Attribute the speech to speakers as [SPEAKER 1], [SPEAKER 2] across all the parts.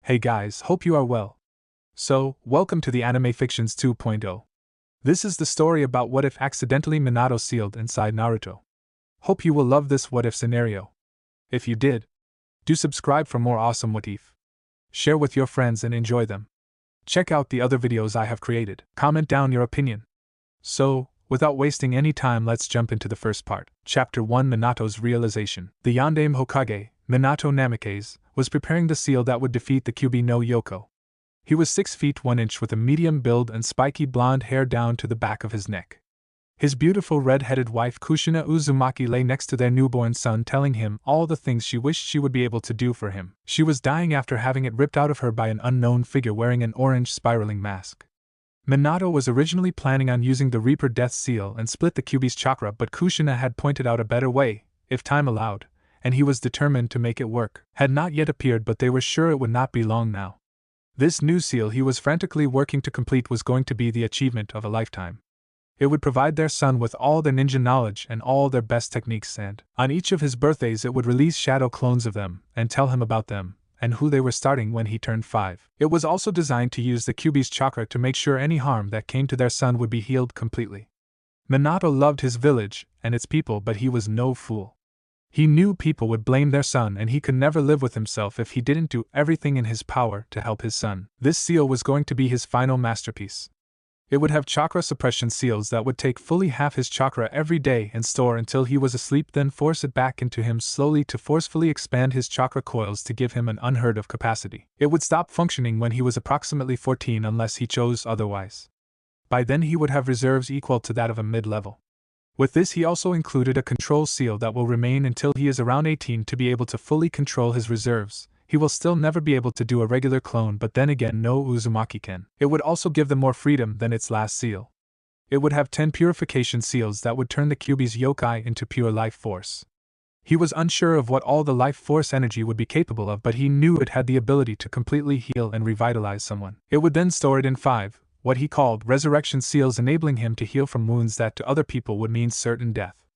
[SPEAKER 1] Hey guys, hope you are well. So, welcome to the Anime Fictions 2.0. This is the story about what if accidentally Minato sealed inside Naruto. Hope you will love this what if scenario. If you did, do subscribe for more awesome what if. Share with your friends and enjoy them. Check out the other videos I have created. Comment down your opinion. So, without wasting any time, let's jump into the first part. Chapter 1: Minato's Realization. The Yondaime Hokage, Minato Namikaze, was preparing the seal that would defeat the Kyuubi no Yoko. He was 6 feet 1 inch with a medium build and spiky blonde hair down to the back of his neck. His beautiful red-headed wife Kushina Uzumaki lay next to their newborn son, telling him all the things she wished she would be able to do for him. She was dying after having it ripped out of her by an unknown figure wearing an orange spiraling mask. Minato was originally planning on using the Reaper Death Seal and split the Kyuubi's chakra, but Kushina had pointed out a better way, if time allowed, and he was determined to make it work. Had not yet appeared, but they were sure it would not be long now. This new seal he was frantically working to complete was going to be the achievement of a lifetime. It would provide their son with all their ninja knowledge and all their best techniques, and on each of his birthdays it would release shadow clones of them and tell him about them and who they were starting when he turned 5. It was also designed to use the Kyuubi's chakra to make sure any harm that came to their son would be healed completely. Minato loved his village and its people, but he was no fool. He knew people would blame their son, and he could never live with himself if he didn't do everything in his power to help his son. This seal was going to be his final masterpiece. It would have chakra suppression seals that would take fully half his chakra every day and store until he was asleep, then force it back into him slowly to forcefully expand his chakra coils to give him an unheard of capacity. It would stop functioning when he was approximately 14 unless he chose otherwise. By then he would have reserves equal to that of a mid-level. With this he also included a control seal that will remain until he is around 18 to be able to fully control his reserves. He will still never be able to do a regular clone, but then again no Uzumaki can. It would also give them more freedom than its last seal. It would have 10 purification seals that would turn the Kyuubi's yokai into pure life force. He was unsure of what all the life force energy would be capable of, but he knew it had the ability to completely heal and revitalize someone. It would then store it in 5, what he called resurrection seals, enabling him to heal from wounds that to other people would mean certain death.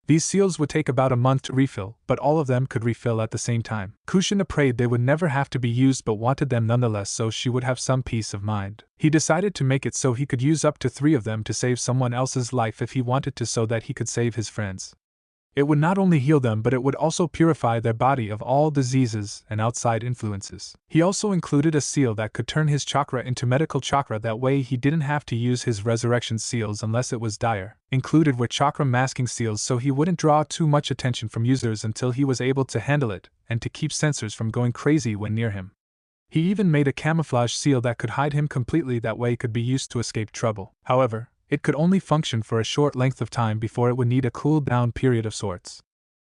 [SPEAKER 1] These seals would take about a month to refill, but all of them could refill at the same time. Kushina prayed they would never have to be used but wanted them nonetheless so she would have some peace of mind. He decided to make it so he could use up to 3 of them to save someone else's life if he wanted to, so that he could save his friends. It would not only heal them, but it would also purify their body of all diseases and outside influences. He also included a seal that could turn his chakra into medical chakra, that way he didn't have to use his resurrection seals unless it was dire. Included were chakra masking seals so he wouldn't draw too much attention from users until he was able to handle it, and to keep sensors from going crazy when near him. He even made a camouflage seal that could hide him completely, that way could be used to escape trouble. However, it could only function for a short length of time before it would need a cool-down period of sorts.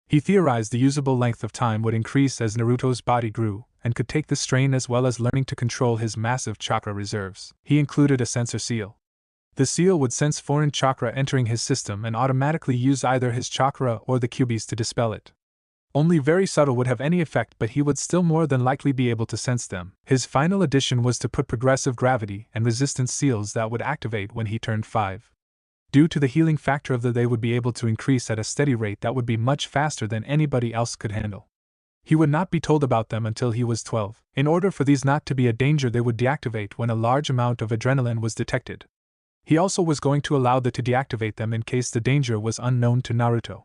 [SPEAKER 1] He theorized the usable length of time would increase as Naruto's body grew, and could take the strain as well as learning to control his massive chakra reserves. He included a sensor seal. The seal would sense foreign chakra entering his system and automatically use either his chakra or the Kyuubi's to dispel it. Only very subtle would have any effect, but he would still more than likely be able to sense them. His final addition was to put progressive gravity and resistance seals that would activate when he turned 5. Due to the healing factor of they would be able to increase at a steady rate that would be much faster than anybody else could handle. He would not be told about them until he was 12. In order for these not to be a danger, they would deactivate when a large amount of adrenaline was detected. He also was going to allow to deactivate them in case the danger was unknown to Naruto.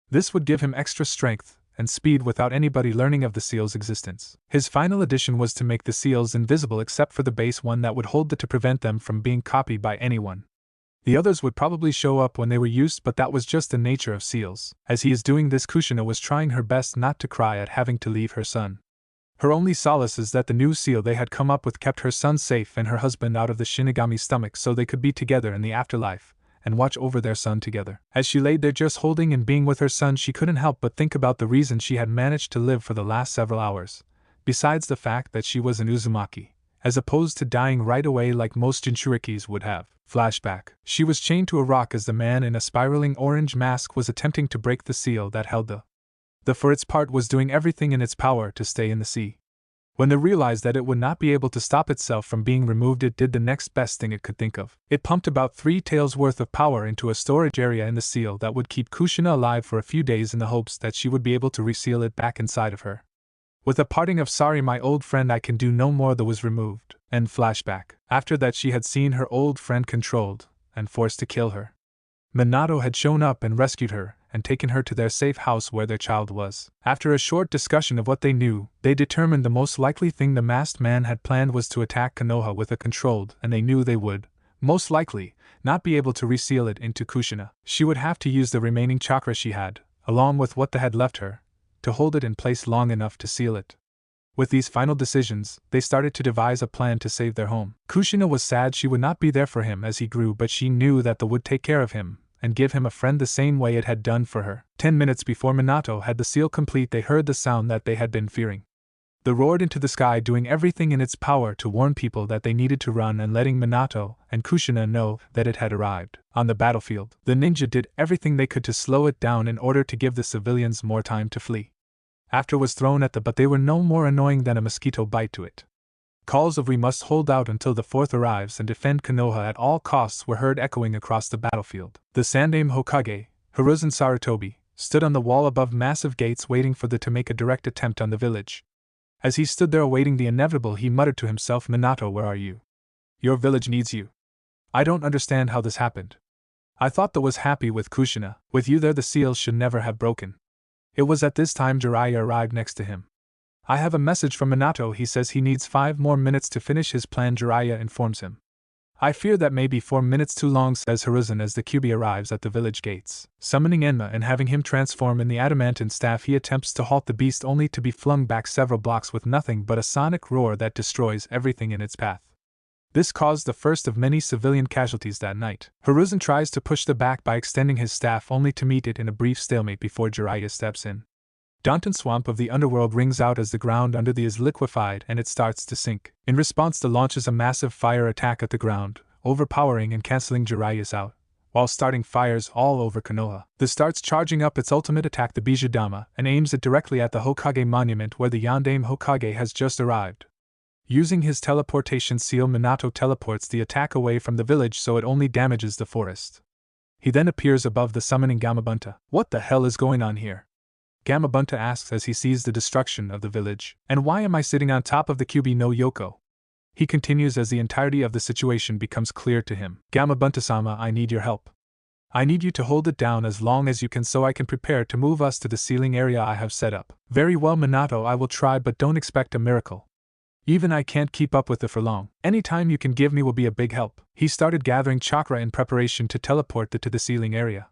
[SPEAKER 1] This would give him extra strength and speed without anybody learning of the seal's existence. His final addition was to make the seals invisible except for the base one that would hold to prevent them from being copied by anyone. The others would probably show up when they were used, but that was just the nature of seals. As he is doing this, Kushina was trying her best not to cry at having to leave her son. Her only solace is that the new seal they had come up with kept her son safe and her husband out of the Shinigami's stomach, so they could be together in the afterlife and watch over their son together. As she laid there just holding and being with her son, she couldn't help but think about the reason she had managed to live for the last several hours, besides the fact that she was an Uzumaki, as opposed to dying right away like most Jinchurikis would have. Flashback. She was chained to a rock as the man in a spiraling orange mask was attempting to break the seal that held the for its part was doing everything in its power to stay in the sea. When it realized that it would not be able to stop itself from being removed, it did the next best thing it could think of. It pumped about 3 taels worth of power into a storage area in the seal that would keep Kushina alive for a few days in the hopes that she would be able to reseal it back inside of her. With a parting of sorry my old friend I can do no more that was removed, and flashback. After that she had seen her old friend controlled, and forced to kill her. Minato had shown up and rescued her, and taken her to their safe house where their child was. After a short discussion of what they knew, they determined the most likely thing the masked man had planned was to attack Konoha with a controlled, and they knew they would, most likely, not be able to reseal it into Kushina. She would have to use the remaining chakra she had, along with what they had left her, to hold it in place long enough to seal it. With these final decisions, they started to devise a plan to save their home. Kushina was sad she would not be there for him as he grew, but she knew that the wood take care of him, and give him a friend the same way it had done for her. 10 minutes before Minato had the seal complete, they heard the sound that they had been fearing. They roared into the sky, doing everything in its power to warn people that they needed to run and letting Minato and Kushina know that it had arrived. On the battlefield, the ninja did everything they could to slow it down in order to give the civilians more time to flee. After was thrown at them, but they were no more annoying than a mosquito bite to it. Calls of "we must hold out until the fourth arrives and defend Konoha at all costs" were heard echoing across the battlefield. The Sandaime Hokage, Hiruzen Sarutobi, stood on the wall above massive gates waiting for them to make a direct attempt on the village. As he stood there awaiting the inevitable, he muttered to himself, "Minato, where are you? Your village needs you. I don't understand how this happened. I thought that was happy with Kushina. With you there the seals should never have broken." It was at this time Jiraiya arrived next to him. "I have a message from Minato. He says he needs 5 more minutes to finish his plan," Jiraiya informs him. "I fear that may be 4 minutes too long," says Hiruzen as the Kyuubi arrives at the village gates. Summoning Enma and having him transform in the adamantine staff, he attempts to halt the beast only to be flung back several blocks with nothing but a sonic roar that destroys everything in its path. This caused the first of many civilian casualties that night. Hiruzen tries to push the back by extending his staff only to meet it in a brief stalemate before Jiraiya steps in. Daunton Swamp of the underworld rings out as the ground under the is liquefied and it starts to sink. In response, the launches a massive fire attack at the ground, overpowering and cancelling Jiraiya's out, while starting fires all over Konoha. The starts charging up its ultimate attack, the Bijudama, and aims it directly at the Hokage monument where the Yondaime Hokage has just arrived. Using his teleportation seal, Minato teleports the attack away from the village so it only damages the forest. He then appears above the summoning Gamabunta. "What the hell is going on here?" Gamabunta asks as he sees the destruction of the village. "And why am I sitting on top of the Kyuubi no Yoko?" He continues as the entirety of the situation becomes clear to him. "Gamabunta-sama, I need your help. I need you to hold it down as long as you can so I can prepare to move us to the sealing area I have set up." "Very well, Minato, I will try, but don't expect a miracle. Even I can't keep up with it for long. Any time you can give me will be a big help." He started gathering chakra in preparation to teleport it to the sealing area.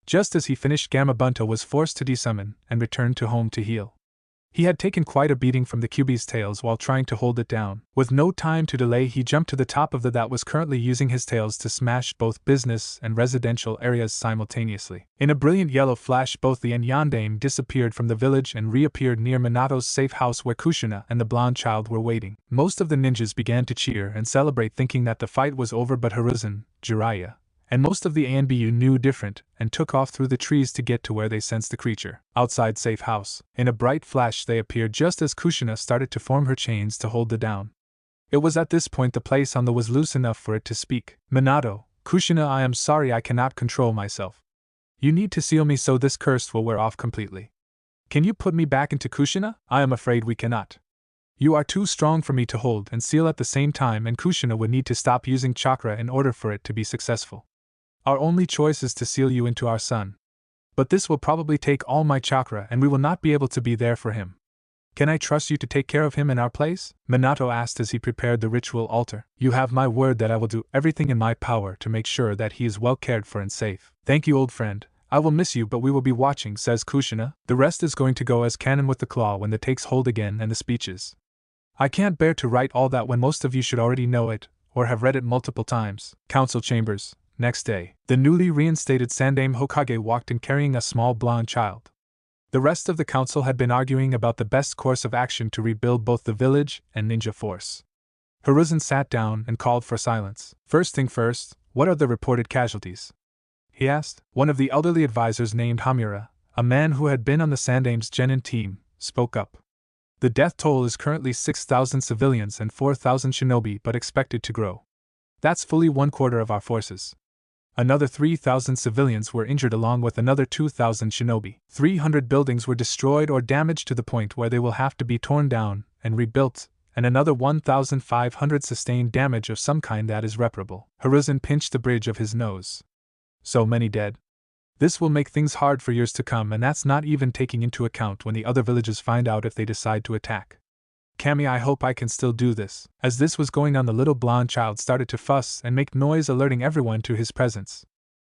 [SPEAKER 1] Just as he finished, Gamabunta was forced to desummon and returned to home to heal. He had taken quite a beating from the Kyuubi's tails while trying to hold it down. With no time to delay, he jumped to the top of the that was currently using his tails to smash both business and residential areas simultaneously. In a brilliant yellow flash, both the and Yondaime disappeared from the village and reappeared near Minato's safe house where Kushina and the blonde child were waiting. Most of the ninjas began to cheer and celebrate, thinking that the fight was over, but Hiruzen, Jiraiya, and most of the ANBU knew different, and took off through the trees to get to where they sensed the creature. Outside safe house, in a bright flash they appeared just as Kushina started to form her chains to hold the down. It was at this point the place on the was loose enough for it to speak. "Minato, Kushina, I am sorry I cannot control myself. You need to seal me so this curse will wear off completely. Can you put me back into Kushina?" "I am afraid we cannot. You are too strong for me to hold and seal at the same time, and Kushina would need to stop using chakra in order for it to be successful. Our only choice is to seal you into our son. But this will probably take all my chakra and we will not be able to be there for him. Can I trust you to take care of him in our place?" Minato asked as he prepared the ritual altar. "You have my word that I will do everything in my power to make sure that he is well cared for and safe." "Thank you, old friend. I will miss you, but we will be watching," says Kushina. "The rest is going to go as canon with the claw when the takes hold again and the speeches. I can't bear to write all that when most of you should already know it, or have read it multiple times." Council chambers. Next day, the newly reinstated Sandaime Hokage walked in carrying a small blonde child. The rest of the council had been arguing about the best course of action to rebuild both the village and ninja force. Hiruzen sat down and called for silence. "First thing first, what are the reported casualties?" he asked. One of the elderly advisors named Hamura, a man who had been on the Sandaime's genin team, spoke up. "The death toll is currently 6,000 civilians and 4,000 shinobi, but expected to grow. That's fully 1/4 of our forces. Another 3,000 civilians were injured along with another 2,000 shinobi. 300 buildings were destroyed or damaged to the point where they will have to be torn down and rebuilt, and another 1,500 sustained damage of some kind that is reparable. Hiruzen pinched the bridge of his nose. So many dead. This will make things hard for years to come, and that's not even taking into account when the other villages find out if they decide to attack. Kami, I hope I can still do this. As this was going on, the little blonde child started to fuss and make noise, alerting everyone to his presence.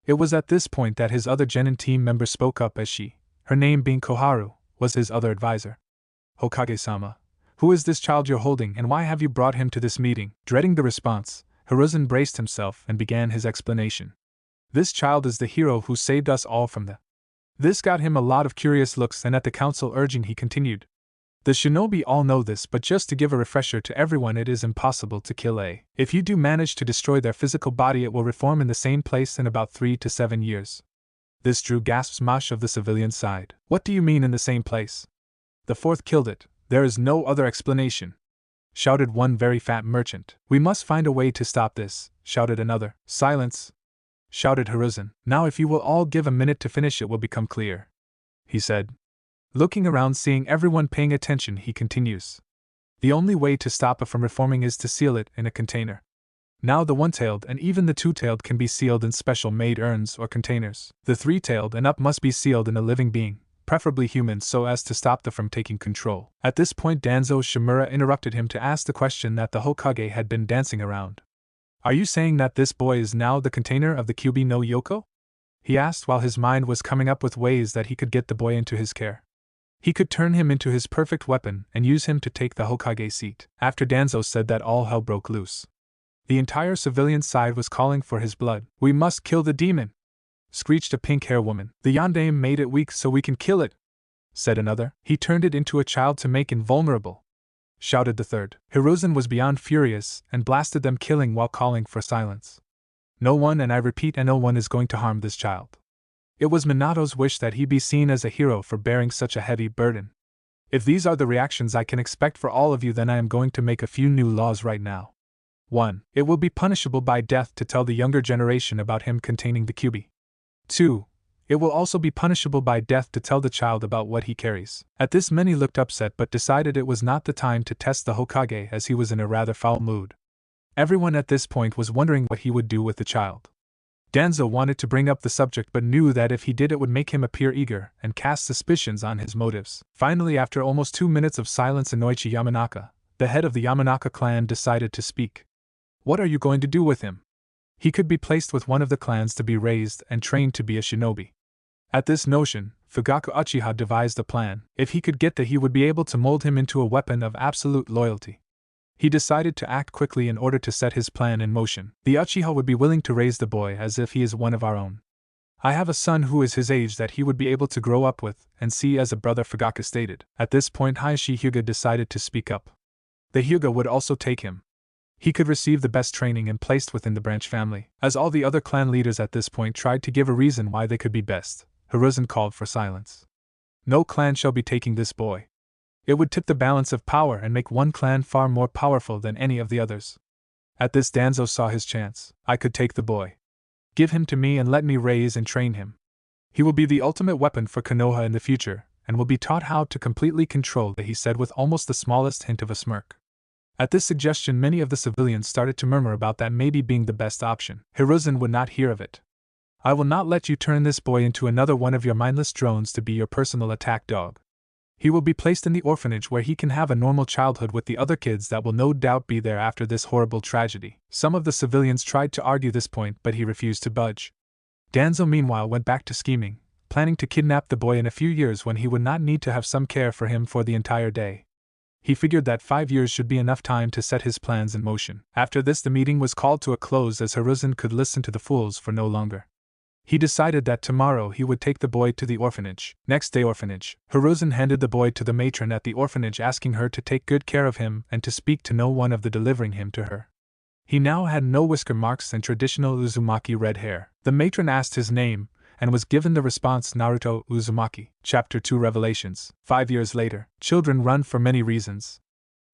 [SPEAKER 1] It was at this point that his other genin team member spoke up, as she, her name being Koharu, was his other advisor. Hokage-sama, who is this child you're holding, and why have you brought him to this meeting? Dreading the response, Hiruzen braced himself and began his explanation. This child is the hero who saved us all from the... This got him a lot of curious looks, and at the council urging, he continued. The shinobi all know this, but just to give a refresher to everyone, it is impossible to kill a. If you do manage to destroy their physical body, it will reform in the same place in about 3 to 7 years. This drew gasps of the civilian side. What do you mean in the same place? The fourth killed it. There is no other explanation, shouted one very fat merchant. We must find a way to stop this, shouted another. Silence, shouted Hiruzen. Now if you will all give a minute to finish, it will become clear, he said. Looking around, seeing everyone paying attention, he continues. The only way to stop it from reforming is to seal it in a container. Now the one-tailed and even the two-tailed can be sealed in special made urns or containers. The three-tailed and up must be sealed in a living being, preferably human, so as to stop them from taking control. At this point, Danzo Shimura interrupted him to ask the question that the Hokage had been dancing around. Are you saying that this boy is now the container of the Kyubi no Yoko? He asked while his mind was coming up with ways that he could get the boy into his care. He could turn him into his perfect weapon and use him to take the Hokage seat. After Danzo said that, all hell broke loose. The entire civilian side was calling for his blood. We must kill the demon, screeched a pink-haired woman. The yandame made it weak so we can kill it, said another. He turned it into a child to make invulnerable, shouted the third. Hiruzen was beyond furious and blasted them, killing while calling for silence. No one, and I repeat, no one is going to harm this child. It was Minato's wish that he be seen as a hero for bearing such a heavy burden. If these are the reactions I can expect for all of you, then I am going to make a few new laws right now. 1. It will be punishable by death to tell the younger generation about him containing the Kyubi. 2. It will also be punishable by death to tell the child about what he carries. At this, many looked upset but decided it was not the time to test the Hokage, as he was in a rather foul mood. Everyone at this point was wondering what he would do with the child. Danzo wanted to bring up the subject but knew that if he did, it would make him appear eager and cast suspicions on his motives. Finally, after almost 2 minutes of silence, Inoichi Yamanaka, the head of the Yamanaka clan, decided to speak. What are you going to do with him? He could be placed with one of the clans to be raised and trained to be a shinobi. At this notion, Fugaku Uchiha devised a plan. If he could get that, he would be able to mold him into a weapon of absolute loyalty. He decided to act quickly in order to set his plan in motion. The Uchiha would be willing to raise the boy as if he is one of our own. I have a son who is his age that he would be able to grow up with and see as a brother, Fugaku stated. At this point, Hayashi Hyuga decided to speak up. The Hyuga would also take him. He could receive the best training and placed within the branch family. As all the other clan leaders at this point tried to give a reason why they could be best, Hiruzen called for silence. No clan shall be taking this boy. It would tip the balance of power and make one clan far more powerful than any of the others. At this, Danzo saw his chance. I could take the boy. Give him to me and let me raise and train him. He will be the ultimate weapon for Konoha in the future, and will be taught how to completely control it, he said with almost the smallest hint of a smirk. At this suggestion, many of the civilians started to murmur about that maybe being the best option. Hiruzen would not hear of it. I will not let you turn this boy into another one of your mindless drones to be your personal attack dog. He will be placed in the orphanage where he can have a normal childhood with the other kids that will no doubt be there after this horrible tragedy. Some of the civilians tried to argue this point, but he refused to budge. Danzo meanwhile went back to scheming, planning to kidnap the boy in a few years when he would not need to have some care for him for the entire day. He figured that 5 years should be enough time to set his plans in motion. After this, the meeting was called to a close as Hiruzen could listen to the fools for no longer. He decided that tomorrow he would take the boy to the orphanage. Next day, orphanage. Hiruzen handed the boy to the matron at the orphanage, asking her to take good care of him and to speak to no one of the delivering him to her. He now had no whisker marks and traditional Uzumaki red hair. The matron asked his name, and was given the response Naruto Uzumaki. Chapter 2 Revelations. 5 years later. Children run for many reasons.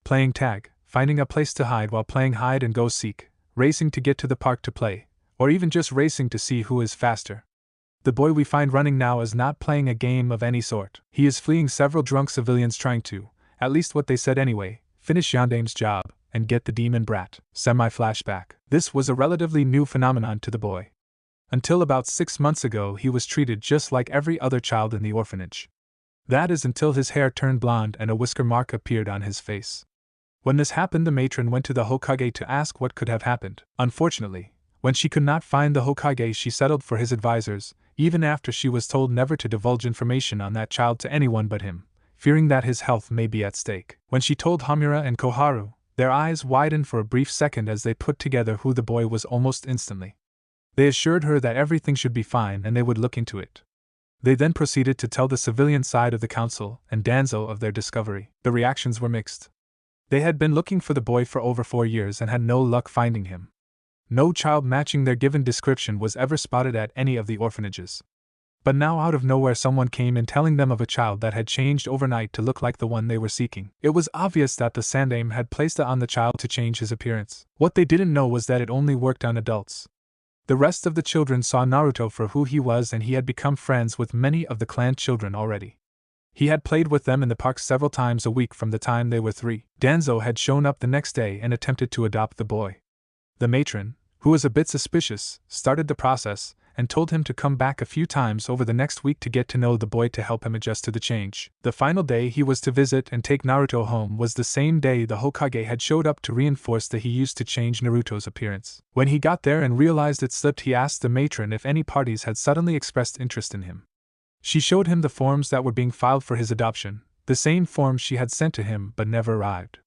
[SPEAKER 1] Playing tag, finding a place to hide while playing hide and go seek, racing to get to the park to play, or even just racing to see who is faster. The boy we find running now is not playing a game of any sort. He is fleeing several drunk civilians trying to, at least what they said anyway, finish Yandame's job and get the demon brat. Semi-flashback. This was a relatively new phenomenon to the boy. Until about 6 months ago he was treated just like every other child in the orphanage. That is until his hair turned blonde and a whisker mark appeared on his face. When this happened, the matron went to the Hokage to ask what could have happened. Unfortunately, when she could not find the Hokage, she settled for his advisors, even after she was told never to divulge information on that child to anyone but him, fearing that his health may be at stake. When she told Hamura and Koharu, their eyes widened for a brief second as they put together who the boy was almost instantly. They assured her that everything should be fine and they would look into it. They then proceeded to tell the civilian side of the council and Danzo of their discovery. The reactions were mixed. They had been looking for the boy for over 4 years and had no luck finding him. No child matching their given description was ever spotted at any of the orphanages. But now out of nowhere someone came in telling them of a child that had changed overnight to look like the one they were seeking. It was obvious that the Sandaime had placed it on the child to change his appearance. What they didn't know was that it only worked on adults. The rest of the children saw Naruto for who he was, and he had become friends with many of the clan children already. He had played with them in the park several times a week from the time they were 3. Danzo had shown up the next day and attempted to adopt the boy. The matron, who was a bit suspicious, started the process and told him to come back a few times over the next week to get to know the boy to help him adjust to the change. The final day he was to visit and take Naruto home was the same day the Hokage had showed up to reinforce that he used to change Naruto's appearance. When he got there and realized it slipped, he asked the matron if any parties had suddenly expressed interest in him. She showed him the forms that were being filed for his adoption, the same forms she had sent to him but never arrived.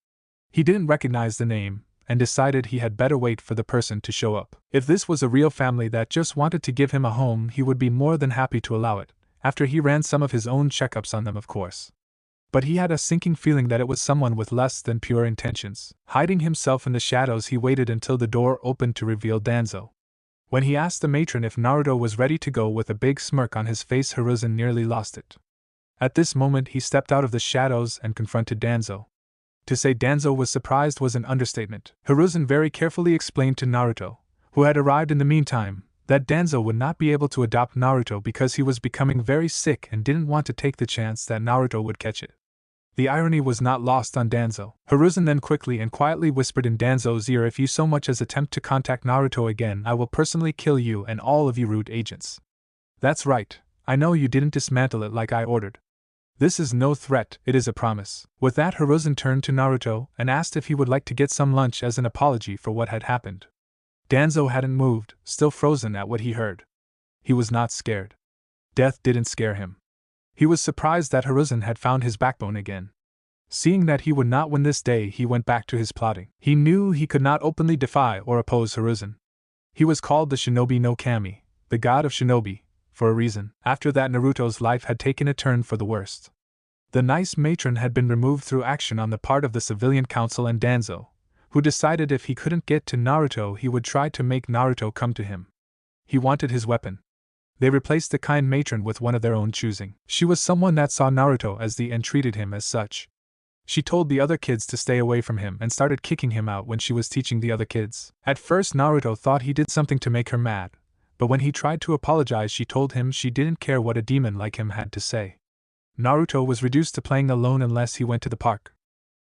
[SPEAKER 1] He didn't recognize the name, and decided he had better wait for the person to show up. If this was a real family that just wanted to give him a home, he would be more than happy to allow it, after he ran some of his own checkups on them, of course. But he had a sinking feeling that it was someone with less than pure intentions. Hiding himself in the shadows, he waited until the door opened to reveal Danzo. When he asked the matron if Naruto was ready to go with a big smirk on his face, Hiruzen nearly lost it. At this moment he stepped out of the shadows and confronted Danzo. To say Danzo was surprised was an understatement. Hiruzen very carefully explained to Naruto, who had arrived in the meantime, that Danzo would not be able to adopt Naruto because he was becoming very sick and didn't want to take the chance that Naruto would catch it. The irony was not lost on Danzo. Hiruzen then quickly and quietly whispered in Danzo's ear, "If you so much as attempt to contact Naruto again, I will personally kill you and all of you root agents." "That's right, I know you didn't dismantle it like I ordered. This is no threat, it is a promise." With that, Hiruzen turned to Naruto and asked if he would like to get some lunch as an apology for what had happened. Danzo hadn't moved, still frozen at what he heard. He was not scared. Death didn't scare him. He was surprised that Hiruzen had found his backbone again. Seeing that he would not win this day, he went back to his plotting. He knew he could not openly defy or oppose Hiruzen. He was called the Shinobi no Kami, the god of shinobi, for a reason. After that, Naruto's life had taken a turn for the worst. The nice matron had been removed through action on the part of the civilian council and Danzo, who decided if he couldn't get to Naruto, he would try to make Naruto come to him. He wanted his weapon. They replaced the kind matron with one of their own choosing. She was someone that saw Naruto as the and treated him as such. She told the other kids to stay away from him and started kicking him out when she was teaching the other kids. At first, Naruto thought he did something to make her mad, but when he tried to apologize, she told him she didn't care what a demon like him had to say. Naruto was reduced to playing alone unless he went to the park.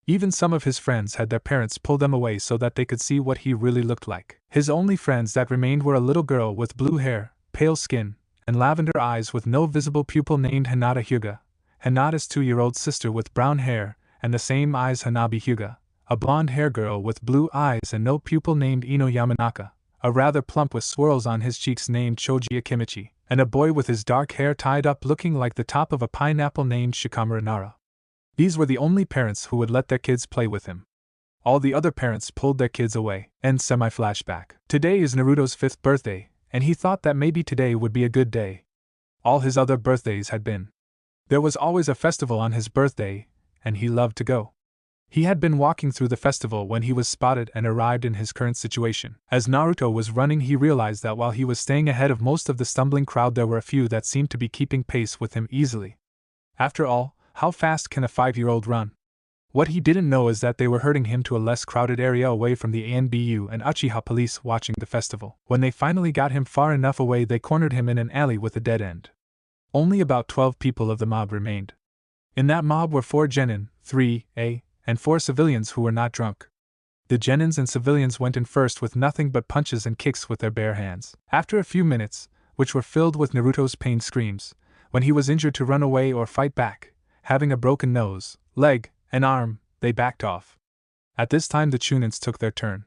[SPEAKER 1] Even some of his friends had their parents pull them away so that they could see what he really looked like. His only friends that remained were a little girl with blue hair, pale skin, and lavender eyes with no visible pupil named Hinata Hyuga, Hinata's 2-year-old sister with brown hair, and the same eyes Hanabi Hyuga, a blonde-haired girl with blue eyes and no pupil named Ino Yamanaka, a rather plump with swirls on his cheeks named Choji Akimichi, and a boy with his dark hair tied up looking like the top of a pineapple named Shikamaru Nara. These were the only parents who would let their kids play with him. All the other parents pulled their kids away. End semi-flashback. Today is Naruto's 5th birthday, and he thought that maybe today would be a good day. All his other birthdays had been. There was always a festival on his birthday, and he loved to go. He had been walking through the festival when he was spotted and arrived in his current situation. As Naruto was running, he realized that while he was staying ahead of most of the stumbling crowd, there were a few that seemed to be keeping pace with him easily. After all, how fast can a 5-year-old run? What he didn't know is that they were herding him to a less crowded area away from the ANBU and Uchiha police watching the festival. When they finally got him far enough away, they cornered him in an alley with a dead end. Only about 12 people of the mob remained. In that mob were 4 genin, 3A, and 4 civilians who were not drunk. The genins and civilians went in first with nothing but punches and kicks with their bare hands. After a few minutes, which were filled with Naruto's pained screams, when he was injured to run away or fight back, having a broken nose, leg, and arm, they backed off. At this time the Chunins took their turn.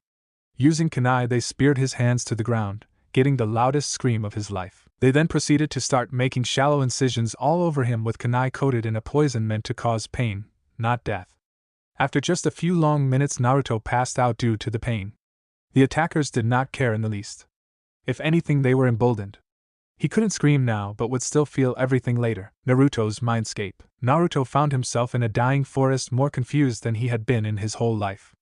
[SPEAKER 1] Using kunai they speared his hands to the ground, getting the loudest scream of his life. They then proceeded to start making shallow incisions all over him with kunai coated in a poison meant to cause pain, not death. After just a few long minutes Naruto passed out due to the pain. The attackers did not care in the least. If anything, they were emboldened. He couldn't scream now but would still feel everything later. Naruto's mindscape. Naruto found himself in a dying forest, more confused than he had been in his whole life.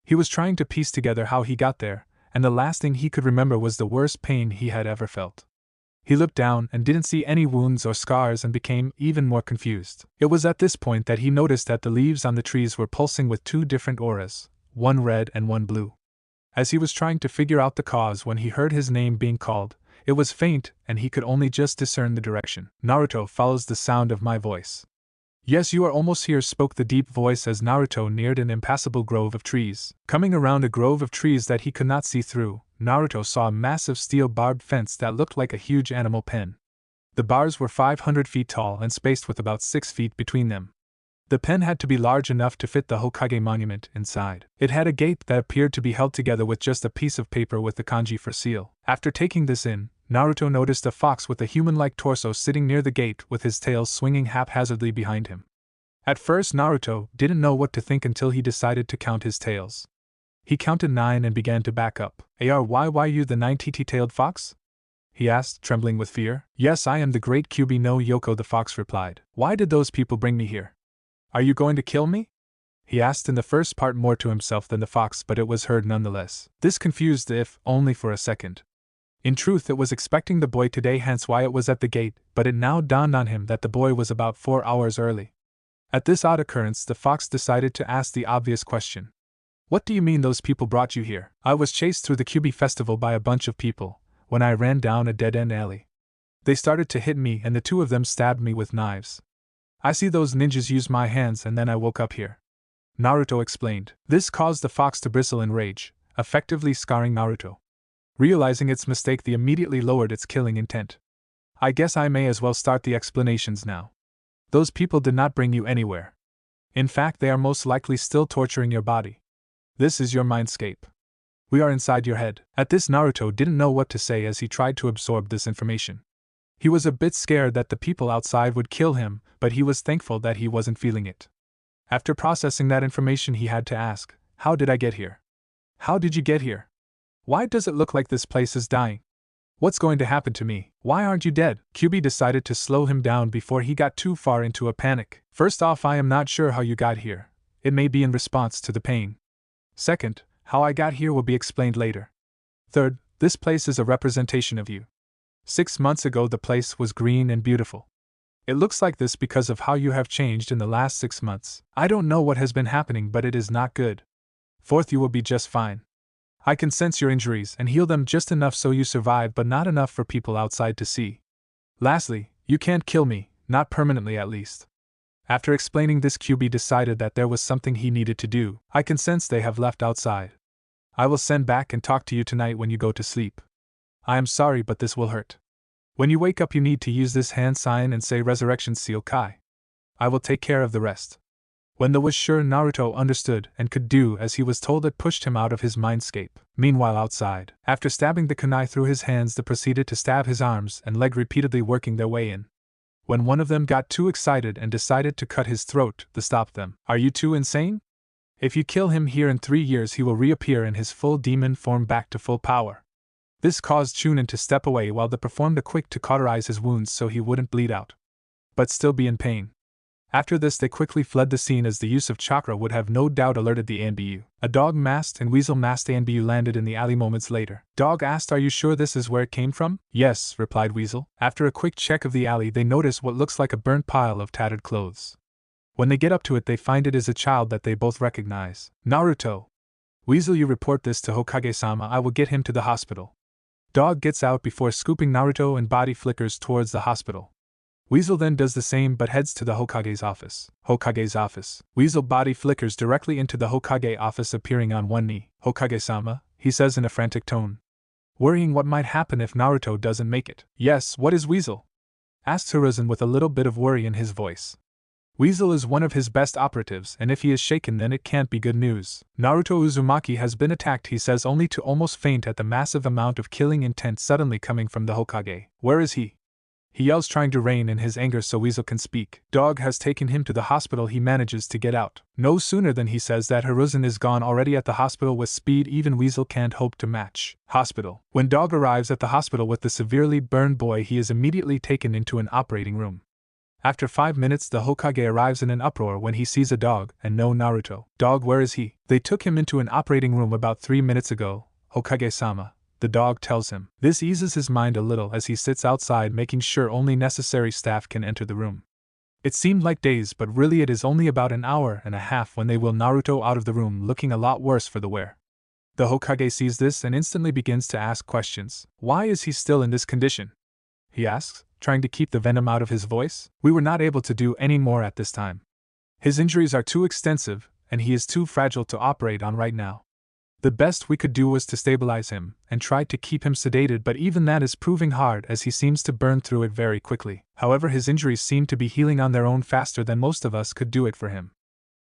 [SPEAKER 1] He was trying to piece together how he got there, and the last thing he could remember was the worst pain he had ever felt. He looked down and didn't see any wounds or scars and became even more confused. It was at this point that he noticed that the leaves on the trees were pulsing with 2 different auras, one red and one blue. As he was trying to figure out the cause when he heard his name being called, it was faint and he could only just discern the direction. Naruto follows the sound of my voice. Yes, you are almost here, spoke the deep voice as Naruto neared an impassable grove of trees. Coming around a grove of trees that he could not see through, Naruto saw a massive steel barbed fence that looked like a huge animal pen. The bars were 500 feet tall and spaced with about 6 feet between them. The pen had to be large enough to fit the Hokage monument inside. It had a gate that appeared to be held together with just a piece of paper with the kanji for seal. After taking this in, Naruto noticed a fox with a human-like torso sitting near the gate with his tail swinging haphazardly behind him. At first Naruto didn't know what to think until he decided to count his tails. He counted 9 and began to back up. Why you the 9-tailed fox? He asked, trembling with fear. Yes, I am the great Kyubi no Yoko, the fox replied. Why did those people bring me here? Are you going to kill me? He asked in the first part more to himself than the fox, but it was heard nonetheless. This confused the if only for a second. In truth, it was expecting the boy today, hence why it was at the gate, but it now dawned on him that the boy was about 4 hours early. At this odd occurrence, the fox decided to ask the obvious question. What do you mean those people brought you here? I was chased through the Kyubi festival by a bunch of people, when I ran down a dead-end alley. They started to hit me and the 2 of them stabbed me with knives. I see those ninjas use my hands and then I woke up here. Naruto explained. This caused the fox to bristle in rage, effectively scarring Naruto. Realizing its mistake, they immediately lowered its killing intent. I guess I may as well start the explanations now. Those people did not bring you anywhere. In fact, they are most likely still torturing your body. This is your mindscape. We are inside your head. At this, Naruto didn't know what to say as he tried to absorb this information. He was a bit scared that the people outside would kill him, but he was thankful that he wasn't feeling it. After processing that information, he had to ask, how did I get here? How did you get here? Why does it look like this place is dying? What's going to happen to me? Why aren't you dead? Kyubi decided to slow him down before he got too far into a panic. First off, I am not sure how you got here. It may be in response to the pain. Second, how I got here will be explained later. Third, this place is a representation of you. 6 months ago the place was green and beautiful. It looks like this because of how you have changed in the last 6 months. I don't know what has been happening, but it is not good. Fourth, you will be just fine. I can sense your injuries and heal them just enough so you survive, but not enough for people outside to see. Lastly, you can't kill me, not permanently at least. After explaining this, Kyubi decided that there was something he needed to do. I can sense they have left outside. I will send back and talk to you tonight when you go to sleep. I am sorry, but this will hurt. When you wake up, you need to use this hand sign and say Resurrection Seal Kai. I will take care of the rest. When the was sure Naruto understood and could do as he was told, it pushed him out of his mindscape. Meanwhile outside, after stabbing the kunai through his hands, they proceeded to stab his arms and leg, repeatedly working their way in. When one of them got too excited and decided to cut his throat, they stopped them. Are you too insane? If you kill him here in 3 years, he will reappear in his full demon form back to full power. This caused Chunin to step away while they performed a quick to cauterize his wounds so he wouldn't bleed out, but still be in pain. After this, they quickly fled the scene as the use of chakra would have no doubt alerted the ANBU. A dog-masked and weasel-masked ANBU landed in the alley moments later. Dog asked, are you sure this is where it came from? Yes, replied Weasel. After a quick check of the alley, they noticed what looks like a burnt pile of tattered clothes. When they get up to it, they find it is a child that they both recognize. Naruto. Weasel, you report this to Hokage-sama, I will get him to the hospital. Dog gets out before scooping Naruto and body flickers towards the hospital. Weasel then does the same but heads to the Hokage's office. Hokage's office. Weasel body flickers directly into the Hokage office, appearing on one knee. Hokage-sama, he says in a frantic tone. Worrying what might happen if Naruto doesn't make it. Yes, what is Weasel? Asks Hiruzen with a little bit of worry in his voice. Weasel is one of his best operatives, and if he is shaken then it can't be good news. Naruto Uzumaki has been attacked, he says, only to almost faint at the massive amount of killing intent suddenly coming from the Hokage. Where is he? He yells, trying to rein in his anger so Weasel can speak. Dog has taken him to the hospital. He manages to get out. No sooner than he says that Hiruzen is gone already at the hospital with speed even Weasel can't hope to match. Hospital. When Dog arrives at the hospital with the severely burned boy, he is immediately taken into an operating room. After 5 minutes, the Hokage arrives in an uproar when he sees a Dog and no Naruto. Dog, where is he? They took him into an operating room about 3 minutes ago, Hokage-sama. The Dog tells him. This eases his mind a little as he sits outside, making sure only necessary staff can enter the room. It seemed like days, but really it is only about an hour and a half when they wheel Naruto out of the room, looking a lot worse for the wear. The Hokage sees this and instantly begins to ask questions. Why is he still in this condition? He asks, trying to keep the venom out of his voice. We were not able to do any more at this time. His injuries are too extensive, and he is too fragile to operate on right now. The best we could do was to stabilize him and try to keep him sedated, but even that is proving hard as he seems to burn through it very quickly. However, his injuries seem to be healing on their own faster than most of us could do it for him.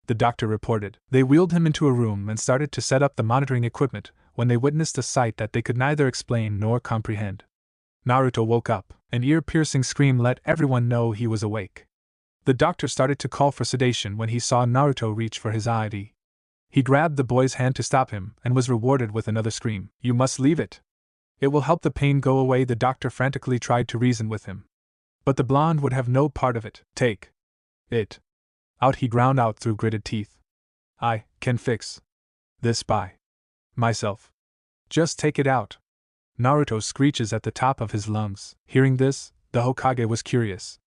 [SPEAKER 1] The doctor reported. They wheeled him into a room and started to set up the monitoring equipment when they witnessed a sight that they could neither explain nor comprehend. Naruto woke up. An ear-piercing scream let everyone know he was awake. The doctor started to call for sedation when he saw Naruto reach for his IV. He grabbed the boy's hand to stop him and was rewarded with another scream. You must leave it. It will help the pain go away. The doctor frantically tried to reason with him. But the blonde would have no part of it. Take it out, he ground out through gritted teeth. I can fix this by myself. Just take it out. Naruto screeches at the top of his lungs. Hearing this, the Hokage was curious.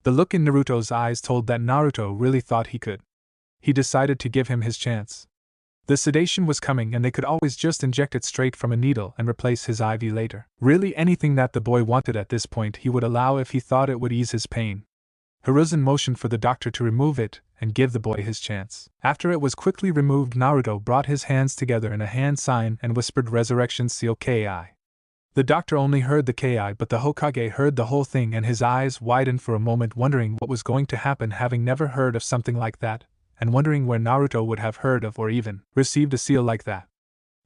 [SPEAKER 1] The look in Naruto's eyes told that Naruto really thought he could. He decided to give him his chance. The sedation was coming and they could always just inject it straight from a needle and replace his IV later. Really anything that the boy wanted at this point he would allow if he thought it would ease his pain. Hiruzen motioned for the doctor to remove it and give the boy his chance. After it was quickly removed, Naruto brought his hands together in a hand sign and whispered Resurrection Seal Ki. The doctor only heard the Ki, but the Hokage heard the whole thing and his eyes widened for a moment, wondering what was going to happen, having never heard of something like that, and wondering where Naruto would have heard of or even received a seal like that.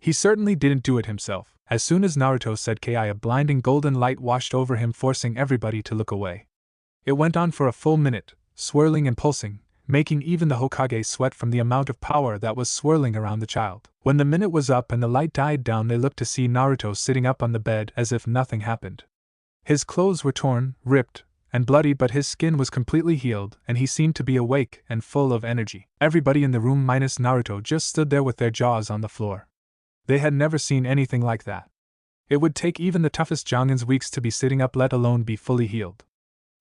[SPEAKER 1] He certainly didn't do it himself. As soon as Naruto said Ki, a blinding golden light washed over him, forcing everybody to look away. It went on for a full minute, swirling and pulsing, making even the Hokage sweat from the amount of power that was swirling around the child. When the minute was up and the light died down, they looked to see Naruto sitting up on the bed as if nothing happened. His clothes were torn, ripped, and bloody, but his skin was completely healed and he seemed to be awake and full of energy. Everybody in the room minus Naruto just stood there with their jaws on the floor. They had never seen anything like that. It would take even the toughest Jongans weeks to be sitting up, let alone be fully healed.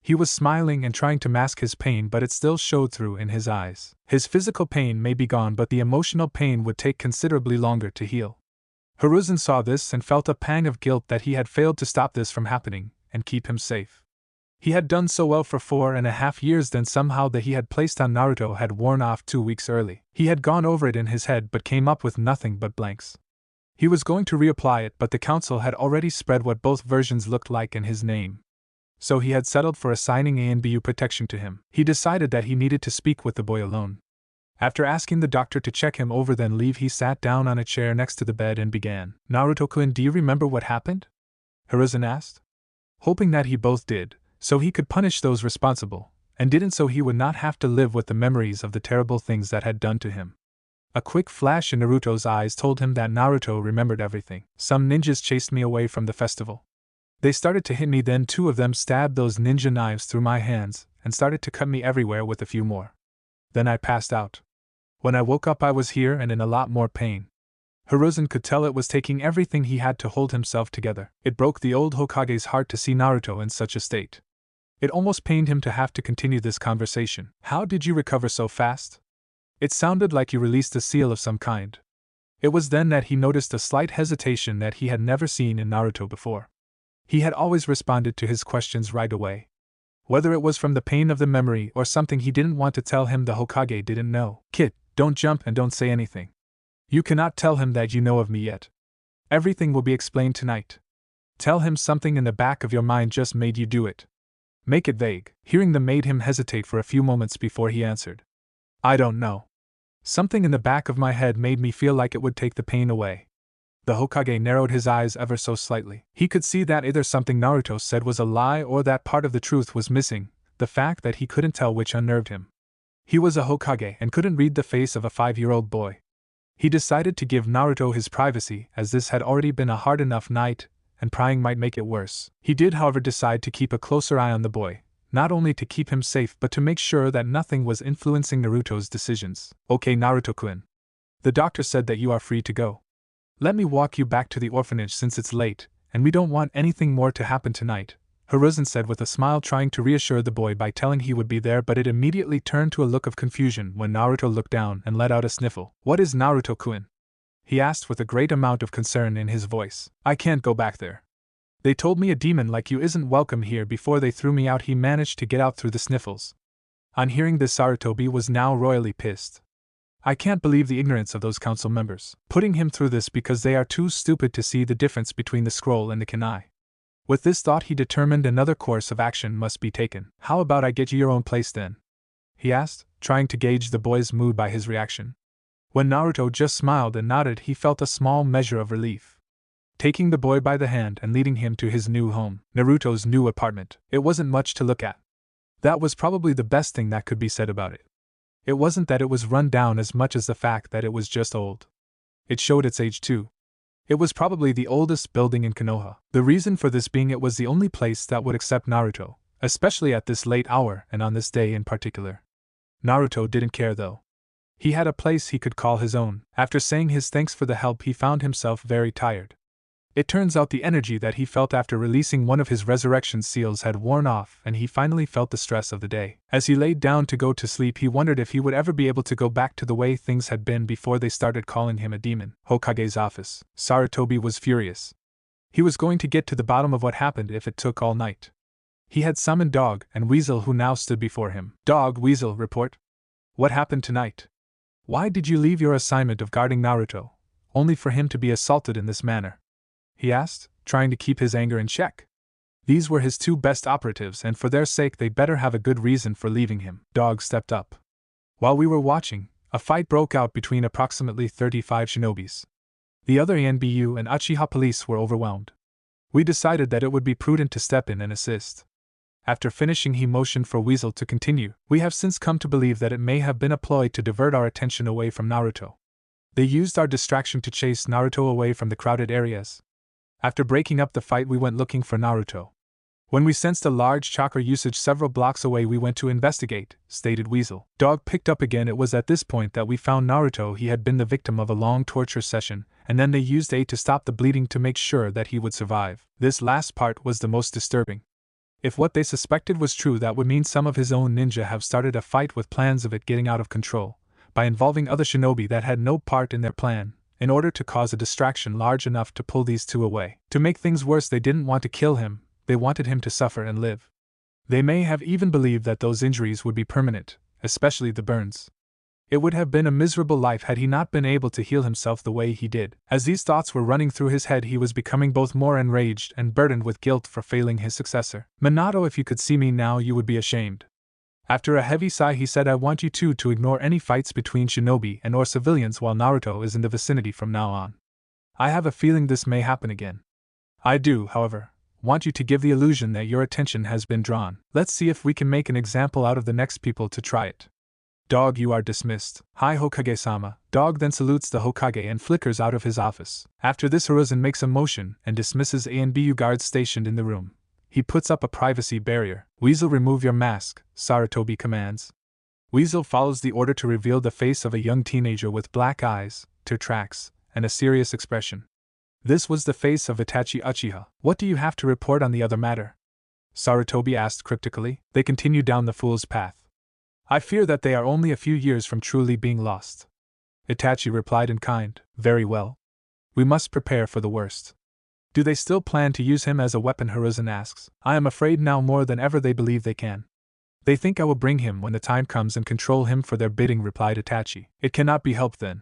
[SPEAKER 1] He was smiling and trying to mask his pain, but it still showed through in his eyes. His physical pain may be gone, but the emotional pain would take considerably longer to heal. Hiruzen saw this and felt a pang of guilt that he had failed to stop this from happening and keep him safe. He had done so well for 4.5 years, then somehow the he had placed on Naruto had worn off 2 weeks early. He had gone over it in his head but came up with nothing but blanks. He was going to reapply it, but the council had already spread what both versions looked like and his name. So he had settled for assigning ANBU protection to him. He decided that he needed to speak with the boy alone. After asking the doctor to check him over then leave, he sat down on a chair next to the bed and began. Naruto-kun, do you remember what happened? Hiruzen asked. Hoping that he both did, so he could punish those responsible, and didn't, so he would not have to live with the memories of the terrible things that had done to him. A quick flash in Naruto's eyes told him that Naruto remembered everything. Some ninjas chased me away from the festival. They started to hit me, then 2 of them stabbed those ninja knives through my hands and started to cut me everywhere with a few more. Then I passed out. When I woke up I was here and in a lot more pain. Hiruzen could tell it was taking everything he had to hold himself together. It broke the old Hokage's heart to see Naruto in such a state. It almost pained him to have to continue this conversation. How did you recover so fast? It sounded like you released a seal of some kind. It was then that he noticed a slight hesitation that he had never seen in Naruto before. He had always responded to his questions right away. Whether it was from the pain of the memory or something he didn't want to tell him, the Hokage didn't know. Kid, don't jump and don't say anything. You cannot tell him that you know of me yet. Everything will be explained tonight. Tell him something in the back of your mind just made you do it. Make it vague. Hearing them made him hesitate for a few moments before he answered. I don't know. Something in the back of my head made me feel like it would take the pain away. The Hokage narrowed his eyes ever so slightly. He could see that either something Naruto said was a lie or that part of the truth was missing, the fact that he couldn't tell which unnerved him. He was a Hokage and couldn't read the face of a 5-year-old boy. He decided to give Naruto his privacy, as this had already been a hard enough night, and prying might make it worse. He did, however, decide to keep a closer eye on the boy, not only to keep him safe but to make sure that nothing was influencing Naruto's decisions. Okay, Naruto-kun. The doctor said that you are free to go. Let me walk you back to the orphanage since it's late, and we don't want anything more to happen tonight, Hiruzen said with a smile, trying to reassure the boy by telling he would be there, but it immediately turned to a look of confusion when Naruto looked down and let out a sniffle. What is Naruto-kun? He asked with a great amount of concern in his voice. I can't go back there. They told me a demon like you isn't welcome here before they threw me out. He managed to get out through the sniffles. On hearing this, Sarutobi was now royally pissed. I can't believe the ignorance of those council members, putting him through this because they are too stupid to see the difference between the scroll and the kunai. With this thought, he determined another course of action must be taken. How about I get you your own place then? He asked, trying to gauge the boy's mood by his reaction. When Naruto just smiled and nodded, he felt a small measure of relief. Taking the boy by the hand and leading him to his new home, Naruto's new apartment, it wasn't much to look at. That was probably the best thing that could be said about it. It wasn't that it was run down as much as the fact that it was just old. It showed its age too. It was probably the oldest building in Konoha. The reason for this being it was the only place that would accept Naruto, especially at this late hour and on this day in particular. Naruto didn't care though. He had a place he could call his own. After saying his thanks for the help, he found himself very tired. It turns out the energy that he felt after releasing one of his resurrection seals had worn off, and he finally felt the stress of the day. As he laid down to go to sleep, he wondered if he would ever be able to go back to the way things had been before they started calling him a demon. Hokage's office. Sarutobi was furious. He was going to get to the bottom of what happened if it took all night. He had summoned Dog and Weasel, who now stood before him. Dog, Weasel, report. What happened tonight? Why did you leave your assignment of guarding Naruto, only for him to be assaulted in this manner? He asked, trying to keep his anger in check. These were his two best operatives, and for their sake they'd better have a good reason for leaving him. Dog stepped up. While we were watching, a fight broke out between approximately 35 shinobis. The other ANBU and Uchiha police were overwhelmed. We decided that it would be prudent to step in and assist. After finishing, he motioned for Weasel to continue. We have since come to believe that it may have been a ploy to divert our attention away from Naruto. They used our distraction to chase Naruto away from the crowded areas. After breaking up the fight, we went looking for Naruto. When we sensed a large chakra usage several blocks away, we went to investigate, stated Weasel. Dog picked up again. It was at this point that we found Naruto. He had been the victim of a long torture session, and then they used aid to stop the bleeding to make sure that he would survive. This last part was the most disturbing. If what they suspected was true, that would mean some of his own ninja have started a fight with plans of it getting out of control, by involving other shinobi that had no part in their plan, in order to cause a distraction large enough to pull these two away. To make things worse, they didn't want to kill him, they wanted him to suffer and live. They may have even believed that those injuries would be permanent, especially the burns. It would have been a miserable life had he not been able to heal himself the way he did. As these thoughts were running through his head, he was becoming both more enraged and burdened with guilt for failing his successor. Minato, if you could see me now, you would be ashamed. After a heavy sigh, he said, I want you two to ignore any fights between shinobi and or civilians while Naruto is in the vicinity from now on. I have a feeling this may happen again. I do, however, want you to give the illusion that your attention has been drawn. Let's see if we can make an example out of the next people to try it. Dog, you are dismissed. Hi, Hokage-sama. Dog then salutes the Hokage and flickers out of his office. After this, Hiruzen makes a motion and dismisses ANBU guards stationed in the room. He puts up a privacy barrier. Weasel, remove your mask, Sarutobi commands. Weasel follows the order to reveal the face of a young teenager with black eyes, tear tracks, and a serious expression. This was the face of Itachi Uchiha. What do you have to report on the other matter? Sarutobi asked cryptically. They continued down the fool's path. I fear that they are only a few years from truly being lost. Itachi replied in kind. Very well. We must prepare for the worst. Do they still plan to use him as a weapon? Hiruzen asks. I am afraid now more than ever they believe they can. They think I will bring him when the time comes and control him for their bidding, replied Itachi. It cannot be helped then.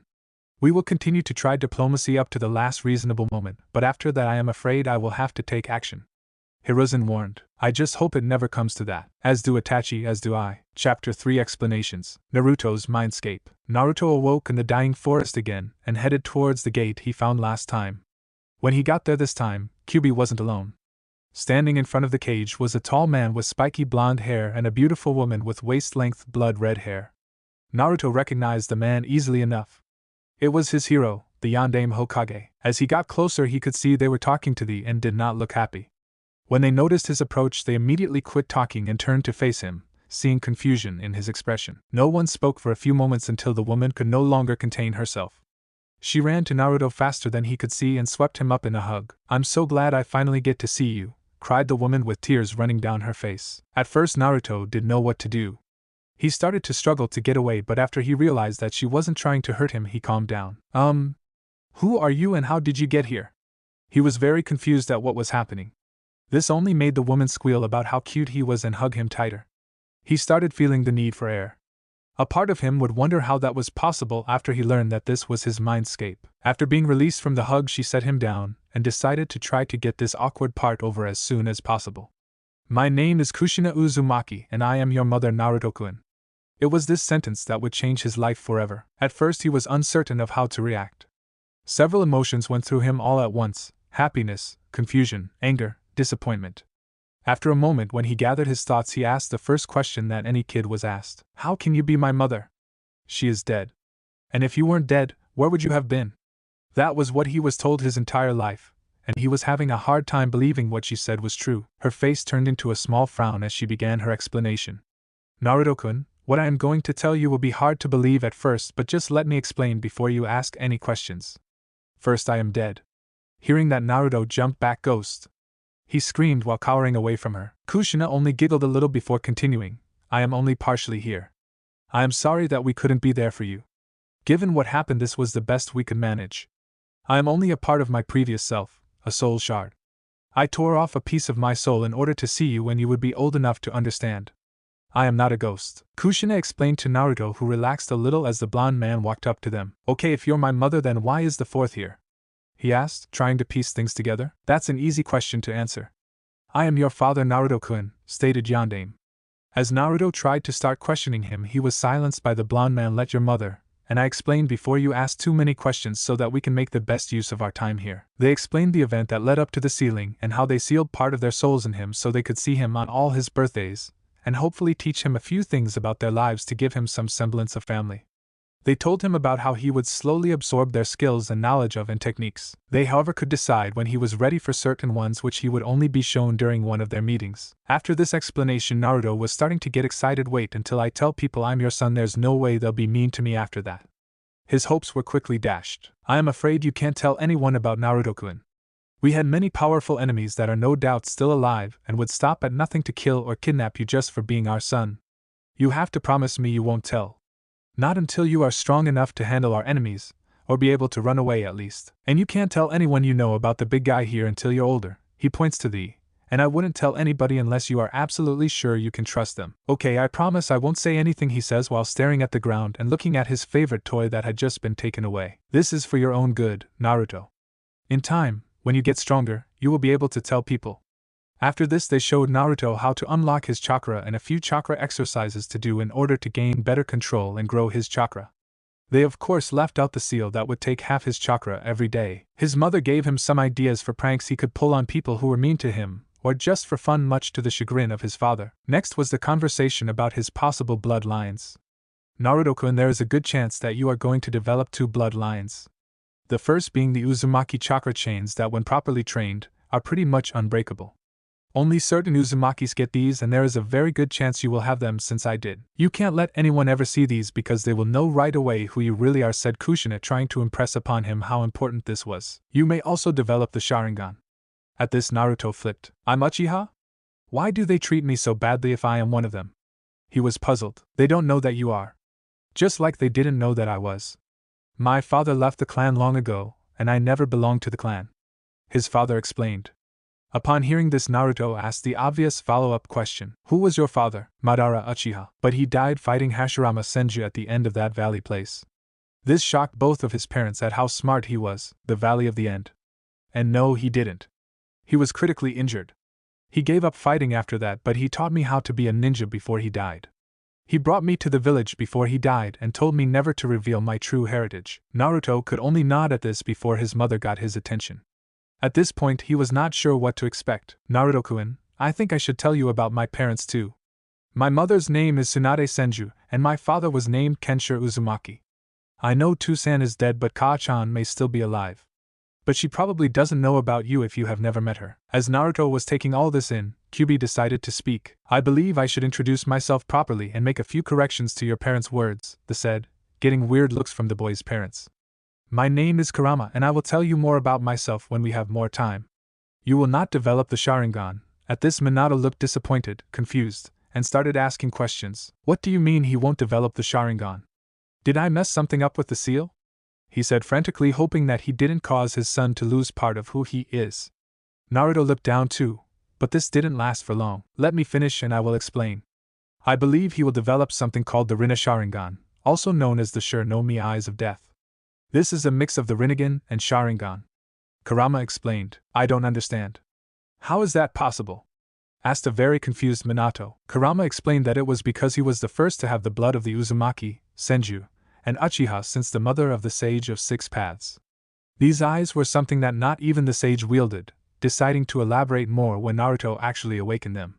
[SPEAKER 1] We will continue to try diplomacy up to the last reasonable moment, but after that I am afraid I will have to take action. Hiruzen warned. I just hope it never comes to that. As do Itachi, as do I. Chapter 3 Explanations. Naruto's Mindscape. Naruto awoke in the dying forest again, and headed towards the gate he found last time. When he got there this time, Kyuubi wasn't alone. Standing in front of the cage was a tall man with spiky blonde hair and a beautiful woman with waist-length blood-red hair. Naruto recognized the man easily enough. It was his hero, the Yondaime Hokage. As he got closer he could see they were talking to the and did not look happy. When they noticed his approach they immediately quit talking and turned to face him, seeing confusion in his expression. No one spoke for a few moments until the woman could no longer contain herself. She ran to Naruto faster than he could see and swept him up in a hug. I'm so glad I finally get to see you, cried the woman with tears running down her face. At first Naruto didn't know what to do. He started to struggle to get away, but after he realized that she wasn't trying to hurt him he calmed down. Who are you and how did you get here? He was very confused at what was happening. This only made the woman squeal about how cute he was and hug him tighter. He started feeling the need for air. A part of him would wonder how that was possible after he learned that this was his mindscape. After being released from the hug she set him down and decided to try to get this awkward part over as soon as possible. My name is Kushina Uzumaki and I am your mother Naruto-kun. It was this sentence that would change his life forever. At first he was uncertain of how to react. Several emotions went through him all at once: happiness, confusion, anger, disappointment. After a moment when he gathered his thoughts he asked the first question that any kid was asked. How can you be my mother? She is dead. And if you weren't dead, where would you have been? That was what he was told his entire life, and he was having a hard time believing what she said was true. Her face turned into a small frown as she began her explanation. Naruto-kun, what I am going to tell you will be hard to believe at first, but just let me explain before you ask any questions. First, I am dead. Hearing that, Naruto jumped back. Ghost! He screamed while cowering away from her. Kushina only giggled a little before continuing. I am only partially here. I am sorry that we couldn't be there for you. Given what happened, this was the best we could manage. I am only a part of my previous self, a soul shard. I tore off a piece of my soul in order to see you when you would be old enough to understand. I am not a ghost, Kushina explained to Naruto, who relaxed a little as the blonde man walked up to them. Okay, if you're my mother, then why is the fourth here? He asked, trying to piece things together. That's an easy question to answer. I am your father Naruto-kun, stated Yondaime. As Naruto tried to start questioning him, he was silenced by the blonde man. Let your mother, and I explained before you ask too many questions so that we can make the best use of our time here. They explained the event that led up to the sealing and how they sealed part of their souls in him so they could see him on all his birthdays, and hopefully teach him a few things about their lives to give him some semblance of family. They told him about how he would slowly absorb their skills and knowledge of and techniques. They, however, could decide when he was ready for certain ones, which he would only be shown during one of their meetings. After this explanation, Naruto was starting to get excited. Wait until I tell people I'm your son. There's no way they'll be mean to me after that. His hopes were quickly dashed. I am afraid you can't tell anyone about Naruto-kun. We had many powerful enemies that are no doubt still alive and would stop at nothing to kill or kidnap you just for being our son. You have to promise me you won't tell. Not until you are strong enough to handle our enemies, or be able to run away at least. And you can't tell anyone you know about the big guy here until you're older. He points to thee. And I wouldn't tell anybody unless you are absolutely sure you can trust them. Okay, I promise I won't say anything, he says while staring at the ground and looking at his favorite toy that had just been taken away. This is for your own good, Naruto. In time, when you get stronger, you will be able to tell people. After this, they showed Naruto how to unlock his chakra and a few chakra exercises to do in order to gain better control and grow his chakra. They of course left out the seal that would take half his chakra every day. His mother gave him some ideas for pranks he could pull on people who were mean to him, or just for fun, much to the chagrin of his father. Next was the conversation about his possible bloodlines. Naruto-kun, there is a good chance that you are going to develop 2 bloodlines. The first being the Uzumaki chakra chains that, when properly trained, are pretty much unbreakable. Only certain Uzumakis get these, and there is a very good chance you will have them since I did. You can't let anyone ever see these because they will know right away who you really are, said Kushina, trying to impress upon him how important this was. You may also develop the Sharingan. At this, Naruto flipped. I'm Uchiha? Why do they treat me so badly if I am one of them? He was puzzled. They don't know that you are. Just like they didn't know that I was. My father left the clan long ago, and I never belonged to the clan. His father explained. Upon hearing this, Naruto asked the obvious follow-up question. Who was your father? Madara Uchiha. But he died fighting Hashirama Senju at the end of that valley place. This shocked both of his parents at how smart he was, the Valley of the End. And no, he didn't. He was critically injured. He gave up fighting after that, but he taught me how to be a ninja before he died. He brought me to the village before he died and told me never to reveal my true heritage. Naruto could only nod at this before his mother got his attention. At this point, he was not sure what to expect. Naruto-kun, I think I should tell you about my parents too. My mother's name is Tsunade Senju, and my father was named Kenshiro Uzumaki. I know Toussaint is dead, but Ka-chan may still be alive. But she probably doesn't know about you if you have never met her. As Naruto was taking all this in, Kyubi decided to speak. I believe I should introduce myself properly and make a few corrections to your parents' words, they said, getting weird looks from the boy's parents. My name is Kurama, and I will tell you more about myself when we have more time. You will not develop the Sharingan. At this, Minato looked disappointed, confused, and started asking questions. What do you mean he won't develop the Sharingan? Did I mess something up with the seal? He said frantically, hoping that he didn't cause his son to lose part of who he is. Naruto looked down too, but this didn't last for long. Let me finish and I will explain. I believe he will develop something called the Rinna Sharingan, also known as the Shur no Mi Eyes of Death. This is a mix of the Rinnegan and Sharingan. Kurama explained. I don't understand. How is that possible? Asked a very confused Minato. Kurama explained that it was because he was the first to have the blood of the Uzumaki, Senju, and Uchiha since the mother of the Sage of Six Paths. These eyes were something that not even the sage wielded, deciding to elaborate more when Naruto actually awakened them.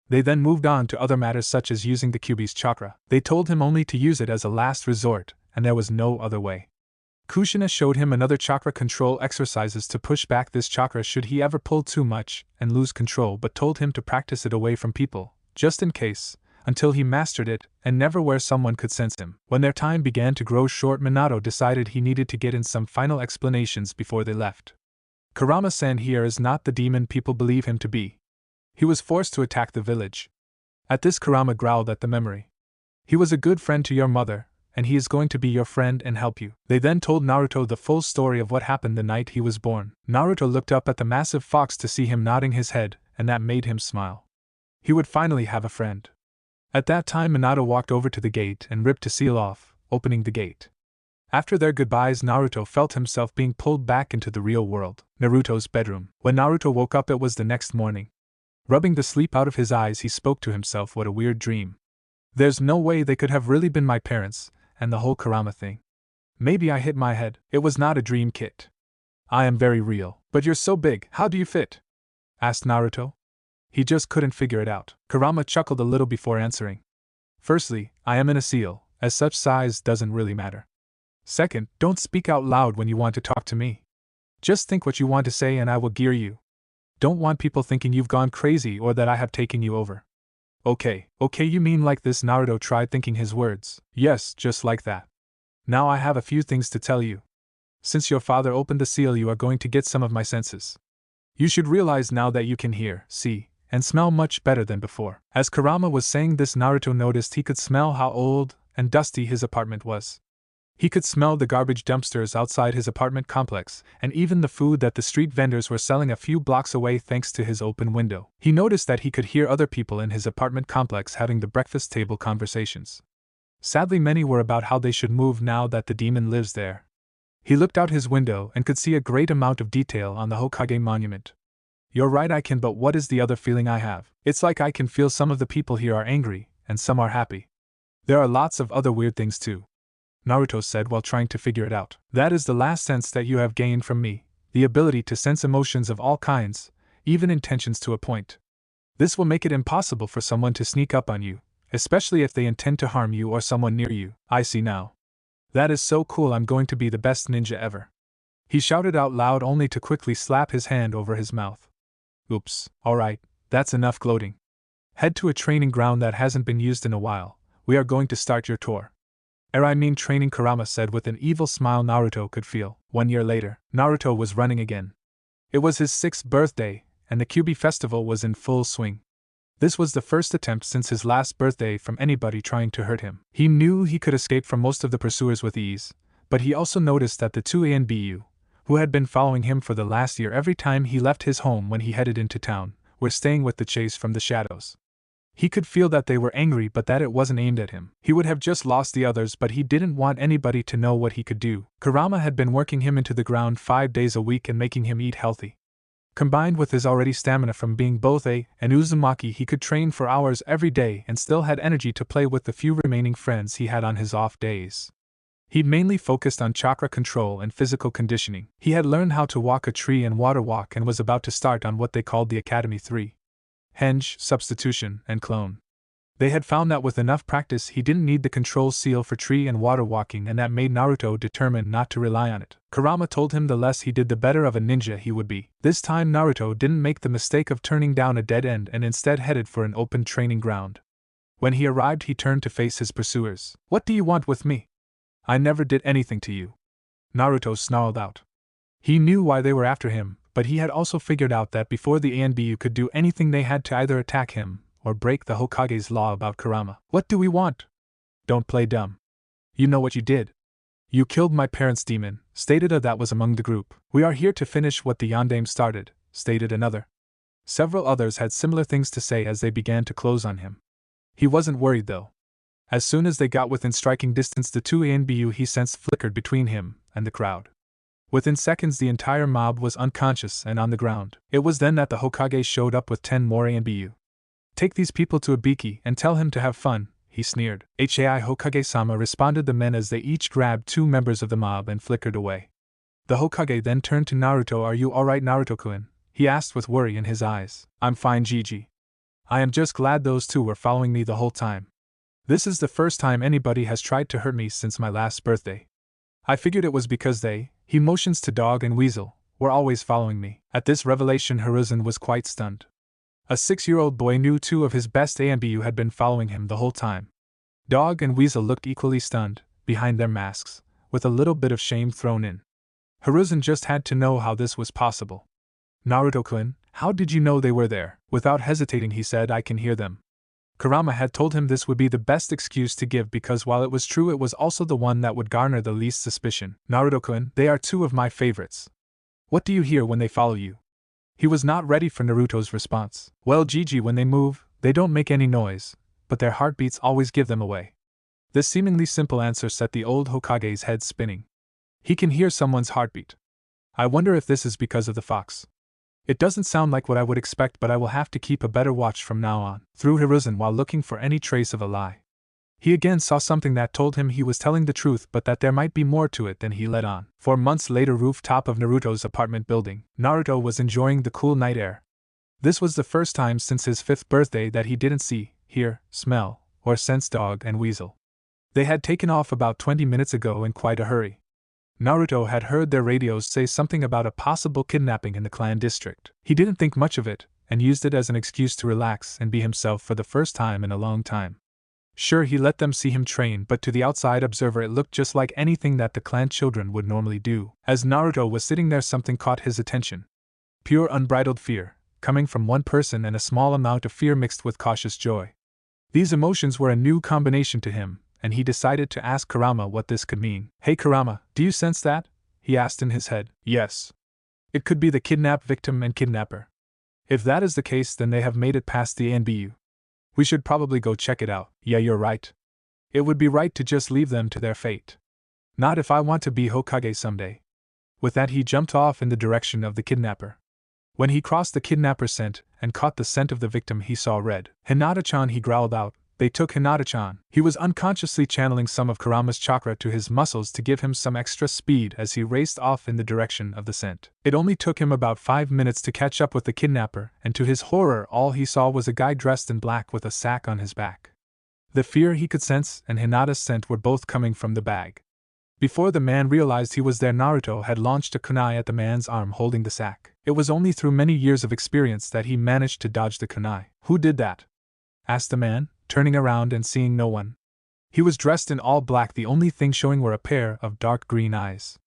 [SPEAKER 1] They then moved on to other matters such as using the Kyuubi's chakra. They told him only to use it as a last resort, and there was no other way. Kushina showed him another chakra control exercises to push back this chakra should he ever pull too much and lose control, but told him to practice it away from people, just in case, until he mastered it, and never where someone could sense him. When their time began to grow short, Minato decided he needed to get in some final explanations before they left. Kurama-san here is not the demon people believe him to be. He was forced to attack the village. At this, Kurama growled at the memory. He was a good friend to your mother, and he is going to be your friend and help you. They then told Naruto the full story of what happened the night he was born. Naruto looked up at the massive fox to see him nodding his head, and that made him smile. He would finally have a friend. At that time, Minato walked over to the gate and ripped the seal off, opening the gate. After their goodbyes, Naruto felt himself being pulled back into the real world. Naruto's bedroom. When Naruto woke up, it was the next morning. Rubbing the sleep out of his eyes, he spoke to himself, what a weird dream. There's no way they could have really been my parents, and the whole Kurama thing. Maybe I hit my head. It was not a dream, Kit. I am very real. But you're so big, how do you fit? Asked Naruto. He just couldn't figure it out. Kurama chuckled a little before answering. Firstly, I am in a seal, as such size doesn't really matter. Second, don't speak out loud when you want to talk to me. Just think what you want to say and I will gear you. Don't want people thinking you've gone crazy or that I have taken you over. Okay, you mean like this? Naruto tried thinking his words. Yes, just like that. Now I have a few things to tell you. Since your father opened the seal, you are going to get some of my senses. You should realize now that you can hear, see, and smell much better than before. As Kurama was saying this, Naruto noticed he could smell how old and dusty his apartment was. He could smell the garbage dumpsters outside his apartment complex, and even the food that the street vendors were selling a few blocks away thanks to his open window. He noticed that he could hear other people in his apartment complex having the breakfast table conversations. Sadly, many were about how they should move now that the demon lives there. He looked out his window and could see a great amount of detail on the Hokage monument. You're right, I can, but what is the other feeling I have? It's like I can feel some of the people here are angry, and some are happy. There are lots of other weird things too, Naruto said while trying to figure it out. That is the last sense that you have gained from me, the ability to sense emotions of all kinds, even intentions to a point. This will make it impossible for someone to sneak up on you, especially if they intend to harm you or someone near you. I see now. That is so cool, I'm going to be the best ninja ever. He shouted out loud only to quickly slap his hand over his mouth. Oops, alright, that's enough gloating. Head to a training ground that hasn't been used in a while. We are going to start your tour. I mean training, Kurama said with an evil smile Naruto could feel. 1 year later, Naruto was running again. It was his 6th birthday, and the Kyuubi festival was in full swing. This was the first attempt since his last birthday from anybody trying to hurt him. He knew he could escape from most of the pursuers with ease, but he also noticed that the two ANBU, who had been following him for the last year every time he left his home when he headed into town, were staying with the chase from the shadows. He could feel that they were angry but that it wasn't aimed at him. He would have just lost the others, but he didn't want anybody to know what he could do. Kurama had been working him into the ground 5 days a week and making him eat healthy. Combined with his already stamina from being both a and Uzumaki, he could train for hours every day and still had energy to play with the few remaining friends he had on his off days. He'd mainly focused on chakra control and physical conditioning. He had learned how to walk a tree and water walk and was about to start on what they called the Academy 3. Henge, substitution, and clone. They had found that with enough practice he didn't need the control seal for tree and water walking, and that made Naruto determined not to rely on it. Kurama told him the less he did the better of a ninja he would be. This time Naruto didn't make the mistake of turning down a dead end and instead headed for an open training ground. When he arrived he turned to face his pursuers. "What do you want with me? I never did anything to you," Naruto snarled out. He knew why they were after him, but he had also figured out that before the ANBU could do anything they had to either attack him or break the Hokage's law about Kurama. "What do we want?" "Don't play dumb. You know what you did. You killed my parents' demon," stated a that was among the group. "We are here to finish what the Yondaime started," stated another. Several others had similar things to say as they began to close on him. He wasn't worried though. As soon as they got within striking distance, the two ANBU he sensed flickered between him and the crowd. Within seconds the entire mob was unconscious and on the ground. It was then that the Hokage showed up with 10 more ANBU. "Take these people to Ibiki and tell him to have fun," he sneered. "Hai Hokage-sama," responded the men as they each grabbed 2 members of the mob and flickered away. The Hokage then turned to Naruto. "Are you alright, Naruto-kun?" he asked with worry in his eyes. "I'm fine, Gigi. I am just glad those 2 were following me the whole time. This is the first time anybody has tried to hurt me since my last birthday. I figured it was because they," he motions to Dog and Weasel, "were always following me." At this revelation Hiruzen was quite stunned. A 6-year-old boy knew 2 of his best ANBU had been following him the whole time. Dog and Weasel looked equally stunned, behind their masks, with a little bit of shame thrown in. Hiruzen just had to know how this was possible. "Naruto-kun, how did you know they were there?" Without hesitating he said, "I can hear them." Kurama had told him this would be the best excuse to give because while it was true it was also the one that would garner the least suspicion. "Naruto-kun, they are 2 of my favorites. What do you hear when they follow you?" He was not ready for Naruto's response. "Well, Gigi, when they move, they don't make any noise, but their heartbeats always give them away." This seemingly simple answer set the old Hokage's head spinning. He can hear someone's heartbeat. I wonder if this is because of the fox. It doesn't sound like what I would expect, but I will have to keep a better watch from now on, through Hiruzen while looking for any trace of a lie. He again saw something that told him he was telling the truth but that there might be more to it than he let on. 4 months later, rooftop of Naruto's apartment building, Naruto was enjoying the cool night air. This was the first time since his 5th birthday that he didn't see, hear, smell, or sense Dog and Weasel. They had taken off about 20 minutes ago in quite a hurry. Naruto had heard their radios say something about a possible kidnapping in the clan district. He didn't think much of it, and used it as an excuse to relax and be himself for the first time in a long time. Sure, he let them see him train, but to the outside observer it looked just like anything that the clan children would normally do. As Naruto was sitting there, something caught his attention. Pure unbridled fear, coming from one person, and a small amount of fear mixed with cautious joy. These emotions were a new combination to him, and he decided to ask Kurama what this could mean. "Hey Kurama, do you sense that?" he asked in his head. "Yes. It could be the kidnapped victim and kidnapper. If that is the case, then they have made it past the ANBU. We should probably go check it out." "Yeah, you're right. It would be right to just leave them to their fate. Not if I want to be Hokage someday." With that he jumped off in the direction of the kidnapper. When he crossed the kidnapper's scent and caught the scent of the victim, he saw red. "Hinata-chan," he growled out. They took Hinata-chan. He was unconsciously channeling some of Kurama's chakra to his muscles to give him some extra speed as he raced off in the direction of the scent. It only took him about 5 minutes to catch up with the kidnapper, and to his horror all he saw was a guy dressed in black with a sack on his back. The fear he could sense and Hinata's scent were both coming from the bag. Before the man realized he was there, Naruto had launched a kunai at the man's arm holding the sack. It was only through many years of experience that he managed to dodge the kunai. "Who did that?" asked the man, turning around and seeing no one. He was dressed in all black, the only thing showing were a pair of dark green eyes.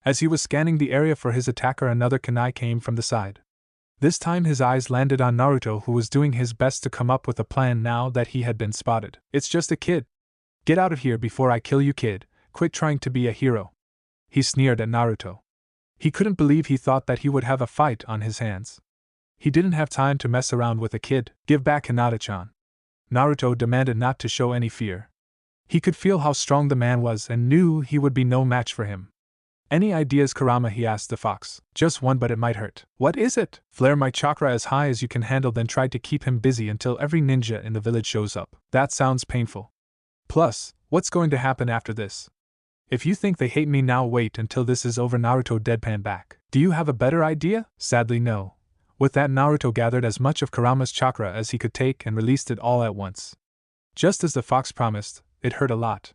[SPEAKER 1] As he was scanning the area for his attacker, another kunai came from the side. This time his eyes landed on Naruto, who was doing his best to come up with a plan now that he had been spotted. "It's just a kid. Get out of here before I kill you, kid. Quit trying to be a hero." He sneered at Naruto. He couldn't believe he thought that he would have a fight on his hands. He didn't have time to mess around with a kid. "Give back Hinata-chan." Naruto demanded, not to show any fear. He could feel how strong the man was and knew he would be no match for him. "Any ideas, Kurama?" he asked the fox. "Just one, but it might hurt." "What is it?" "Flare my chakra as high as you can handle, then try to keep him busy until every ninja in the village shows up." "That sounds painful. Plus, what's going to happen after this? If you think they hate me now, wait until this is over." Naruto deadpanned back. "Do you have a better idea?" "Sadly, no." With that, Naruto gathered as much of Kurama's chakra as he could take and released it all at once. Just as the fox promised, it hurt a lot.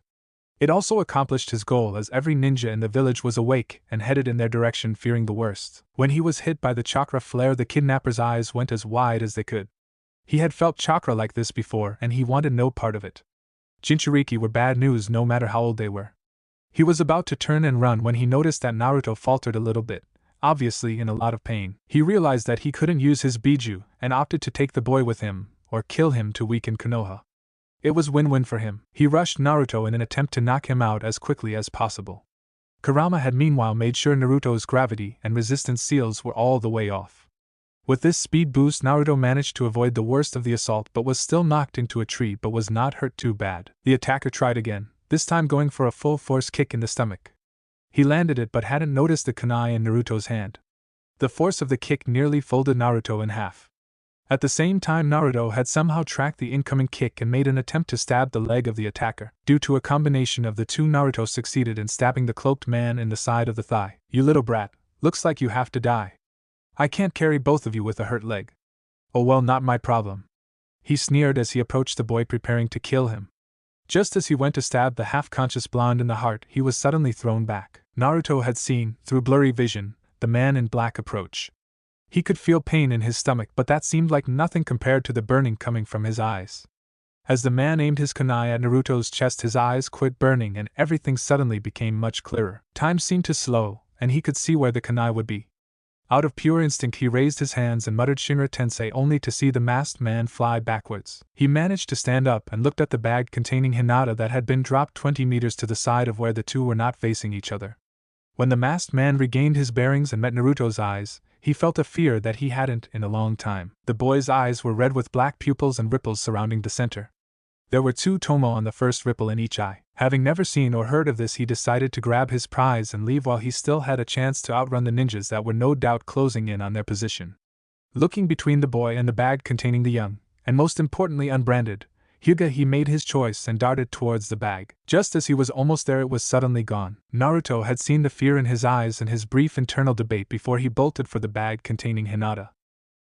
[SPEAKER 1] It also accomplished his goal, as every ninja in the village was awake and headed in their direction, fearing the worst. When he was hit by the chakra flare, the kidnapper's eyes went as wide as they could. He had felt chakra like this before, and he wanted no part of it. Jinchuriki were bad news no matter how old they were. He was about to turn and run when he noticed that Naruto faltered a little bit, obviously in a lot of pain. He realized that he couldn't use his Biju and opted to take the boy with him, or kill him to weaken Konoha. It was win-win for him. He rushed Naruto in an attempt to knock him out as quickly as possible. Kurama had meanwhile made sure Naruto's gravity and resistance seals were all the way off. With this speed boost, Naruto managed to avoid the worst of the assault, but was still knocked into a tree, but was not hurt too bad. The attacker tried again, this time going for a full-force kick in the stomach. He landed it but hadn't noticed the kunai in Naruto's hand. The force of the kick nearly folded Naruto in half. At the same time, Naruto had somehow tracked the incoming kick and made an attempt to stab the leg of the attacker. Due to a combination of the two, Naruto succeeded in stabbing the cloaked man in the side of the thigh. "You little brat, looks like you have to die. I can't carry both of you with a hurt leg." "Oh well, not my problem." He sneered as he approached the boy, preparing to kill him. Just as he went to stab the half-conscious blonde in the heart, he was suddenly thrown back. Naruto had seen, through blurry vision, the man in black approach. He could feel pain in his stomach, but that seemed like nothing compared to the burning coming from his eyes. As the man aimed his kunai at Naruto's chest, his eyes quit burning and everything suddenly became much clearer. Time seemed to slow, and he could see where the kunai would be. Out of pure instinct, he raised his hands and muttered Shinra Tensei, only to see the masked man fly backwards. He managed to stand up and looked at the bag containing Hinata that had been dropped 20 meters to the side of where the two were not facing each other. When the masked man regained his bearings and met Naruto's eyes, he felt a fear that he hadn't in a long time. The boy's eyes were red with black pupils and ripples surrounding the center. There were 2 tomo on the first ripple in each eye. Having never seen or heard of this, he decided to grab his prize and leave while he still had a chance to outrun the ninjas that were no doubt closing in on their position. Looking between the boy and the bag containing the young, and most importantly unbranded, Hyuga, he made his choice and darted towards the bag. Just as he was almost there, it was suddenly gone. Naruto had seen the fear in his eyes and his brief internal debate before he bolted for the bag containing Hinata.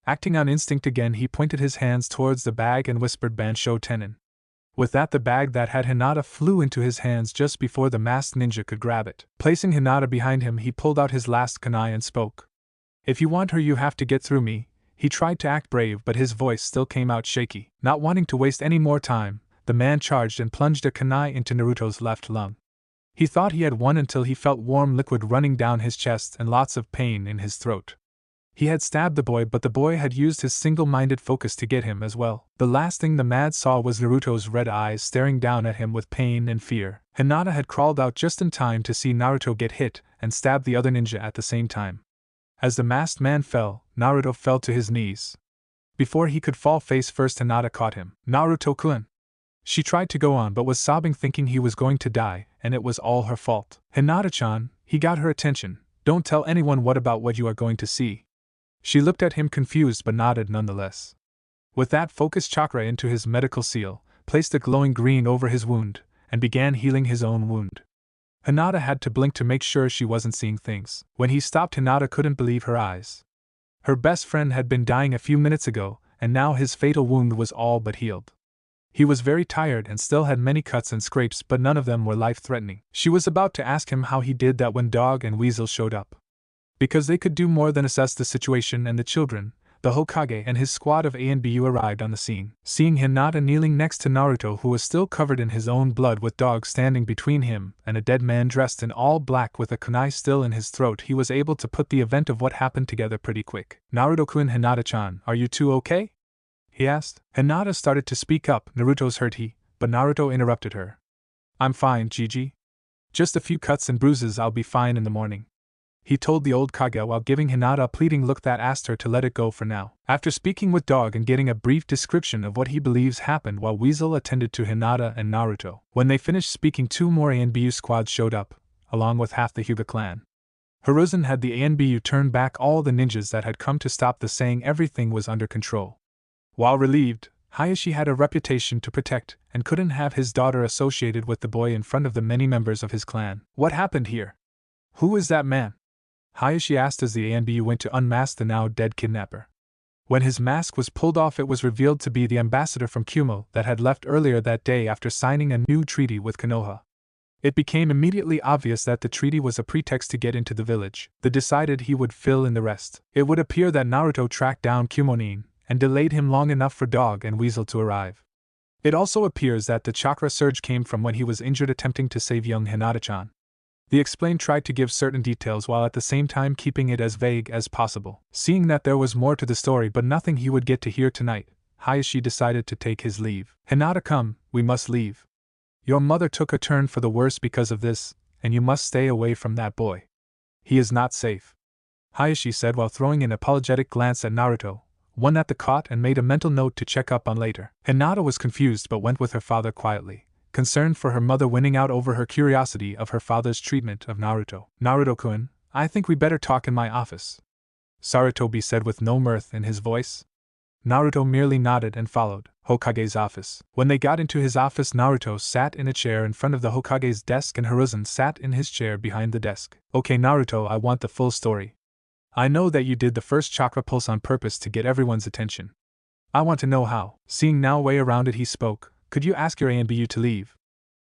[SPEAKER 1] Acting on instinct again, he pointed his hands towards the bag and whispered Bansho Tenin. With that, the bag that had Hinata flew into his hands just before the masked ninja could grab it. Placing Hinata behind him, he pulled out his last kunai and spoke. "If you want her, you have to get through me." He tried to act brave, but his voice still came out shaky. Not wanting to waste any more time, the man charged and plunged a kunai into Naruto's left lung. He thought he had won until he felt warm liquid running down his chest and lots of pain in his throat. He had stabbed the boy, but the boy had used his single-minded focus to get him as well. The last thing the man saw was Naruto's red eyes staring down at him with pain and fear. Hinata had crawled out just in time to see Naruto get hit and stab the other ninja at the same time. As the masked man fell, Naruto fell to his knees. Before he could fall face first, Hinata caught him. "Naruto-kun!" She tried to go on but was sobbing, thinking he was going to die, and it was all her fault. "Hinata-chan," he got her attention, "don't tell anyone what you are going to see." She looked at him confused but nodded nonetheless. With that, focused chakra into his medical seal, placed a glowing green over his wound, and began healing his own wound. Hinata had to blink to make sure she wasn't seeing things. When he stopped, Hinata couldn't believe her eyes. Her best friend had been dying a few minutes ago, and now his fatal wound was all but healed. He was very tired and still had many cuts and scrapes, but none of them were life-threatening. She was about to ask him how he did that when Dog and Weasel showed up. Because they could do more than assess the situation and the children, The Hokage and his squad of ANBU arrived on the scene. Seeing Hinata kneeling next to Naruto, who was still covered in his own blood with dogs standing between him and a dead man dressed in all black with a kunai still in his throat, he was able to put the event of what happened together pretty quick. Naruto-kun, Hinata-chan, are you two okay? He asked. Hinata started to speak up. Naruto's hurt but Naruto interrupted her. I'm fine, Gigi. Just a few cuts and bruises, I'll be fine in the morning. He told the old Kage while giving Hinata a pleading look that asked her to let it go for now. After speaking with Dog and getting a brief description of what he believes happened while Weasel attended to Hinata and Naruto, when they finished speaking, 2 more ANBU squads showed up, along with half the Hyuga clan. Hiruzen had the ANBU turn back all the ninjas that had come to stop the, saying everything was under control. While relieved, Hayashi had a reputation to protect and couldn't have his daughter associated with the boy in front of the many members of his clan. What happened here? Who is that man? Hayashi asked as the ANBU went to unmask the now dead kidnapper. When his mask was pulled off, it was revealed to be the ambassador from Kumo that had left earlier that day after signing a new treaty with Konoha. It became immediately obvious that the treaty was a pretext to get into the village. They decided he would fill in the rest. It would appear that Naruto tracked down Kumonin and delayed him long enough for Dog and Weasel to arrive. It also appears that the chakra surge came from when he was injured attempting to save young Hinata-chan. The explained tried to give certain details while at the same time keeping it as vague as possible. Seeing that there was more to the story but nothing he would get to hear tonight, Hayashi decided to take his leave. Hinata, come, we must leave. Your mother took a turn for the worse because of this, and you must stay away from that boy. He is not safe, Hayashi said while throwing an apologetic glance at Naruto, one that the caught and made a mental note to check up on later. Hinata was confused but went with her father quietly, concerned for her mother winning out over her curiosity of her father's treatment of Naruto. Naruto-kun, I think we better talk in my office, Sarutobi said with no mirth in his voice. Naruto merely nodded and followed Hokage's office. When they got into his office, Naruto sat in a chair in front of the Hokage's desk and Hiruzen sat in his chair behind the desk. Okay Naruto, I want the full story. I know that you did the first chakra pulse on purpose to get everyone's attention. I want to know how. Seeing no way around it, he spoke. Could you ask your ANBU to leave?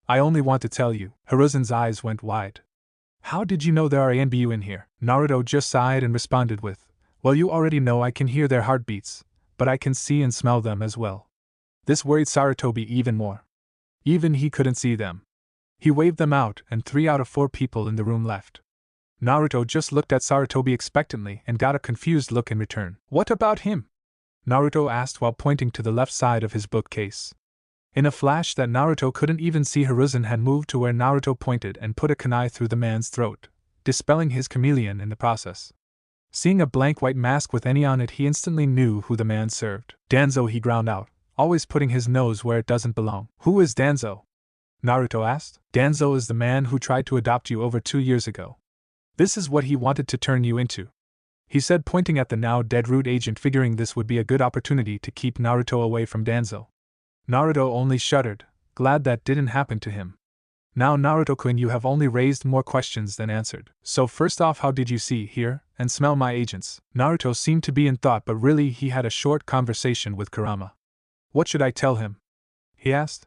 [SPEAKER 1] I only want to tell you. Hiruzen's eyes went wide. How did you know there are ANBU in here? Naruto just sighed and responded with, well, you already know I can hear their heartbeats, but I can see and smell them as well. This worried Sarutobi even more. Even he couldn't see them. He waved them out and 3 out of 4 people in the room left. Naruto just looked at Sarutobi expectantly and got a confused look in return. What about him? Naruto asked while pointing to the left side of his bookcase. In a flash that Naruto couldn't even see, Hiruzen had moved to where Naruto pointed and put a kunai through the man's throat, dispelling his chameleon in the process. Seeing a blank white mask with any on it, he instantly knew who the man served. Danzo, he ground out, always putting his nose where it doesn't belong. Who is Danzo? Naruto asked. Danzo is the man who tried to adopt you over 2 years ago. This is what he wanted to turn you into, he said, pointing at the now dead root agent, figuring this would be a good opportunity to keep Naruto away from Danzo. Naruto only shuddered, glad that didn't happen to him. Now Naruto-kun, you have only raised more questions than answered. So first off, how did you see, hear, and smell my agents? Naruto seemed to be in thought, but really he had a short conversation with Kurama. What should I tell him? He asked.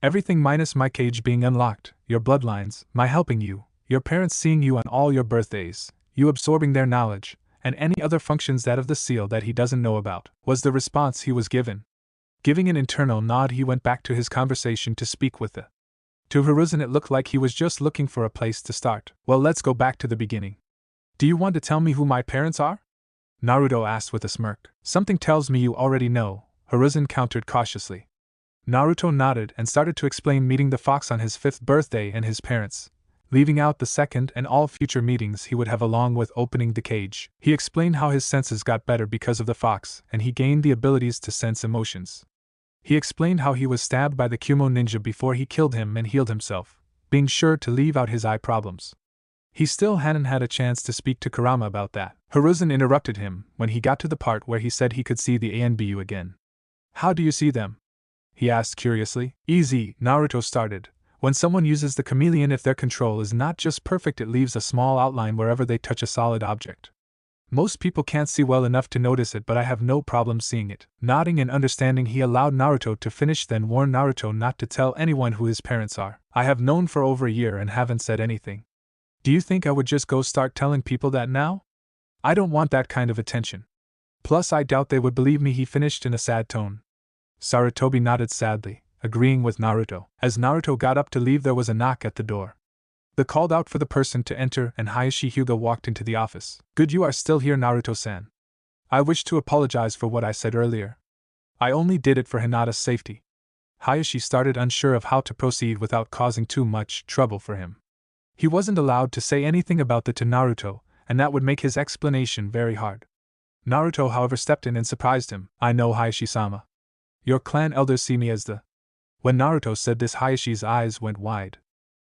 [SPEAKER 1] Everything minus my cage being unlocked, your bloodlines, my helping you, your parents seeing you on all your birthdays, you absorbing their knowledge, and any other functions that of the seal that he doesn't know about, was the response he was given. Giving an internal nod, he went back to his conversation to speak with the. To Hiruzen it looked like he was just looking for a place to start. Well, let's go back to the beginning. Do you want to tell me who my parents are? Naruto asked with a smirk. Something tells me you already know, Hiruzen countered cautiously. Naruto nodded and started to explain meeting the fox on his 5th birthday and his parents, leaving out the 2nd and all future meetings he would have along with opening the cage. He explained how his senses got better because of the fox and he gained the abilities to sense emotions. He explained how he was stabbed by the Kumo ninja before he killed him and healed himself, being sure to leave out his eye problems. He still hadn't had a chance to speak to Kurama about that. Hiruzen interrupted him when he got to the part where he said he could see the ANBU again. How do you see them? He asked curiously. Easy, Naruto started. When someone uses the chameleon, if their control is not just perfect, it leaves a small outline wherever they touch a solid object. Most people can't see well enough to notice it, but I have no problem seeing it. Nodding and understanding, he allowed Naruto to finish, then warned Naruto not to tell anyone who his parents are. I have known for over a year and haven't said anything. Do you think I would just go start telling people that now? I don't want that kind of attention. Plus I doubt they would believe me, he finished in a sad tone. Sarutobi nodded sadly, agreeing with Naruto. As Naruto got up to leave, there was a knock at the door. They called out for the person to enter, and Hayashi Hyuga walked into the office. Good, you are still here, Naruto-san. I wish to apologize for what I said earlier. I only did it for Hinata's safety. Hayashi started, unsure of how to proceed without causing too much trouble for him. He wasn't allowed to say anything about that to Naruto, and that would make his explanation very hard. Naruto, however, stepped in and surprised him. I know, Hayashi-sama. Your clan elders see me as the... When Naruto said this, Hayashi's eyes went wide.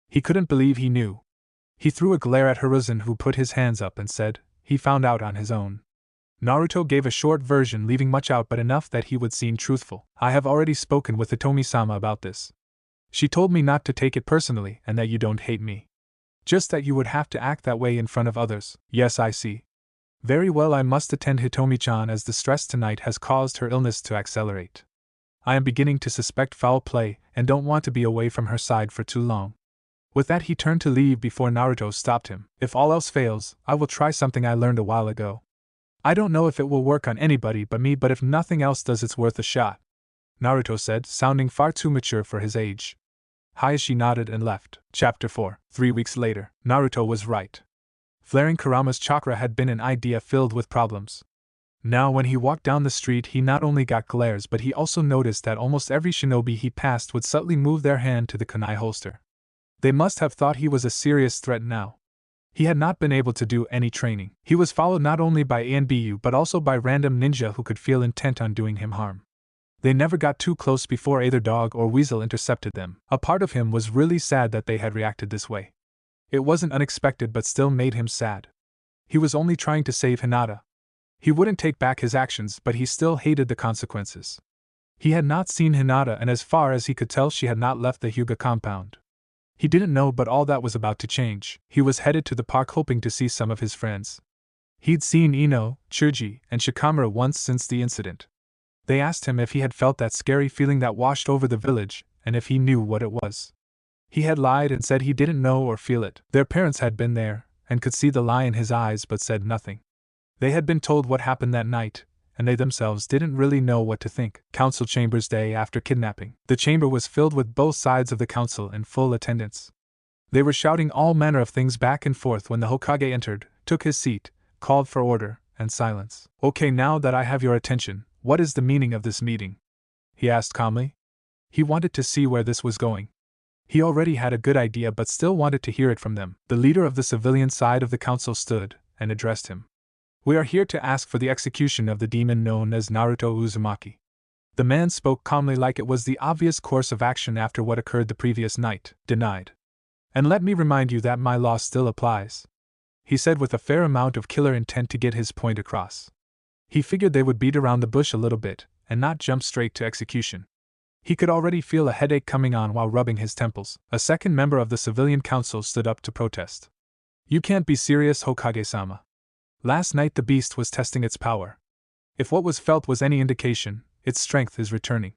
[SPEAKER 1] He couldn't believe he knew. He threw a glare at Hiruzen, who put his hands up and said, he found out on his own. Naruto gave a short version, leaving much out but enough that he would seem truthful. I have already spoken with Hitomi-sama about this. She told me not to take it personally and that you don't hate me. Just that you would have to act that way in front of others. Yes, I see. Very well, I must attend Hitomi-chan, as the stress tonight has caused her illness to accelerate. I am beginning to suspect foul play and don't want to be away from her side for too long. With that, he turned to leave before Naruto stopped him. If all else fails, I will try something I learned a while ago. I don't know if it will work on anybody but me, but if nothing else does, it's worth a shot, Naruto said, sounding far too mature for his age. Hayashi nodded and left. Chapter 4. 3 weeks later. Naruto was right. Flaring Kurama's chakra had been an idea filled with problems. Now when he walked down the street, he not only got glares, but he also noticed that almost every shinobi he passed would subtly move their hand to the kunai holster. They must have thought he was a serious threat now. He had not been able to do any training. He was followed not only by ANBU but also by random ninja who could feel intent on doing him harm. They never got too close before either dog or weasel intercepted them. A part of him was really sad that they had reacted this way. It wasn't unexpected but still made him sad. He was only trying to save Hinata. He wouldn't take back his actions, but he still hated the consequences. He had not seen Hinata, and as far as he could tell, she had not left the Hyuga compound. He didn't know, but all that was about to change. He was headed to the park hoping to see some of his friends. He'd seen Ino, Chuji, and Shikamura once since the incident. They asked him if he had felt that scary feeling that washed over the village, and if he knew what it was. He had lied and said he didn't know or feel it. Their parents had been there, and could see the lie in his eyes, but said nothing. They had been told what happened that night, and they themselves didn't really know what to think. Council Chambers Day after kidnapping. The chamber was filled with both sides of the council in full attendance. They were shouting all manner of things back and forth when the Hokage entered, took his seat, called for order and silence. Okay, now that I have your attention, what is the meaning of this meeting? He asked calmly. He wanted to see where this was going. He already had a good idea but still wanted to hear it from them. The leader of the civilian side of the council stood and addressed him. We are here to ask for the execution of the demon known as Naruto Uzumaki. The man spoke calmly, like it was the obvious course of action after what occurred the previous night. Denied. And let me remind you that my law still applies, he said with a fair amount of killer intent to get his point across. He figured they would beat around the bush a little bit, and not jump straight to execution. He could already feel a headache coming on while rubbing his temples. A second member of the civilian council stood up to protest. You can't be serious, Hokage-sama. Last night the beast was testing its power. If what was felt was any indication, its strength is returning.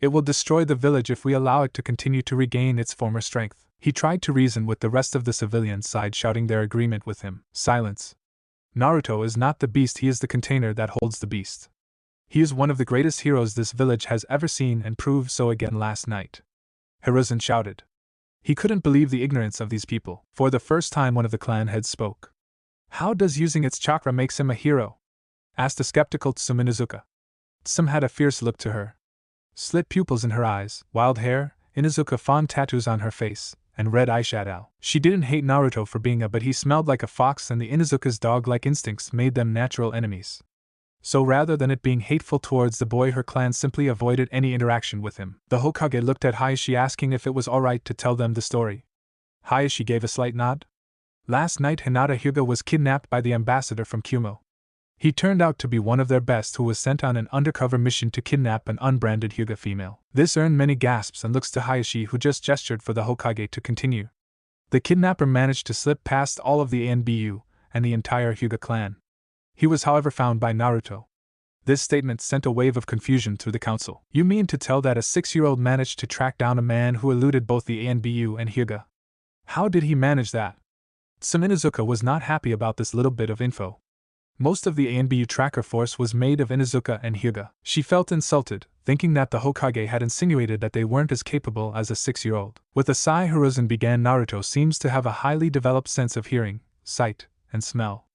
[SPEAKER 1] It will destroy the village if we allow it to continue to regain its former strength. He tried to reason with the rest of the civilian side, shouting their agreement with him. Silence. Naruto is not the beast, he is the container that holds the beast. He is one of the greatest heroes this village has ever seen and proved so again last night. Hiruzen shouted. He couldn't believe the ignorance of these people. For the first time one of the clan heads spoke. How does using its chakra makes him a hero? Asked a skeptical Tsuminazuka. Tsum had a fierce look to her. Slit pupils in her eyes, wild hair, Inuzuka fawn tattoos on her face, and red eyeshadow. She didn't hate Naruto for being but he smelled like a fox, and the Inuzuka's dog-like instincts made them natural enemies. So rather than it being hateful towards the boy, her clan simply avoided any interaction with him. The Hokage looked at Hayashi, asking if it was alright to tell them the story. Hayashi gave a slight nod. Last night Hinata Hyuga was kidnapped by the ambassador from Kumo. He turned out to be one of their best, who was sent on an undercover mission to kidnap an unbranded Hyuga female. This earned many gasps and looks to Hayashi, who just gestured for the Hokage to continue. The kidnapper managed to slip past all of the ANBU and the entire Hyuga clan. He was however found by Naruto. This statement sent a wave of confusion through the council. You mean to tell that a 6-year-old managed to track down a man who eluded both the ANBU and Hyuga? How did he manage that? Tsuminazuka was not happy about this little bit of info. Most of the ANBU tracker force was made of Inuzuka and Hyuga. She felt insulted, thinking that the Hokage had insinuated that they weren't as capable as a 6-year-old. With a sigh, Hiruzen began. Naruto seems to have a highly developed sense of hearing, sight, and smell.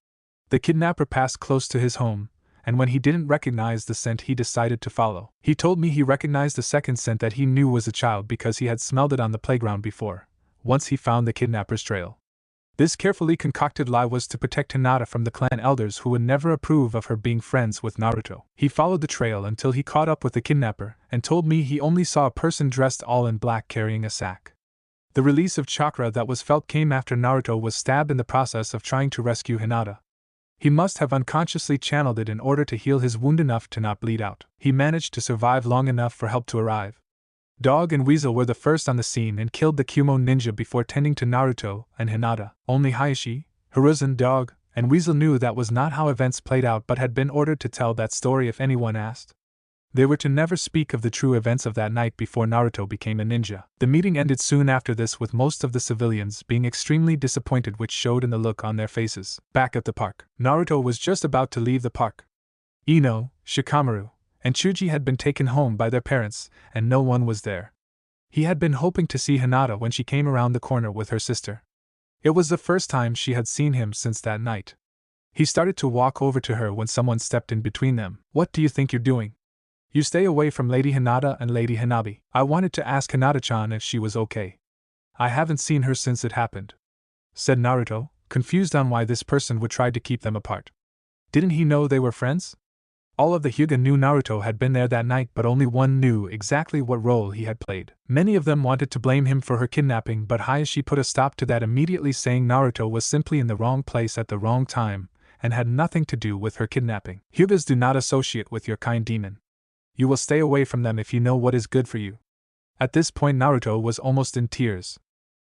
[SPEAKER 1] The kidnapper passed close to his home, and when he didn't recognize the scent, he decided to follow. He told me he recognized the second scent that he knew was a child because he had smelled it on the playground before, once he found the kidnapper's trail. This carefully concocted lie was to protect Hinata from the clan elders who would never approve of her being friends with Naruto. He followed the trail until he caught up with the kidnapper and told me he only saw a person dressed all in black carrying a sack. The release of chakra that was felt came after Naruto was stabbed in the process of trying to rescue Hinata. He must have unconsciously channeled it in order to heal his wound enough to not bleed out. He managed to survive long enough for help to arrive. Dog and Weasel were the first on the scene and killed the Kumo ninja before tending to Naruto and Hinata. Only Hayashi, Hiruzen, Dog, and Weasel knew that was not how events played out but had been ordered to tell that story if anyone asked. They were to never speak of the true events of that night before Naruto became a ninja. The meeting ended soon after this with most of the civilians being extremely disappointed, which showed in the look on their faces. Back at the park, Naruto was just about to leave the park. Ino, Shikamaru, and Chuji had been taken home by their parents, and no one was there. He had been hoping to see Hinata when she came around the corner with her sister. It was the first time she had seen him since that night. He started to walk over to her when someone stepped in between them. "What do you think you're doing? You stay away from Lady Hinata and Lady Hanabi. I wanted to ask Hinata-chan if she was okay. I haven't seen her since it happened," said Naruto, confused on why this person would try to keep them apart. Didn't he know they were friends? All of the Hyuga knew Naruto had been there that night, but only one knew exactly what role he had played. Many of them wanted to blame him for her kidnapping, but Hayashi put a stop to that immediately, saying Naruto was simply in the wrong place at the wrong time and had nothing to do with her kidnapping. Hyugas do not associate with your kind demon. You will stay away from them if you know what is good for you. At this point, Naruto was almost in tears.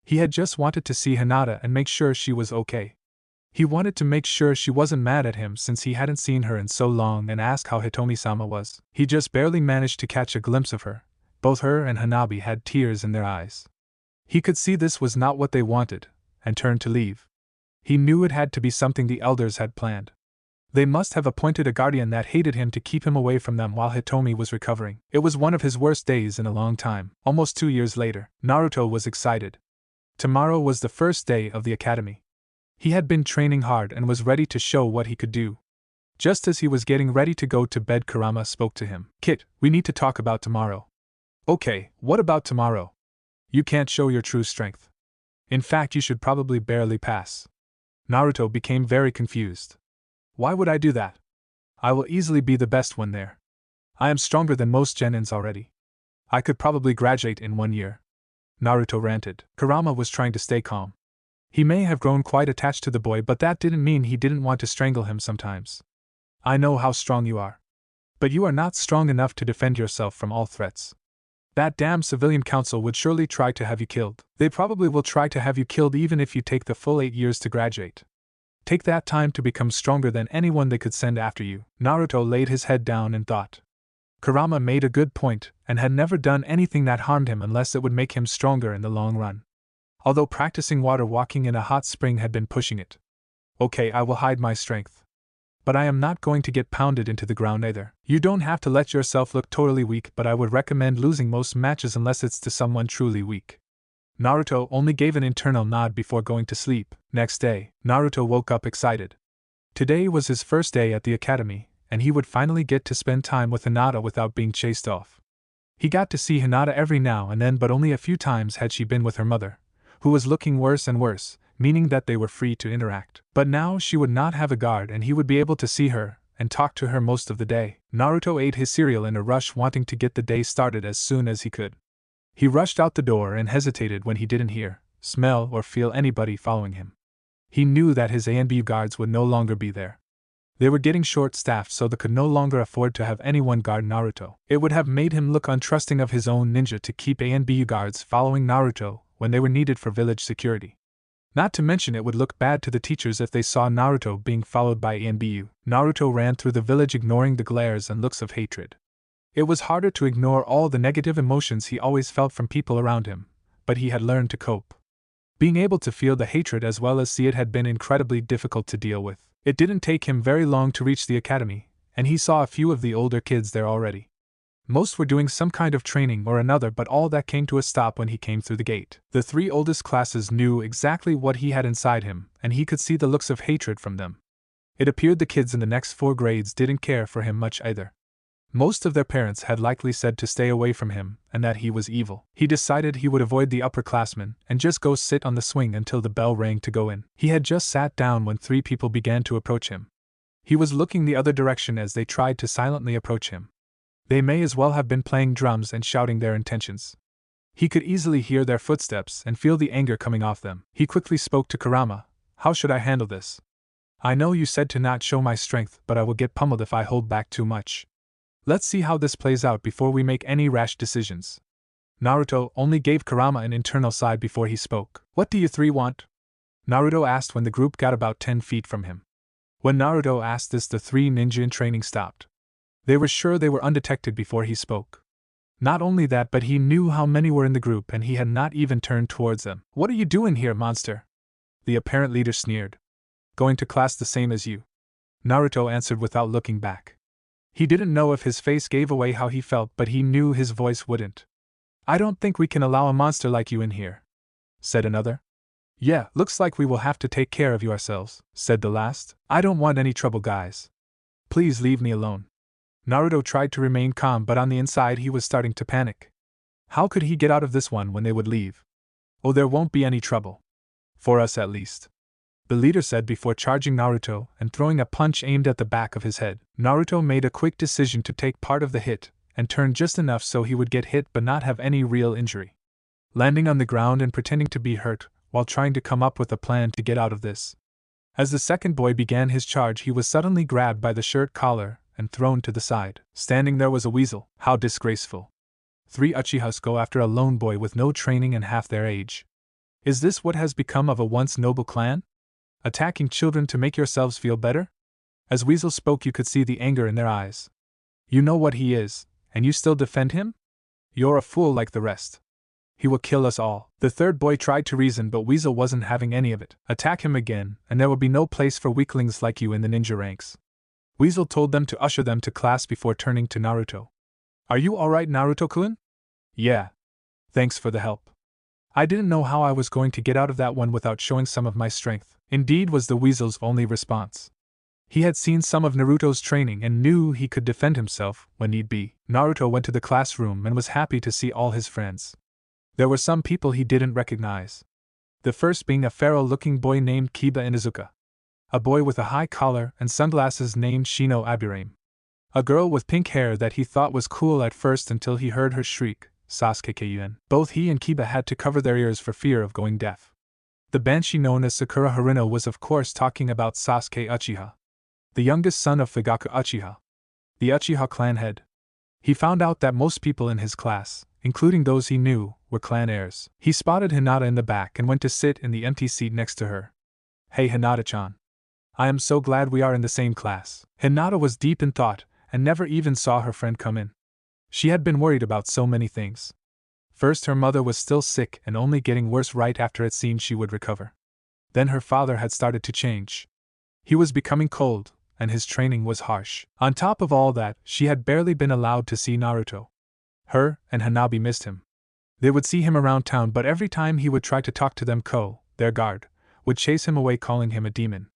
[SPEAKER 1] He had just wanted to see Hinata and make sure she was okay. He wanted to make sure she wasn't mad at him since he hadn't seen her in so long and ask how Hitomi-sama was. He just barely managed to catch a glimpse of her. Both her and Hanabi had tears in their eyes. He could see this was not what they wanted, and turned to leave. He knew it had to be something the elders had planned. They must have appointed a guardian that hated him to keep him away from them while Hitomi was recovering. It was one of his worst days in a long time. Almost 2 years later, Naruto was excited. Tomorrow was the first day of the academy. He had been training hard and was ready to show what he could do. Just as he was getting ready to go to bed, Kurama spoke to him. "Kit, we need to talk about tomorrow." "Okay, what about tomorrow?" "You can't show your true strength. In fact, you should probably barely pass." Naruto became very confused. "Why would I do that? I will easily be the best one there. I am stronger than most genins already. I could probably graduate in 1 year." Naruto ranted. Kurama was trying to stay calm. He may have grown quite attached to the boy, but that didn't mean he didn't want to strangle him sometimes. "I know how strong you are. But you are not strong enough to defend yourself from all threats. That damn civilian council would surely try to have you killed. They probably will try to have you killed even if you take the full 8 years to graduate. Take that time to become stronger than anyone they could send after you." Naruto laid his head down and thought. Kurama made a good point, and had never done anything that harmed him unless it would make him stronger in the long run. Although practicing water walking in a hot spring had been pushing it. "Okay, I will hide my strength. But I am not going to get pounded into the ground either. You don't have to let yourself look totally weak, but I would recommend losing most matches unless it's to someone truly weak." Naruto only gave an internal nod before going to sleep. Next day, Naruto woke up excited. Today was his first day at the academy, and he would finally get to spend time with Hinata without being chased off. He got to see Hinata every now and then, but only a few times had she been with her mother, who was looking worse and worse, meaning that they were free to interact. But now she would not have a guard and he would be able to see her and talk to her most of the day. Naruto ate his cereal in a rush, wanting to get the day started as soon as he could. He rushed out the door and hesitated when he didn't hear, smell, or feel anybody following him. He knew that his ANBU guards would no longer be there. They were getting short-staffed, so they could no longer afford to have anyone guard Naruto. It would have made him look untrusting of his own ninja to keep ANBU guards following Naruto when they were needed for village security. Not to mention it would look bad to the teachers if they saw Naruto being followed by ANBU. Naruto ran through the village, ignoring the glares and looks of hatred. It was harder to ignore all the negative emotions he always felt from people around him, but he had learned to cope. Being able to feel the hatred as well as see it had been incredibly difficult to deal with. It didn't take him very long to reach the academy, and he saw a few of the older kids there already. Most were doing some kind of training or another, but all that came to a stop when he came through the gate. The 3 oldest classes knew exactly what he had inside him, and he could see the looks of hatred from them. It appeared the kids in the next 4 grades didn't care for him much either. Most of their parents had likely said to stay away from him and that he was evil. He decided he would avoid the upperclassmen and just go sit on the swing until the bell rang to go in. He had just sat down when 3 people began to approach him. He was looking the other direction as they tried to silently approach him. They may as well have been playing drums and shouting their intentions. He could easily hear their footsteps and feel the anger coming off them. He quickly spoke to Kurama. How should I handle this? I know you said to not show my strength, but I will get pummeled if I hold back too much. Let's see how this plays out before we make any rash decisions. Naruto only gave Kurama an internal sigh before he spoke. What do you 3 want? Naruto asked when the group got about 10 feet from him. When Naruto asked this, the 3 ninja in training stopped. They were sure they were undetected before he spoke. Not only that, but he knew how many were in the group and he had not even turned towards them. What are you doing here, monster? The apparent leader sneered. Going to class the same as you. Naruto answered without looking back. He didn't know if his face gave away how he felt, but he knew his voice wouldn't. I don't think we can allow a monster like you in here, said another. Yeah, looks like we will have to take care of you ourselves, said the last. I don't want any trouble, guys. Please leave me alone. Naruto tried to remain calm, but on the inside he was starting to panic. How could he get out of this one when they would leave? Oh, there won't be any trouble. For us at least, the leader said before charging Naruto and throwing a punch aimed at the back of his head. Naruto made a quick decision to take part of the hit and turn just enough so he would get hit but not have any real injury. Landing on the ground and pretending to be hurt while trying to come up with a plan to get out of this. As the second boy began his charge, he was suddenly grabbed by the shirt collar and thrown to the side. Standing there was a weasel. How disgraceful. 3 Uchihas go after a lone boy with no training and half their age. Is this what has become of a once noble clan? Attacking children to make yourselves feel better? As Weasel spoke, you could see the anger in their eyes. You know what he is, and you still defend him? You're a fool like the rest. He will kill us all. The third boy tried to reason, but Weasel wasn't having any of it. Attack him again, and there will be no place for weaklings like you in the ninja ranks. Weasel told them to usher them to class before turning to Naruto. Are you alright, Naruto-kun? Yeah. Thanks for the help. I didn't know how I was going to get out of that one without showing some of my strength. Indeed, was the Weasel's only response. He had seen some of Naruto's training and knew he could defend himself when need be. Naruto went to the classroom and was happy to see all his friends. There were some people he didn't recognize. The first being a feral-looking boy named Kiba Inuzuka. A boy with a high collar and sunglasses named Shino Aburame. A girl with pink hair that he thought was cool at first until he heard her shriek, Sasuke Kyuin. Both he and Kiba had to cover their ears for fear of going deaf. The banshee known as Sakura Haruno was of course talking about Sasuke Uchiha, the youngest son of Fugaku Uchiha, the Uchiha clan head. He found out that most people in his class, including those he knew, were clan heirs. He spotted Hinata in the back and went to sit in the empty seat next to her. Hey Hinata-chan. I am so glad we are in the same class. Hinata was deep in thought and never even saw her friend come in. She had been worried about so many things. First, her mother was still sick and only getting worse right after it seemed she would recover. Then her father had started to change. He was becoming cold, and his training was harsh. On top of all that, she had barely been allowed to see Naruto. Her and Hanabi missed him. They would see him around town, but every time he would try to talk to them, Ko, their guard, would chase him away, calling him a demon.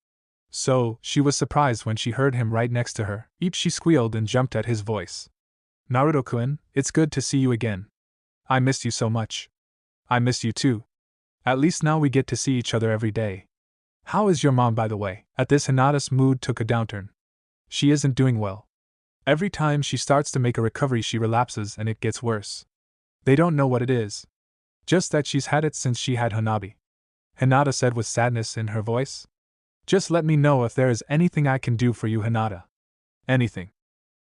[SPEAKER 1] So, she was surprised when she heard him right next to her. Eep, she squealed and jumped at his voice. Naruto-kun, it's good to see you again. I missed you so much. I missed you too. At least now we get to see each other every day. How is your mom, by the way? At this, Hinata's mood took a downturn. She isn't doing well. Every time she starts to make a recovery, she relapses and it gets worse. They don't know what it is. Just that she's had it since she had Hanabi. Hinata said with sadness in her voice. Just let me know if there is anything I can do for you, Hinata. Anything.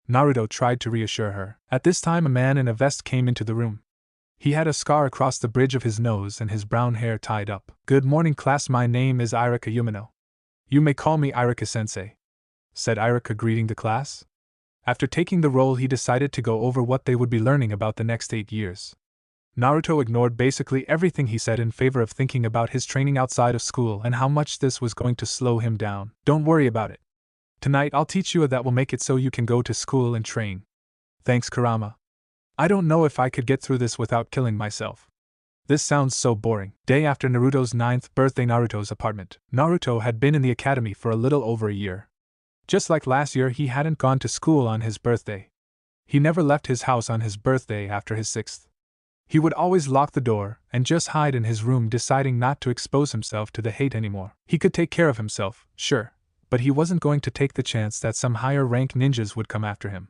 [SPEAKER 1] Naruto tried to reassure her. At this time, a man in a vest came into the room. He had a scar across the bridge of his nose and his brown hair tied up. Good morning, class. My name is Irika Yumino. You may call me Irika-sensei, said Irika, greeting the class. After taking the role, he decided to go over what they would be learning about the next 8 years. Naruto ignored basically everything he said in favor of thinking about his training outside of school and how much this was going to slow him down. Don't worry about it. Tonight I'll teach you a that will make it so you can go to school and train. Thanks, Kurama. I don't know if I could get through this without killing myself. This sounds so boring. Day after Naruto's 9th birthday, Naruto's apartment. Naruto had been in the academy for a little over a year. Just like last year, he hadn't gone to school on his birthday. He never left his house on his birthday after his 6th. He would always lock the door and just hide in his room, deciding not to expose himself to the hate anymore. He could take care of himself, sure, but he wasn't going to take the chance that some higher-ranked ninjas would come after him.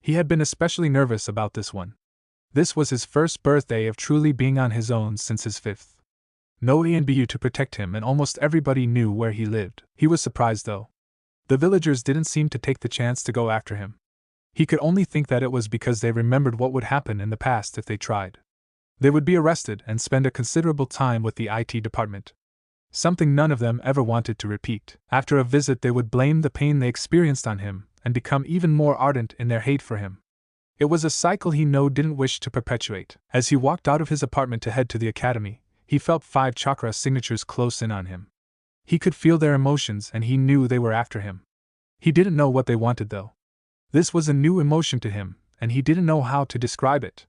[SPEAKER 1] He had been especially nervous about this one. This was his first birthday of truly being on his own since his 5th. No ENBU to protect him, and almost everybody knew where he lived. He was surprised though. The villagers didn't seem to take the chance to go after him. He could only think that it was because they remembered what would happen in the past if they tried. They would be arrested and spend a considerable time with the IT department. Something none of them ever wanted to repeat. After a visit, they would blame the pain they experienced on him and become even more ardent in their hate for him. It was a cycle he didn't wish to perpetuate. As he walked out of his apartment to head to the academy, he felt 5 chakra signatures close in on him. He could feel their emotions and he knew they were after him. He didn't know what they wanted though. This was a new emotion to him, and he didn't know how to describe it.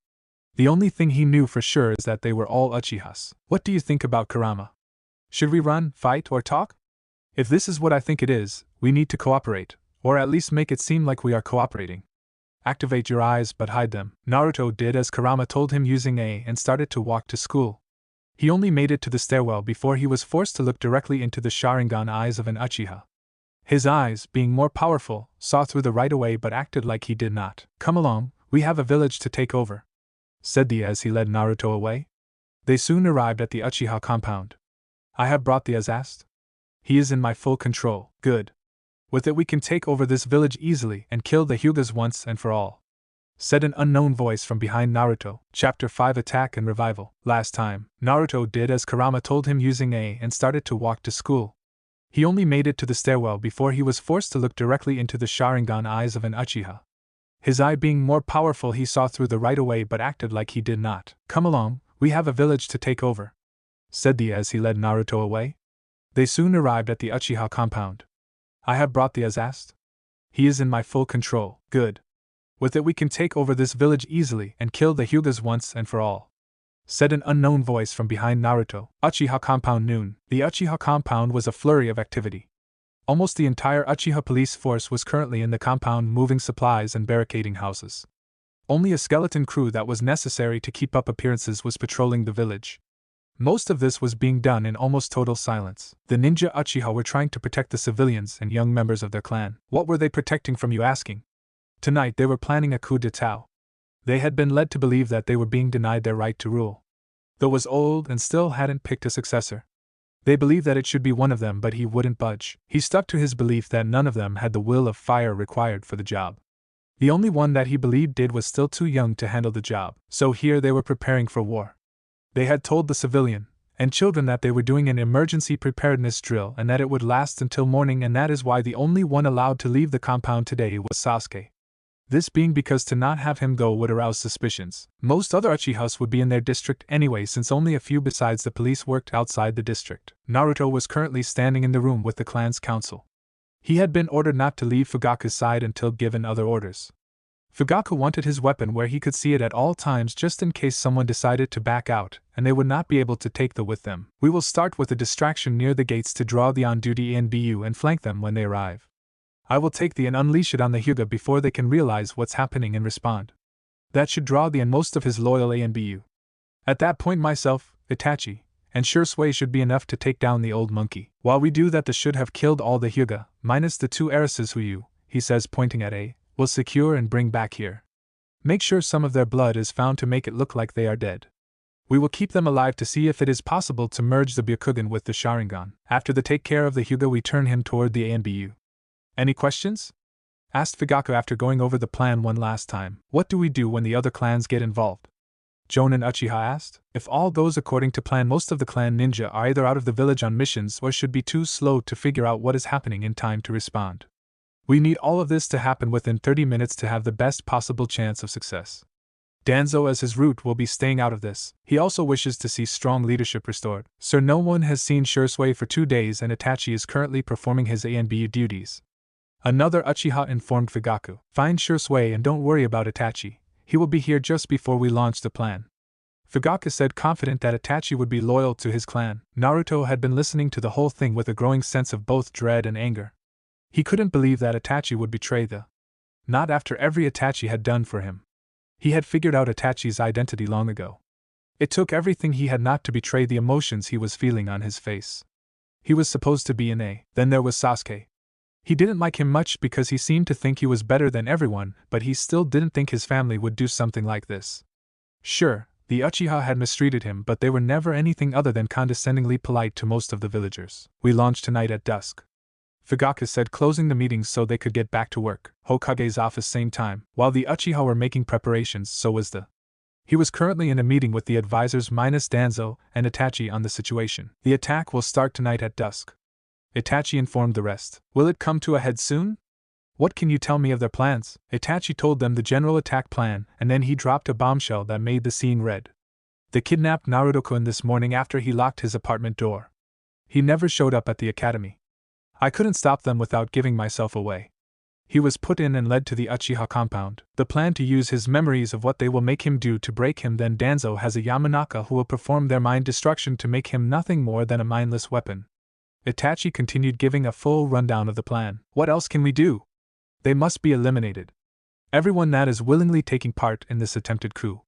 [SPEAKER 1] The only thing he knew for sure is that they were all Uchihas. What do you think about Kurama? Should we run, fight, or talk? If this is what I think it is, we need to cooperate, or at least make it seem like we are cooperating. Activate your eyes but hide them. Naruto did as Kurama told him using A and started to walk to school. He only made it to the stairwell before he was forced to look directly into the Sharingan eyes of an Uchiha. His eyes, being more powerful, saw through the right away but acted like he did not. Come along, we have a village to take over, said the as he led Naruto away. They soon arrived at the Uchiha compound. I have brought the as asked. He is in my full control. Good. With it we can take over this village easily and kill the Hyugas once and for all, said an unknown voice from behind Naruto. Chapter 5 Attack and Revival. Last time, Naruto did as Kurama told him using A and started to walk to school. He only made it to the stairwell before he was forced to look directly into the Sharingan eyes of an Uchiha. His eye being more powerful, he saw through the right away but acted like he did not. Come along, we have a village to take over, said the as he led Naruto away. They soon arrived at the Uchiha compound. I have brought the as asked. He is in my full control. Good. With it we can take over this village easily and kill the Hyugas once and for all, said an unknown voice from behind Naruto. Uchiha compound noon. The Uchiha compound was a flurry of activity. Almost the entire Uchiha police force was currently in the compound moving supplies and barricading houses. Only a skeleton crew that was necessary to keep up appearances was patrolling the village. Most of this was being done in almost total silence. The ninja Uchiha were trying to protect the civilians and young members of their clan. What were they protecting from, you asking? Tonight they were planning a coup d'etat. They had been led to believe that they were being denied their right to rule. Though was old and still hadn't picked a successor. They believed that it should be one of them, but he wouldn't budge. He stuck to his belief that none of them had the will of fire required for the job. The only one that he believed did was still too young to handle the job. So here they were preparing for war. They had told the civilian and children that they were doing an emergency preparedness drill and that it would last until morning, and that is why the only one allowed to leave the compound today was Sasuke. This being because to not have him go would arouse suspicions. Most other Uchihas would be in their district anyway, since only a few besides the police worked outside the district. Naruto was currently standing in the room with the clan's council. He had been ordered not to leave Fugaku's side until given other orders. Fugaku wanted his weapon where he could see it at all times just in case someone decided to back out, and they would not be able to take the with them. We will start with a distraction near the gates to draw the on-duty NBU and flank them when they arrive. I will take the and unleash it on the Hyuga before they can realize what's happening and respond. That should draw the and most of his loyal ANBU. At that point myself, Itachi, and Shursui should be enough to take down the old monkey. While we do that, the should have killed all the Hyuga, minus the 2 heiresses who you, he says pointing at A, will secure and bring back here. Make sure some of their blood is found to make it look like they are dead. We will keep them alive to see if it is possible to merge the Byakugan with the Sharingan. After they take care of the Hyuga, we turn him toward the ANBU. Any questions? Asked Fugaku after going over the plan one last time. What do we do when the other clans get involved? Jonin Uchiha asked. If all goes according to plan, most of the clan ninja are either out of the village on missions or should be too slow to figure out what is happening in time to respond. We need all of this to happen within 30 minutes to have the best possible chance of success. Danzo as his root will be staying out of this. He also wishes to see strong leadership restored. Sir, no one has seen Shursui for 2 days and Itachi is currently performing his ANBU duties. Another Uchiha informed Fugaku. Find Shursui and don't worry about Itachi. He will be here just before we launch the plan. Fugaku said, confident that Itachi would be loyal to his clan. Naruto had been listening to the whole thing with a growing sense of both dread and anger. He couldn't believe that Itachi would betray the. Not after every Itachi had done for him. He had figured out Itachi's identity long ago. It took everything he had not to betray the emotions he was feeling on his face. He was supposed to be an A. Then there was Sasuke. He didn't like him much because he seemed to think he was better than everyone, but he still didn't think his family would do something like this. Sure, the Uchiha had mistreated him, but they were never anything other than condescendingly polite to most of the villagers. We launch tonight at dusk. Fugaku said, closing the meeting so they could get back to work. Hokage's office same time. While the Uchiha were making preparations, so was the. He was currently in a meeting with the advisors minus Danzo and Itachi on the situation. The attack will start tonight at dusk. Itachi informed the rest. Will it come to a head soon? What can you tell me of their plans? Itachi told them the general attack plan, and then he dropped a bombshell that made the scene red. They kidnapped Naruto-kun this morning after he locked his apartment door. He never showed up at the academy. I couldn't stop them without giving myself away. He was put in and led to the Uchiha compound. The plan to use his memories of what they will make him do to break him. Then Danzo has a Yamanaka who will perform their mind destruction to make him nothing more than a mindless weapon. Itachi continued, giving a full rundown of the plan. What else can we do? They must be eliminated. Everyone that is willingly taking part in this attempted coup.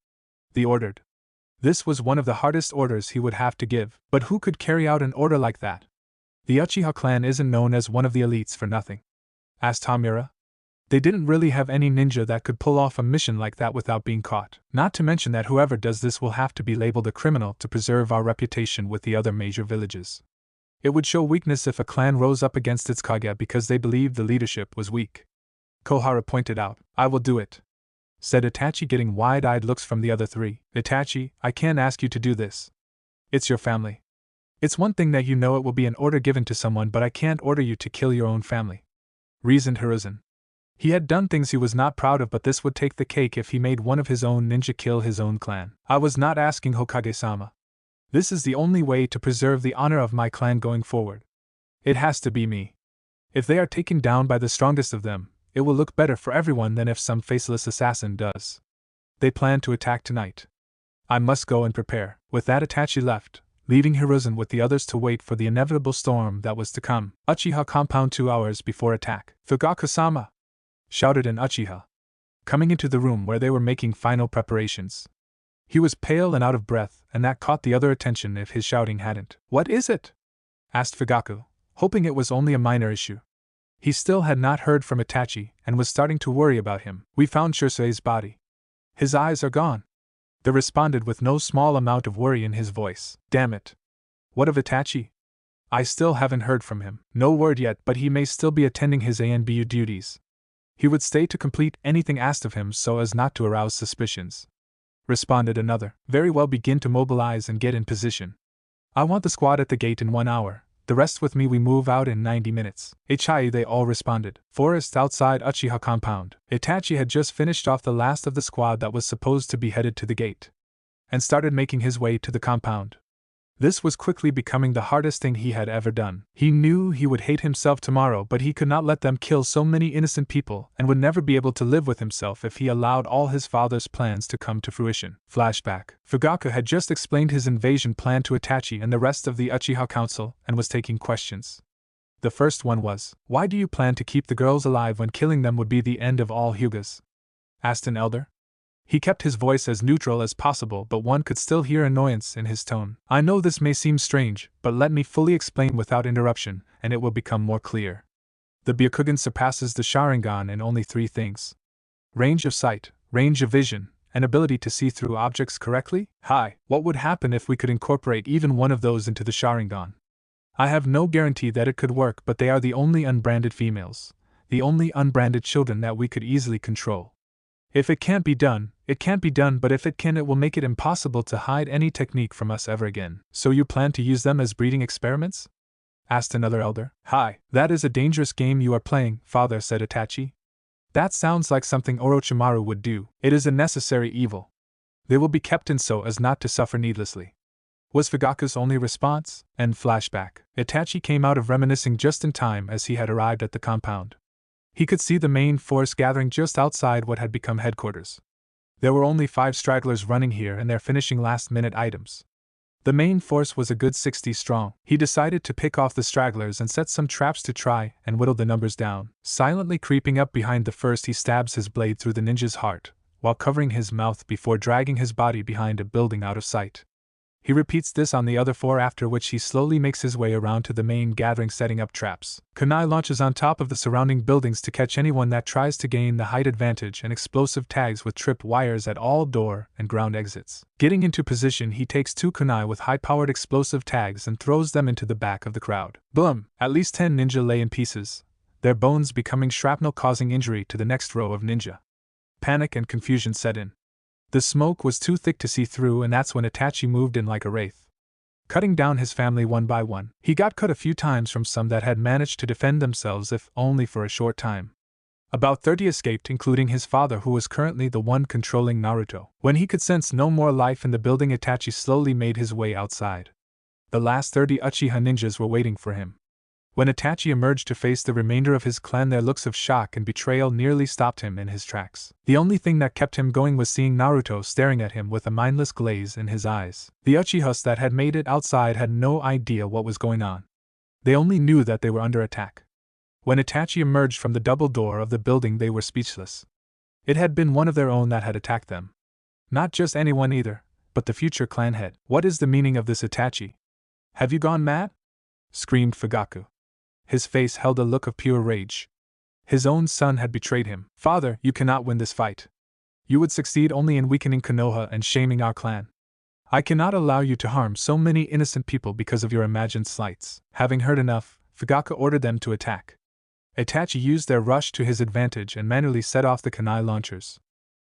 [SPEAKER 1] He ordered. This was one of the hardest orders he would have to give, but who could carry out an order like that? The Uchiha clan isn't known as one of the elites for nothing, asked Tamura. They didn't really have any ninja that could pull off a mission like that without being caught. Not to mention that whoever does this will have to be labeled a criminal to preserve our reputation with the other major villages. It would show weakness if a clan rose up against its Kage because they believed the leadership was weak. Kohara pointed out. I will do it, said Itachi, getting wide-eyed looks from the other three. Itachi, I can't ask you to do this. It's your family. It's one thing that you know it will be an order given to someone, but I can't order you to kill your own family, reasoned Hiruzen. He had done things he was not proud of, but this would take the cake if he made one of his own ninja kill his own clan. I was not asking Hokage-sama. This is the only way to preserve the honor of my clan going forward. It has to be me. If they are taken down by the strongest of them, it will look better for everyone than if some faceless assassin does. They plan to attack tonight. I must go and prepare. With that, Itachi left, leaving Hiruzen with the others to wait for the inevitable storm that was to come. Uchiha compound 2 hours before attack. Fugaku-sama! Shouted an Uchiha, coming into the room where they were making final preparations. He was pale and out of breath, and that caught the other attention if his shouting hadn't. What is it? Asked Fugaku, hoping it was only a minor issue. He still had not heard from Itachi, and was starting to worry about him. We found Shursui's body. His eyes are gone. They responded with no small amount of worry in his voice. Damn it. What of Itachi? I still haven't heard from him. No word yet, but he may still be attending his ANBU duties. He would stay to complete anything asked of him so as not to arouse suspicions. Responded another. Very well, begin to mobilize and get in position. I want the squad at the gate in 1 hour. The rest with me, we move out in 90 minutes. Ichai, they all responded. Forest outside Uchiha compound. Itachi had just finished off the last of the squad that was supposed to be headed to the gate, and started making his way to the compound. This was quickly becoming the hardest thing he had ever done. He knew he would hate himself tomorrow, but he could not let them kill so many innocent people and would never be able to live with himself if he allowed all his father's plans to come to fruition. Flashback. Fugaku had just explained his invasion plan to Itachi and the rest of the Uchiha Council and was taking questions. The first one was, why do you plan to keep the girls alive when killing them would be the end of all Hyugas? Asked an elder. He kept his voice as neutral as possible, but one could still hear annoyance in his tone. I know this may seem strange, but let me fully explain without interruption, and it will become more clear. The Byakugan surpasses the Sharingan in only 3 things: range of sight, range of vision, and ability to see through objects correctly. Hi, what would happen if we could incorporate even one of those into the Sharingan? I have no guarantee that it could work, but they are the only unbranded females, the only unbranded children that we could easily control. If it can't be done, it can't be done, but if it can, it will make it impossible to hide any technique from us ever again. So you plan to use them as breeding experiments? Asked another elder. Hi, that is a dangerous game you are playing, father, said Itachi. That sounds like something Orochimaru would do. It is a necessary evil. They will be kept in so as not to suffer needlessly, was Fugaku's only response. End flashback. Itachi came out of reminiscing just in time as he had arrived at the compound. He could see the main force gathering just outside what had become headquarters. There were only 5 stragglers running here and they're finishing last-minute items. The main force was a good 60 strong. He decided to pick off the stragglers and set some traps to try and whittle the numbers down. Silently creeping up behind the first, he stabs his blade through the ninja's heart, while covering his mouth before dragging his body behind a building out of sight. He repeats this on the other 4, after which he slowly makes his way around to the main gathering, setting up traps. Kunai launches on top of the surrounding buildings to catch anyone that tries to gain the height advantage, and explosive tags with tripped wires at all door and ground exits. Getting into position, he takes 2 kunai with high-powered explosive tags and throws them into the back of the crowd. Boom! At least 10 ninja lay in pieces, their bones becoming shrapnel, causing injury to the next row of ninja. Panic and confusion set in. The smoke was too thick to see through, and that's when Itachi moved in like a wraith, cutting down his family one by one. He got cut a few times from some that had managed to defend themselves, if only for a short time. About 30 escaped, including his father, who was currently the one controlling Naruto. When he could sense no more life in the building, Itachi slowly made his way outside. The last 30 Uchiha ninjas were waiting for him. When Itachi emerged to face the remainder of his clan, their looks of shock and betrayal nearly stopped him in his tracks. The only thing that kept him going was seeing Naruto staring at him with a mindless glaze in his eyes. The Uchihas that had made it outside had no idea what was going on. They only knew that they were under attack. When Itachi emerged from the double door of the building, they were speechless. It had been one of their own that had attacked them. Not just anyone either, but the future clan head. "What is the meaning of this, Itachi? Have you gone mad?" screamed Fugaku. His face held a look of pure rage. His own son had betrayed him. "Father, you cannot win this fight. You would succeed only in weakening Konoha and shaming our clan. I cannot allow you to harm so many innocent people because of your imagined slights." Having heard enough, Fugaku ordered them to attack. Itachi used their rush to his advantage and manually set off the kunai launchers.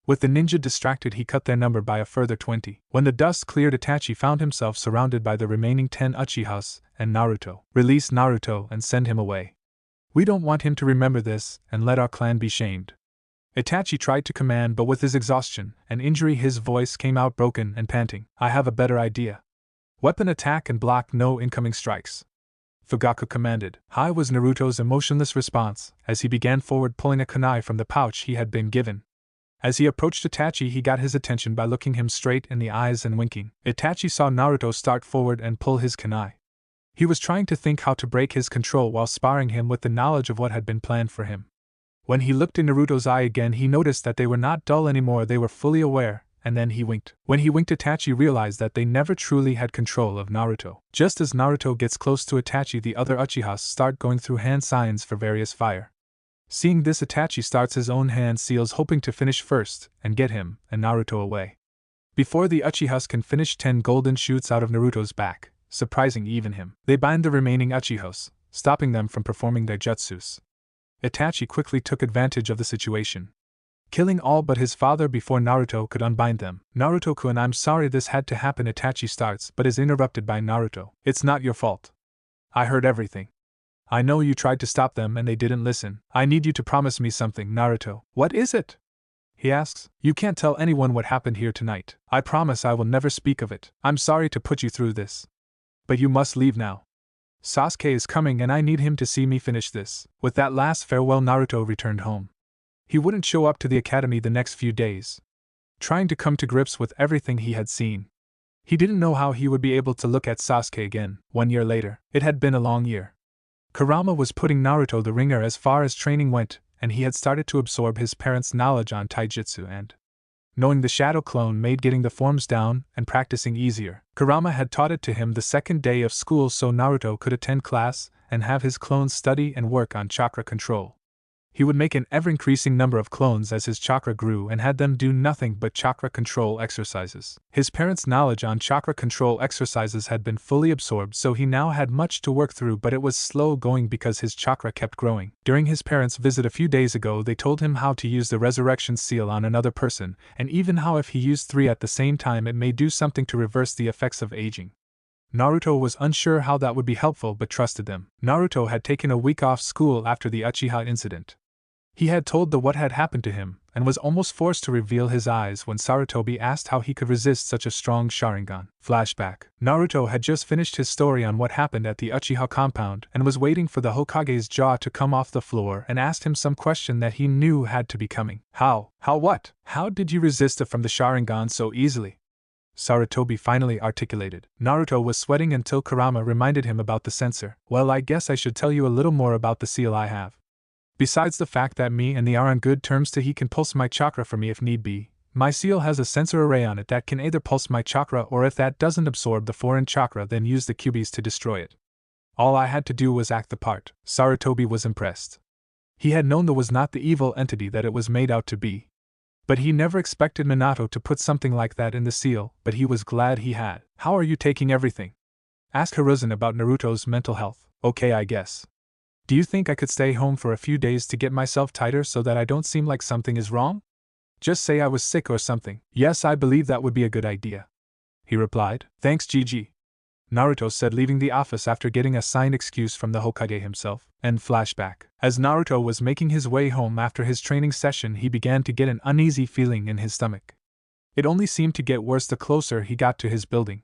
[SPEAKER 1] With the ninja distracted, he cut their number by a further 20. When the dust cleared, Itachi found himself surrounded by the remaining 10 Uchihas and Naruto. "Release Naruto and send him away. We don't want him to remember this, and let our clan be shamed." Itachi tried to command, but with his exhaustion and injury his voice came out broken and panting. "I have a better idea. Weapon attack and block no incoming strikes," Fugaku commanded. High was Naruto's emotionless response, as he began forward, pulling a kunai from the pouch he had been given. As he approached Itachi, he got his attention by looking him straight in the eyes and winking. Itachi saw Naruto start forward and pull his kunai. He was trying to think how to break his control while sparring him with the knowledge of what had been planned for him. When he looked in Naruto's eye again, he noticed that they were not dull anymore, they were fully aware, and then he winked. When he winked, Itachi realized that they never truly had control of Naruto. Just as Naruto gets close to Itachi, the other Uchihas start going through hand signs for various fire. Seeing this, Itachi starts his own hand seals, hoping to finish first and get him and Naruto away. Before the Uchihas can finish, 10 golden shoots out of Naruto's back, surprising even him. They bind the remaining Uchihas, stopping them from performing their jutsus. Itachi quickly took advantage of the situation, killing all but his father before Naruto could unbind them. "Naruto-kun, I'm sorry this had to happen," Itachi starts, but is interrupted by Naruto. "It's not your fault. I heard everything. I know you tried to stop them and they didn't listen. I need you to promise me something, Naruto." "What is it?" he asks. "You can't tell anyone what happened here tonight. I promise I will never speak of it. I'm sorry to put you through this, but you must leave now. Sasuke is coming and I need him to see me finish this." With that last farewell, Naruto returned home. He wouldn't show up to the academy the next few days, trying to come to grips with everything he had seen. He didn't know how he would be able to look at Sasuke again. 1 year later. It had been a long year. Kurama was putting Naruto the ringer as far as training went, and he had started to absorb his parents' knowledge on taijutsu, and knowing the shadow clone made getting the forms down and practicing easier. Kurama had taught it to him the second day of school so Naruto could attend class and have his clones study and work on chakra control. He would make an ever-increasing number of clones as his chakra grew and had them do nothing but chakra control exercises. His parents' knowledge on chakra control exercises had been fully absorbed, so he now had much to work through, but it was slow going because his chakra kept growing. During his parents' visit a few days ago, they told him how to use the resurrection seal on another person, and even how if he used 3 at the same time it may do something to reverse the effects of aging. Naruto was unsure how that would be helpful but trusted them. Naruto had taken a week off school after the Uchiha incident. He had told what had happened to him, and was almost forced to reveal his eyes when Sarutobi asked how he could resist such a strong Sharingan. Flashback. Naruto had just finished his story on what happened at the Uchiha compound and was waiting for the Hokage's jaw to come off the floor and asked him some question that he knew had to be coming. How what? How did you resist it from the Sharingan so easily? Sarutobi finally articulated. Naruto was sweating until Kurama reminded him about the sensor. Well, I guess I should tell you a little more about the seal I have. Besides the fact that me and the are on good terms, he can pulse my chakra for me if need be, my seal has a sensor array on it that can either pulse my chakra or if that doesn't absorb the foreign chakra then use the Kyuubi's to destroy it. All I had to do was act the part. Sarutobi was impressed. He had known that was not the evil entity that it was made out to be. But he never expected Minato to put something like that in the seal, but he was glad he had. How are you taking everything? Ask Hiruzen about Naruto's mental health. Okay, I guess. Do you think I could stay home for a few days to get myself tighter so that I don't seem like something is wrong? Just say I was sick or something. Yes, I believe that would be a good idea, he replied. Thanks, Gigi, Naruto said, leaving the office after getting a signed excuse from the Hokage himself. End flashback. As Naruto was making his way home after his training session, he began to get an uneasy feeling in his stomach. It only seemed to get worse the closer he got to his building.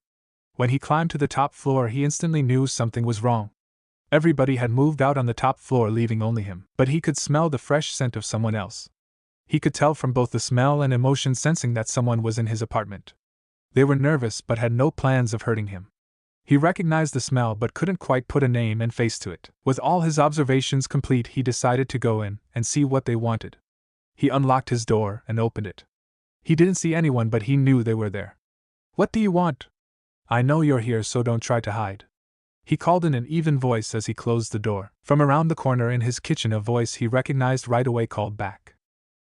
[SPEAKER 1] When he climbed to the top floor, he instantly knew something was wrong. Everybody had moved out on the top floor, leaving only him. But he could smell the fresh scent of someone else. He could tell from both the smell and emotion sensing that someone was in his apartment. They were nervous but had no plans of hurting him. He recognized the smell but couldn't quite put a name and face to it. With all his observations complete, he decided to go in and see what they wanted. He unlocked his door and opened it. He didn't see anyone, but he knew they were there. What do you want? I know you're here, so don't try to hide, he called in an even voice as he closed the door. From around the corner in his kitchen, a voice he recognized right away called back.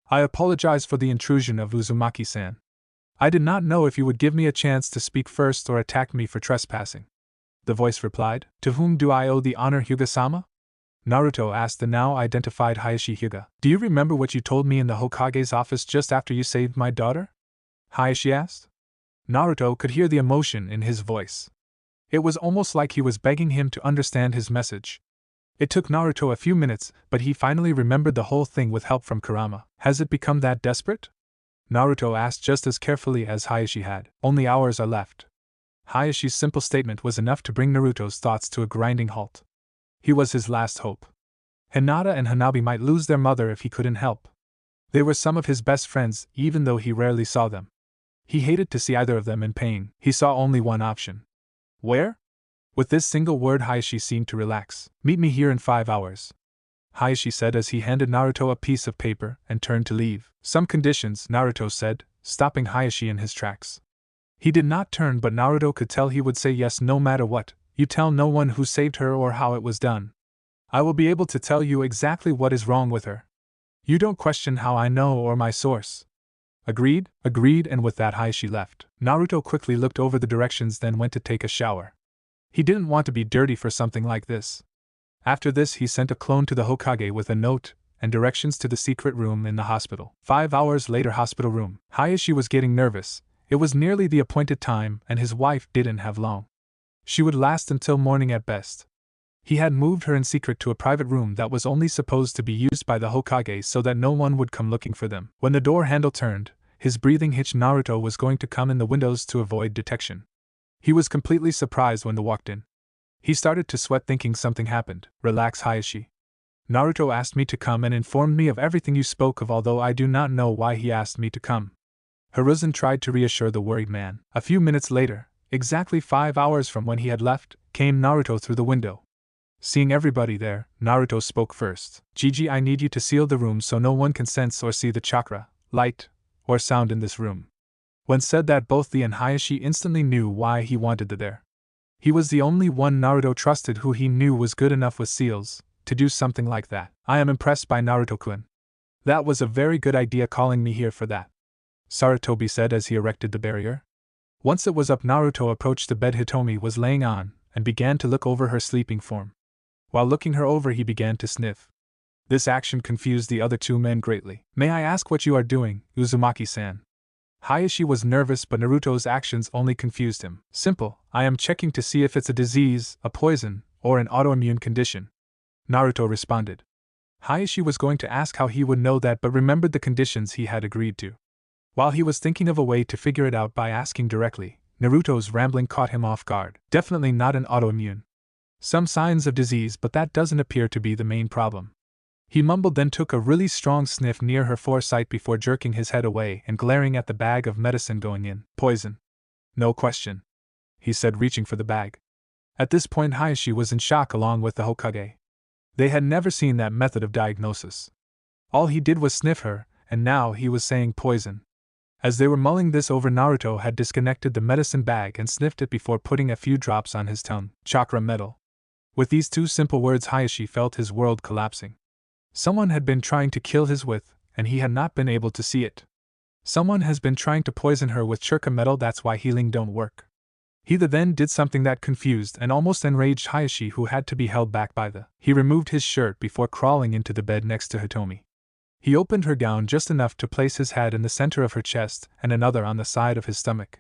[SPEAKER 1] I apologize for the intrusion of Uzumaki-san. I did not know if you would give me a chance to speak first or attack me for trespassing. The voice replied. To whom do I owe the honor, Hyuga-sama? Naruto asked the now identified Hayashi Hyuga. Do you remember what you told me in the Hokage's office just after you saved my daughter? Hayashi asked. Naruto could hear the emotion in his voice. It was almost like he was begging him to understand his message. It took Naruto a few minutes, but he finally remembered the whole thing with help from Kurama. Has it become that desperate? Naruto asked just as carefully as Hayashi had. Only hours are left. Hayashi's simple statement was enough to bring Naruto's thoughts to a grinding halt. He was his last hope. Hinata and Hanabi might lose their mother if he couldn't help. They were some of his best friends, even though he rarely saw them. He hated to see either of them in pain. He saw only one option. Where? With this single word, Hayashi seemed to relax. Meet me here in 5 hours, Hayashi said as he handed Naruto a piece of paper and turned to leave. Some conditions, Naruto said, stopping Hayashi in his tracks. He did not turn, but Naruto could tell he would say yes no matter what. You tell no one who saved her or how it was done. I will be able to tell you exactly what is wrong with her. You don't question how I know or my source. Agreed, and with that Hayashi left. Naruto quickly looked over the directions, then went to take a shower. He didn't want to be dirty for something like this. After this, he sent a clone to the Hokage with a note and directions to the secret room in the hospital. 5 hours later, hospital room. Hayashi was getting nervous. It was nearly the appointed time, and his wife didn't have long. She would last until morning at best. He had moved her in secret to a private room that was only supposed to be used by the Hokage so that no one would come looking for them. When the door handle turned, his breathing hitched. Naruto was going to come in the windows to avoid detection. He was completely surprised when they walked in. He started to sweat, thinking something happened. Relax, Hayashi. Naruto asked me to come and informed me of everything you spoke of, although I do not know why he asked me to come. Hiruzen tried to reassure the worried man. A few minutes later, exactly 5 hours from when he had left, came Naruto through the window. Seeing everybody there, Naruto spoke first. Gigi, I need you to seal the room so no one can sense or see the chakra, light, or sound in this room. When said that, both Lee and Hayashi instantly knew why he wanted it there. He was the only one Naruto trusted who he knew was good enough with seals to do something like that. I am impressed by Naruto-kun. That was a very good idea, calling me here for that, Sarutobi said as he erected the barrier. Once it was up, Naruto approached the bed Hitomi was laying on and began to look over her sleeping form. While looking her over, he began to sniff. This action confused the other two men greatly. May I ask what you are doing, Uzumaki-san? Hayashi was nervous, but Naruto's actions only confused him. Simple, I am checking to see if it's a disease, a poison, or an autoimmune condition, Naruto responded. Hayashi was going to ask how he would know that but remembered the conditions he had agreed to. While he was thinking of a way to figure it out by asking directly, Naruto's rambling caught him off guard. Definitely not an autoimmune. Some signs of disease, but that doesn't appear to be the main problem. He mumbled, then took a really strong sniff near her foresight before jerking his head away and glaring at the bag of medicine going in. Poison. No question, he said, reaching for the bag. At this point Hayashi was in shock along with the Hokage. They had never seen that method of diagnosis. All he did was sniff her, and now he was saying poison. As they were mulling this over, Naruto had disconnected the medicine bag and sniffed it before putting a few drops on his tongue. Chakra metal. With these two simple words Hayashi felt his world collapsing. Someone had been trying to kill his with, and he had not been able to see it. Someone has been trying to poison her with chakra metal, that's why healing don't work. He then did something that confused and almost enraged Hayashi, who had to be held back by the. He removed his shirt before crawling into the bed next to Hitomi. He opened her gown just enough to place his head in the center of her chest and another on the side of his stomach.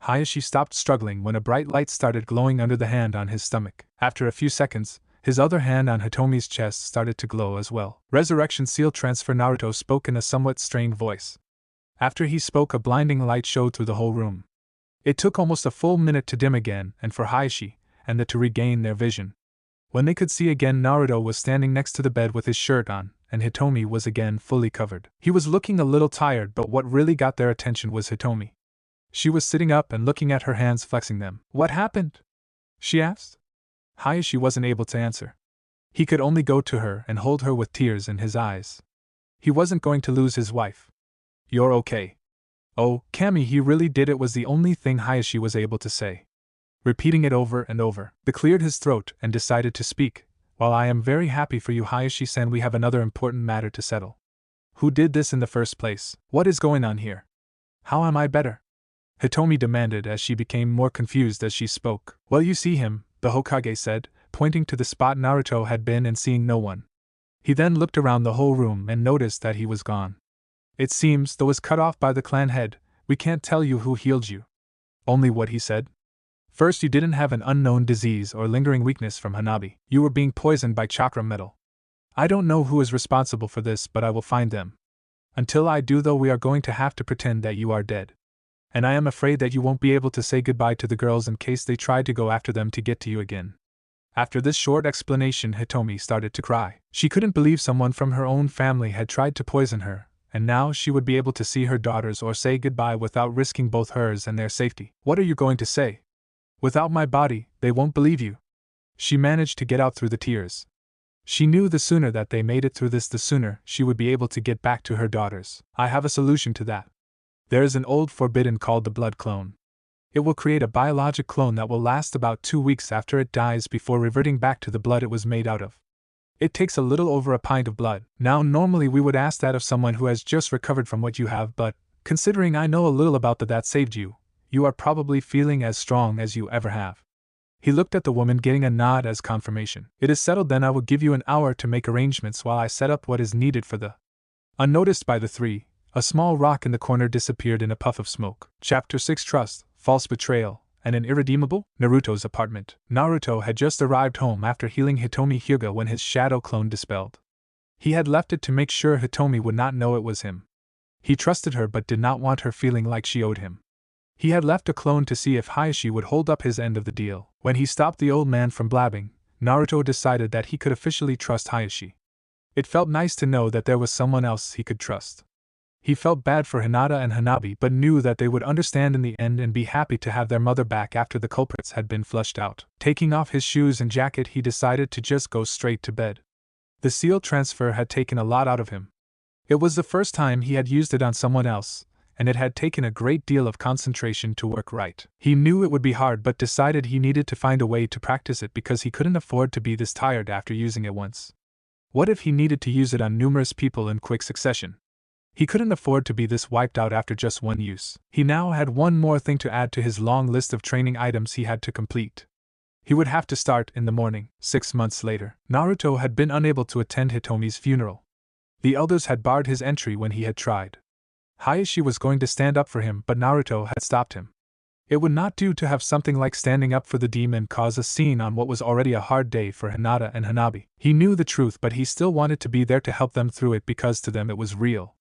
[SPEAKER 1] Hayashi stopped struggling when a bright light started glowing under the hand on his stomach. After a few seconds, his other hand on Hitomi's chest started to glow as well. Resurrection Seal Transfer. Naruto spoke in a somewhat strained voice. After he spoke, a blinding light showed through the whole room. It took almost a full minute to dim again and for Hayashi and the to regain their vision. When they could see again, Naruto was standing next to the bed with his shirt on, and Hitomi was again fully covered. He was looking a little tired, but what really got their attention was Hitomi. She was sitting up and looking at her hands, flexing them. What happened? She asked. Hayashi wasn't able to answer. He could only go to her and hold her with tears in his eyes. He wasn't going to lose his wife. You're okay. Oh, Kami, he really did it, was the only thing Hayashi was able to say. Repeating it over and over, he cleared his throat and decided to speak. While I am very happy for you, Hayashi-san, we have another important matter to settle. Who did this in the first place? What is going on here? How am I better? Hitomi demanded as she became more confused as she spoke. Well, you see him, the Hokage said, pointing to the spot Naruto had been and seeing no one. He then looked around the whole room and noticed that he was gone. It seems, though was cut off by the clan head, we can't tell you who healed you. Only what he said? First, you didn't have an unknown disease or lingering weakness from Hanabi. You were being poisoned by chakra metal. I don't know who is responsible for this, but I will find them. Until I do, though, we are going to have to pretend that you are dead. And I am afraid that you won't be able to say goodbye to the girls in case they try to go after them to get to you again. After this short explanation, Hitomi started to cry. She couldn't believe someone from her own family had tried to poison her, and now she would be able to see her daughters or say goodbye without risking both hers and their safety. What are you going to say? Without my body, they won't believe you. She managed to get out through the tears. She knew the sooner that they made it through this, the sooner she would be able to get back to her daughters. I have a solution to that. There is an old forbidden called the blood clone. It will create a biologic clone that will last about 2 weeks after it dies before reverting back to the blood it was made out of. It takes a little over a pint of blood. Now, normally we would ask that of someone who has just recovered from what you have, but, considering I know a little about that saved you, you are probably feeling as strong as you ever have. He looked at the woman, getting a nod as confirmation. It is settled then. I will give you an hour to make arrangements while I set up what is needed for the. Unnoticed by the three, a small rock in the corner disappeared in a puff of smoke. Chapter 6 Trust, False Betrayal, and an Irredeemable? Naruto's apartment. Naruto had just arrived home after healing Hitomi Hyuga when his shadow clone dispelled. He had left it to make sure Hitomi would not know it was him. He trusted her but did not want her feeling like she owed him. He had left a clone to see if Hayashi would hold up his end of the deal. When he stopped the old man from blabbing, Naruto decided that he could officially trust Hayashi. It felt nice to know that there was someone else he could trust. He felt bad for Hinata and Hanabi but knew that they would understand in the end and be happy to have their mother back after the culprits had been flushed out. Taking off his shoes and jacket, he decided to just go straight to bed. The seal transfer had taken a lot out of him. It was the first time he had used it on someone else, and it had taken a great deal of concentration to work right. He knew it would be hard but decided he needed to find a way to practice it because he couldn't afford to be this tired after using it once. What if he needed to use it on numerous people in quick succession? He couldn't afford to be this wiped out after just one use. He now had one more thing to add to his long list of training items he had to complete. He would have to start in the morning. 6 months later, Naruto had been unable to attend Hitomi's funeral. The elders had barred his entry when he had tried. Hayashi was going to stand up for him, but Naruto had stopped him. It would not do to have something like standing up for the demon cause a scene on what was already a hard day for Hinata and Hanabi. He knew the truth, but he still wanted to be there to help them through it because to them it was real.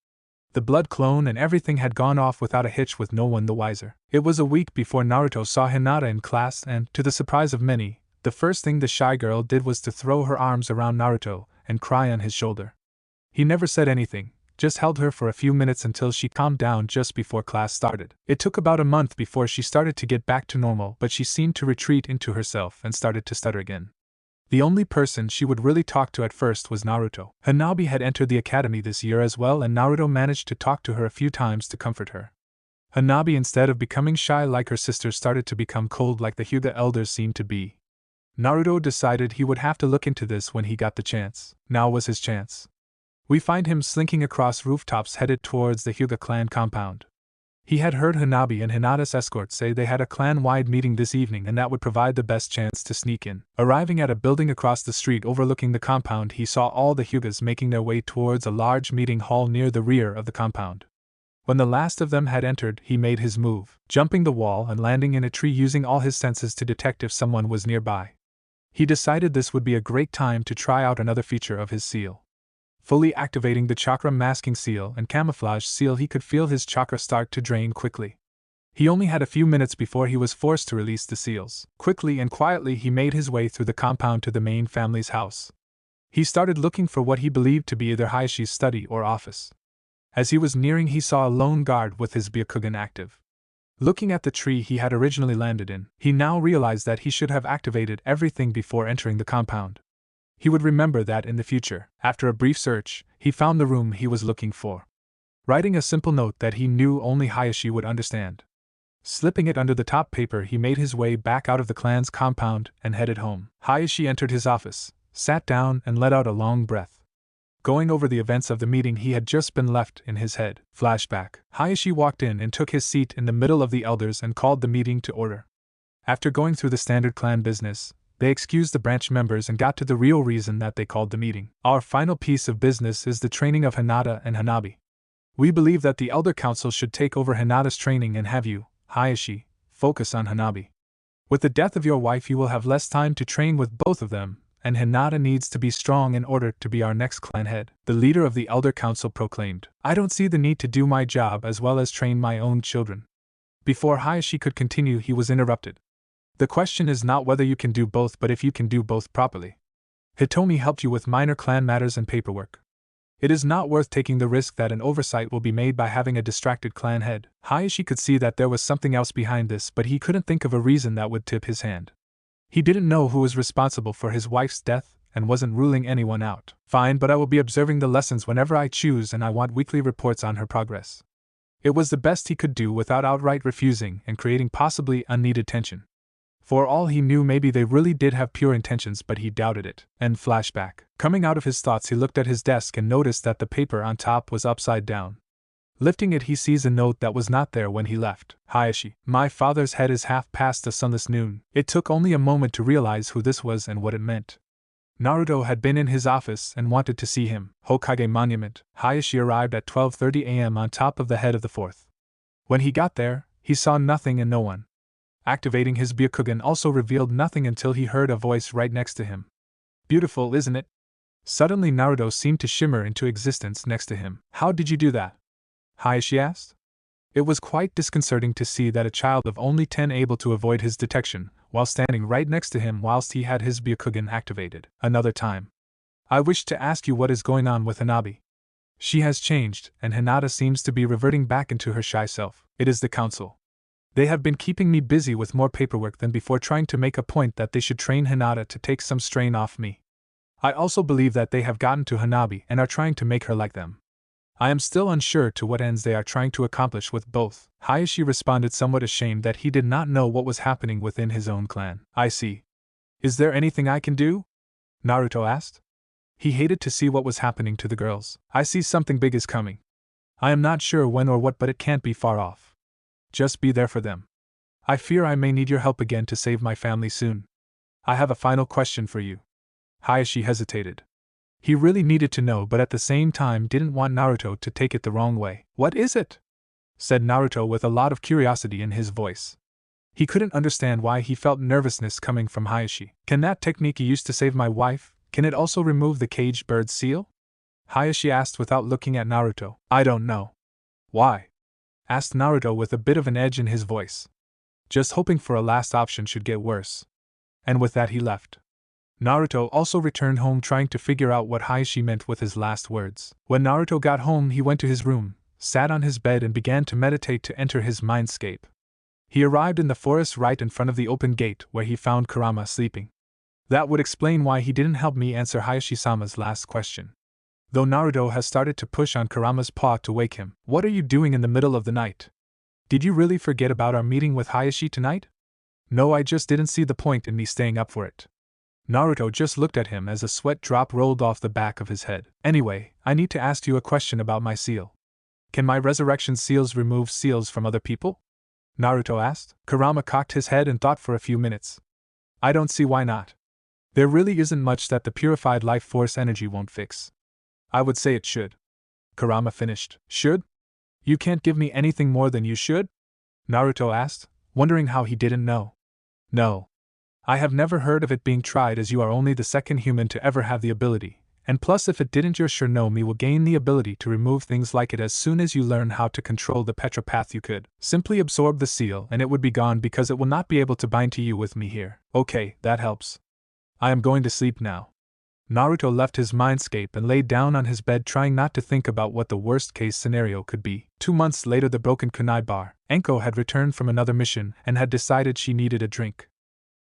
[SPEAKER 1] The blood clone and everything had gone off without a hitch, with no one the wiser. It was a week before Naruto saw Hinata in class, and, to the surprise of many, the first thing the shy girl did was to throw her arms around Naruto and cry on his shoulder. He never said anything, just held her for a few minutes until she calmed down just before class started. It took about a month before she started to get back to normal, but she seemed to retreat into herself and started to stutter again. The only person she would really talk to at first was Naruto. Hanabi had entered the academy this year as well, and Naruto managed to talk to her a few times to comfort her. Hanabi, instead of becoming shy like her sister, started to become cold like the Hyuga elders seemed to be. Naruto decided he would have to look into this when he got the chance. Now was his chance. We find him slinking across rooftops headed towards the Hyuga clan compound. He had heard Hanabi and Hinata's escort say they had a clan-wide meeting this evening, and that would provide the best chance to sneak in. Arriving at a building across the street overlooking the compound, he saw all the Hyugas making their way towards a large meeting hall near the rear of the compound. When the last of them had entered, he made his move, jumping the wall and landing in a tree, using all his senses to detect if someone was nearby. He decided this would be a great time to try out another feature of his seal. Fully activating the chakra masking seal and camouflage seal, he could feel his chakra start to drain quickly. He only had a few minutes before he was forced to release the seals. Quickly and quietly he made his way through the compound to the main family's house. He started looking for what he believed to be either Hayashi's study or office. As he was nearing, he saw a lone guard with his Byakugan active. Looking at the tree he had originally landed in, he now realized that he should have activated everything before entering the compound. He would remember that in the future. After a brief search, he found the room he was looking for, writing a simple note that he knew only Hayashi would understand. Slipping it under the top paper, he made his way back out of the clan's compound and headed home. Hayashi entered his office, sat down, and let out a long breath. Going over the events of the meeting he had just been left in his head. Flashback. Hayashi walked in and took his seat in the middle of the elders and called the meeting to order. After going through the standard clan business, they excused the branch members and got to the real reason that they called the meeting. Our final piece of business is the training of Hinata and Hanabi. We believe that the Elder Council should take over Hinata's training and have you, Hayashi, focus on Hanabi. With the death of your wife you will have less time to train with both of them, and Hinata needs to be strong in order to be our next clan head. The leader of the Elder Council proclaimed. I don't see the need to do my job as well as train my own children. Before Hayashi could continue, he was interrupted. The question is not whether you can do both, but if you can do both properly. Hitomi helped you with minor clan matters and paperwork. It is not worth taking the risk that an oversight will be made by having a distracted clan head. Hayashi could see that there was something else behind this, but he couldn't think of a reason that would tip his hand. He didn't know who was responsible for his wife's death and wasn't ruling anyone out. Fine, but I will be observing the lessons whenever I choose, and I want weekly reports on her progress. It was the best he could do without outright refusing and creating possibly unneeded tension. For all he knew, maybe they really did have pure intentions, but he doubted it. And flashback. Coming out of his thoughts, he looked at his desk and noticed that the paper on top was upside down. Lifting it, he sees a note that was not there when he left. Hayashi, my father's head is half past the sunless noon. It took only a moment to realize who this was and what it meant. Naruto had been in his office and wanted to see him. Hokage Monument. Hayashi arrived at 12:30 a.m. on top of the head of the fourth. When he got there, he saw nothing and no one. Activating his Byakugan also revealed nothing until he heard a voice right next to him. Beautiful, isn't it? Suddenly Naruto seemed to shimmer into existence next to him. How did you do that? Hayashi asked. It was quite disconcerting to see that a child of only 10 able to avoid his detection, while standing right next to him whilst he had his Byakugan activated. Another time. I wish to ask you what is going on with Hanabi. She has changed, and Hinata seems to be reverting back into her shy self. It is the council. They have been keeping me busy with more paperwork than before, trying to make a point that they should train Hinata to take some strain off me. I also believe that they have gotten to Hanabi and are trying to make her like them. I am still unsure to what ends they are trying to accomplish with both. Hayashi responded, somewhat ashamed that he did not know what was happening within his own clan. I see. Is there anything I can do? Naruto asked. He hated to see what was happening to the girls. I see something big is coming. I am not sure when or what, but it can't be far off. Just be there for them. I fear I may need your help again to save my family soon. I have a final question for you. Hayashi hesitated. He really needed to know, but at the same time didn't want Naruto to take it the wrong way. What is it? Said Naruto with a lot of curiosity in his voice. He couldn't understand why he felt nervousness coming from Hayashi. Can that technique you used to save my wife, can it also remove the caged bird seal? Hayashi asked without looking at Naruto. I don't know. Why? Asked Naruto with a bit of an edge in his voice. Just hoping for a last option should get worse. And with that he left. Naruto also returned home trying to figure out what Hayashi meant with his last words. When Naruto got home, he went to his room, sat on his bed and began to meditate to enter his mindscape. He arrived in the forest right in front of the open gate where he found Kurama sleeping. That would explain why he didn't help me answer Hayashi-sama's last question. Though Naruto has started to push on Kurama's paw to wake him. What are you doing in the middle of the night? Did you really forget about our meeting with Hayashi tonight? No, I just didn't see the point in me staying up for it. Naruto just looked at him as a sweat drop rolled off the back of his head. Anyway, I need to ask you a question about my seal. Can my resurrection seals remove seals from other people? Naruto asked. Kurama cocked his head and thought for a few minutes. I don't see why not. There really isn't much that the purified life force energy won't fix. I would say it should. Kurama finished. Should? You can't give me anything more than you should? Naruto asked, wondering how he didn't know. No. I have never heard of it being tried, as you are only the second human to ever have the ability, and plus if it didn't, your Shinomi will gain the ability to remove things like it as soon as you learn how to control the Petropath. You could simply absorb the seal and it would be gone because it will not be able to bind to you with me here. Okay, that helps. I am going to sleep now. Naruto left his mindscape and laid down on his bed, trying not to think about what the worst-case scenario could be. 2 months later, the broken kunai bar. Anko had returned from another mission and had decided she needed a drink.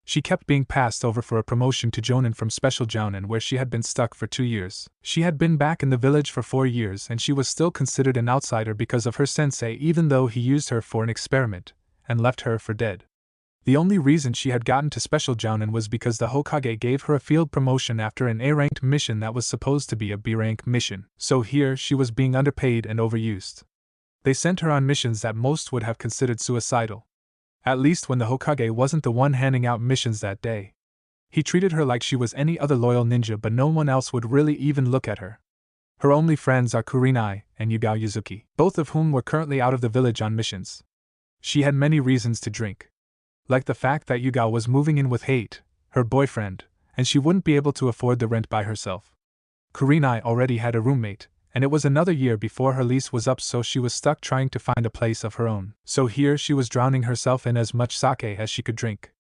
[SPEAKER 1] She kept being passed over for a promotion to Jonin from Special Jounin, where she had been stuck for 2 years. She had been back in the village for 4 years and she was still considered an outsider because of her sensei, even though he used her for an experiment and left her for dead. The only reason she had gotten to Special Jounin was because the Hokage gave her a field promotion after an A-ranked mission that was supposed to be a B-rank mission. So here she was being underpaid and overused. They sent her on missions that most would have considered suicidal. At least when the Hokage wasn't the one handing out missions that day. He treated her like she was any other loyal ninja, but no one else would really even look at her. Her only friends are Kurenai and Yugao Yuzuki, both of whom were currently out of the village on missions. She had many reasons to drink. Like the fact that Yugao was moving in with Hate, her boyfriend, and she wouldn't be able to afford the rent by herself. Kurenai already had a roommate, and it was another year before her lease was up, so she was stuck trying to find a place of her own. So here she was drowning herself in as much sake as she could drink.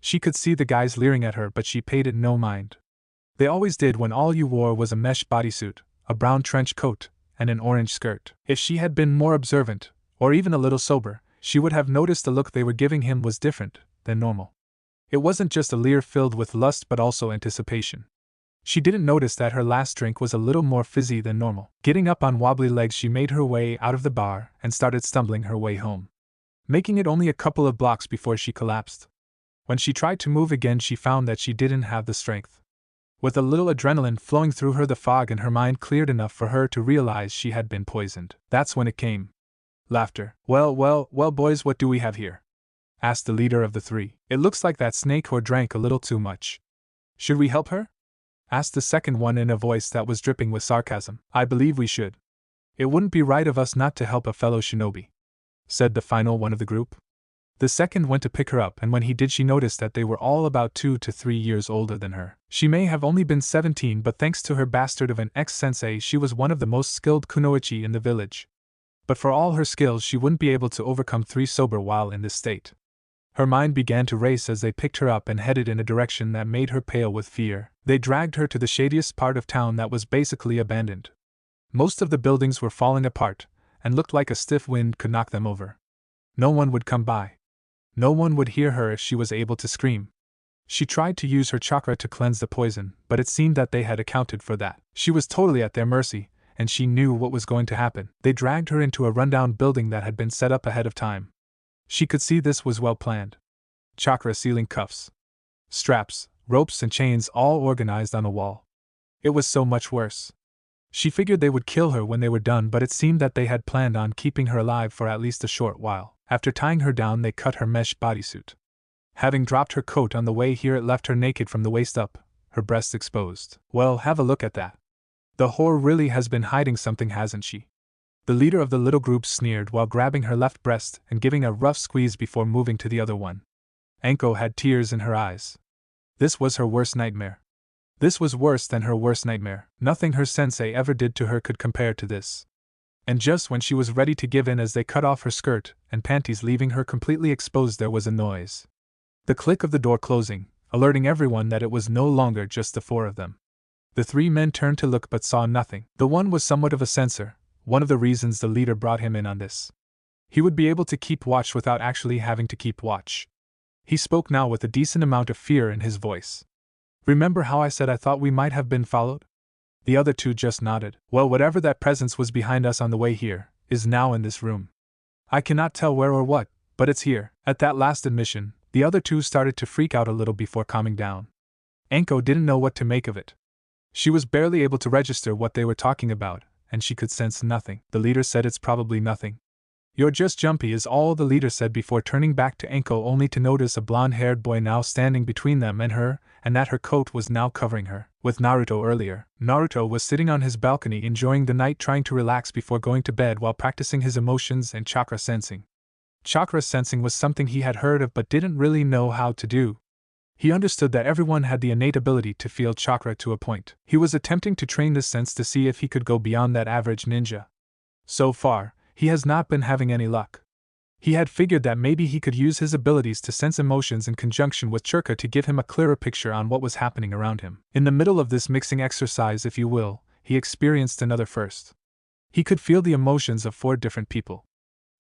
[SPEAKER 1] She could see the guys leering at her, but she paid it no mind. They always did when all you wore was a mesh bodysuit, a brown trench coat, and an orange skirt. If she had been more observant, or even a little sober, she would have noticed the look they were giving him was different than normal. It wasn't just a leer filled with lust but also anticipation. She didn't notice that her last drink was a little more fizzy than normal. Getting up on wobbly legs, she made her way out of the bar and started stumbling her way home, making it only a couple of blocks before she collapsed. When she tried to move again, she found that she didn't have the strength. With a little adrenaline flowing through her, the fog in her mind cleared enough for her to realize she had been poisoned. That's when it came. Laughter. Well, boys, what do we have here? Asked the leader of the three. It looks like that snake whore drank a little too much. Should we help her? Asked the second one in a voice that was dripping with sarcasm. I believe we should. It wouldn't be right of us not to help a fellow shinobi, said the final one of the group. The second went to pick her up, and when he did, she noticed that they were all about 2 to 3 years older than her. She may have only been 17, but thanks to her bastard of an ex-sensei, she was one of the most skilled kunoichi in the village. But for all her skills, she wouldn't be able to overcome 3 sober while in this state. Her mind began to race as they picked her up and headed in a direction that made her pale with fear. They dragged her to the shadiest part of town that was basically abandoned. Most of the buildings were falling apart, and looked like a stiff wind could knock them over. No one would come by. No one would hear her if she was able to scream. She tried to use her chakra to cleanse the poison, but it seemed that they had accounted for that. She was totally at their mercy, and she knew what was going to happen. They dragged her into a rundown building that had been set up ahead of time. She could see this was well planned. Chakra sealing cuffs, straps, ropes and chains all organized on a wall. It was so much worse. She figured they would kill her when they were done, but it seemed that they had planned on keeping her alive for at least a short while. After tying her down, they cut her mesh bodysuit. Having dropped her coat on the way here, it left her naked from the waist up, her breasts exposed. Well, have a look at that. The whore really has been hiding something, hasn't she? The leader of the little group sneered while grabbing her left breast and giving a rough squeeze before moving to the other one. Anko had tears in her eyes. This was her worst nightmare. This was worse than her worst nightmare. Nothing her sensei ever did to her could compare to this. And just when she was ready to give in as they cut off her skirt and panties, leaving her completely exposed, there was a noise. The click of the door closing, alerting everyone that it was no longer just the four of them. The three men turned to look but saw nothing. The one was somewhat of a censor, one of the reasons the leader brought him in on this. He would be able to keep watch without actually having to keep watch. He spoke now with a decent amount of fear in his voice. Remember how I said I thought we might have been followed? The other two just nodded. Well, whatever that presence was behind us on the way here, is now in this room. I cannot tell where or what, but it's here. At that last admission, the other two started to freak out a little before calming down. Anko didn't know what to make of it. She was barely able to register what they were talking about, and she could sense nothing. The leader said it's probably nothing. You're just jumpy, is all the leader said before turning back to Anko, only to notice a blonde-haired boy now standing between them and her, and that her coat was now covering her. With Naruto earlier, Naruto was sitting on his balcony enjoying the night, trying to relax before going to bed while practicing his emotions and chakra sensing. Chakra sensing was something he had heard of but didn't really know how to do. He understood that everyone had the innate ability to feel chakra to a point. He was attempting to train this sense to see if he could go beyond that average ninja. So far, he has not been having any luck. He had figured that maybe he could use his abilities to sense emotions in conjunction with chakra to give him a clearer picture on what was happening around him. In the middle of this mixing exercise, if you will, he experienced another first. He could feel the emotions of 4 different people.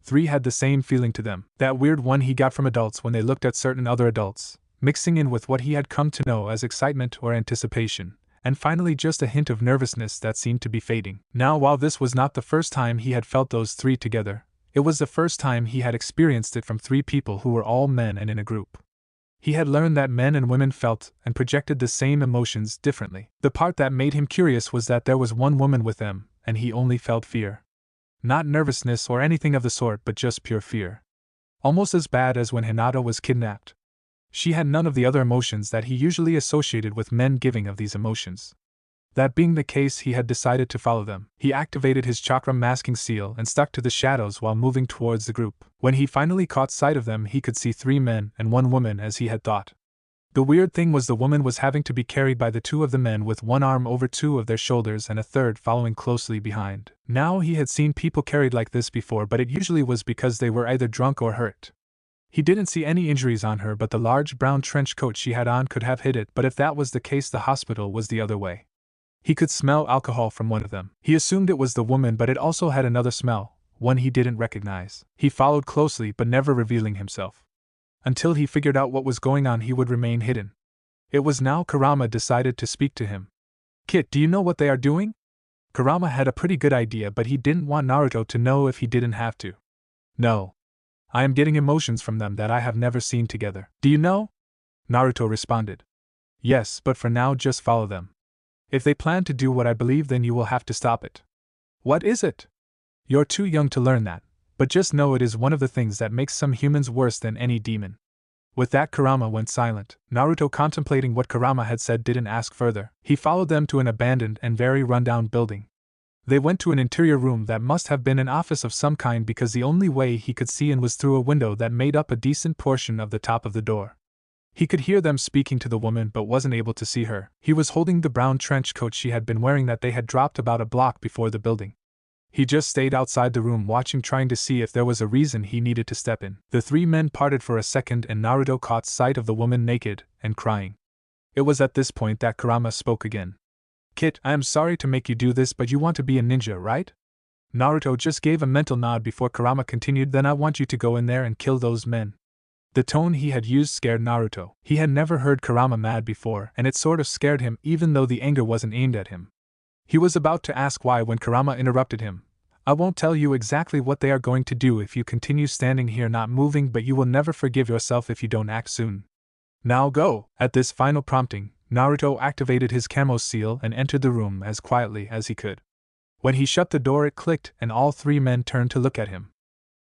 [SPEAKER 1] 3 had the same feeling to them, that weird one he got from adults when they looked at certain other adults, mixing in with what he had come to know as excitement or anticipation, and finally just a hint of nervousness that seemed to be fading. Now, while this was not the first time he had felt those 3 together, it was the first time he had experienced it from 3 people who were all men and in a group. He had learned that men and women felt and projected the same emotions differently. The part that made him curious was that there was one woman with them, and he only felt fear. Not nervousness or anything of the sort, but just pure fear. Almost as bad as when Hinata was kidnapped. She had none of the other emotions that he usually associated with men giving of these emotions. That being the case, he had decided to follow them. He activated his chakra masking seal and stuck to the shadows while moving towards the group. When he finally caught sight of them, he could see 3 men and 1 woman as he had thought. The weird thing was the woman was having to be carried by the 2 of the men with one arm over 2 of their shoulders and a third following closely behind. Now he had seen people carried like this before, but it usually was because they were either drunk or hurt. He didn't see any injuries on her, but the large brown trench coat she had on could have hid it, but if that was the case, the hospital was the other way. He could smell alcohol from one of them. He assumed it was the woman, but it also had another smell, one he didn't recognize. He followed closely, but never revealing himself. Until he figured out what was going on, he would remain hidden. It was now Kurama decided to speak to him. Kit, do you know what they are doing? Kurama had a pretty good idea, but he didn't want Naruto to know if he didn't have to. No. I am getting emotions from them that I have never seen together. Do you know? Naruto responded. Yes, but for now just follow them. If they plan to do what I believe, then you will have to stop it. What is it? You're too young to learn that, but just know it is one of the things that makes some humans worse than any demon. With that, Kurama went silent. Naruto, contemplating what Kurama had said, didn't ask further. He followed them to an abandoned and very rundown building. They went to an interior room that must have been an office of some kind, because the only way he could see in was through a window that made up a decent portion of the top of the door. He could hear them speaking to the woman but wasn't able to see her. He was holding the brown trench coat she had been wearing that they had dropped about a block before the building. He just stayed outside the room watching, trying to see if there was a reason he needed to step in. The 3 men parted for a second and Naruto caught sight of the woman naked and crying. It was at this point that Kurama spoke again. Kit, I am sorry to make you do this, but you want to be a ninja, right? Naruto just gave a mental nod before Kurama continued. Then I want you to go in there and kill those men. The tone he had used scared Naruto. He had never heard Kurama mad before, and it sort of scared him, even though the anger wasn't aimed at him. He was about to ask why when Kurama interrupted him. I won't tell you exactly what they are going to do if you continue standing here not moving, but you will never forgive yourself if you don't act soon. Now go! At this final prompting, Naruto activated his camo seal and entered the room as quietly as he could. When he shut the door, it clicked and all 3 men turned to look at him.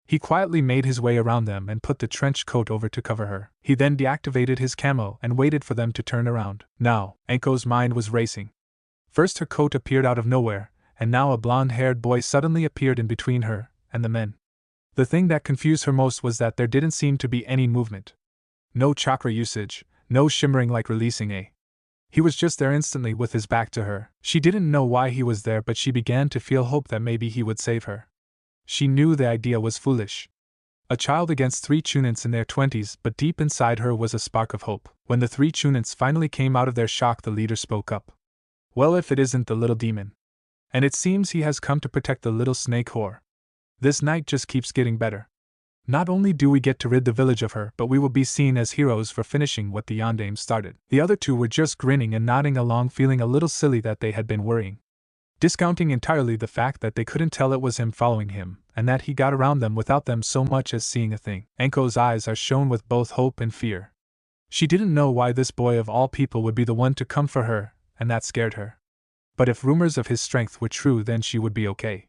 [SPEAKER 1] He quietly made his way around them and put the trench coat over to cover her. He then deactivated his camo and waited for them to turn around. Now, Anko's mind was racing. First her coat appeared out of nowhere, and now a blonde-haired boy suddenly appeared in between her and the men. The thing that confused her most was that there didn't seem to be any movement. No chakra usage, no shimmering like releasing a. He was just there instantly with his back to her. She didn't know why he was there, but she began to feel hope that maybe he would save her. She knew the idea was foolish. A child against 3 chunins in their 20s, but deep inside her was a spark of hope. When the 3 chunins finally came out of their shock, the leader spoke up. Well, if it isn't the little demon. And it seems he has come to protect the little snake whore. This night just keeps getting better. Not only do we get to rid the village of her, but we will be seen as heroes for finishing what the yondaime started. The other 2 were just grinning and nodding along, feeling a little silly that they had been worrying. Discounting entirely the fact that they couldn't tell it was him following him, and that he got around them without them so much as seeing a thing. Anko's eyes are shone with both hope and fear. She didn't know why this boy of all people would be the one to come for her, and that scared her. But if rumors of his strength were true, then she would be okay.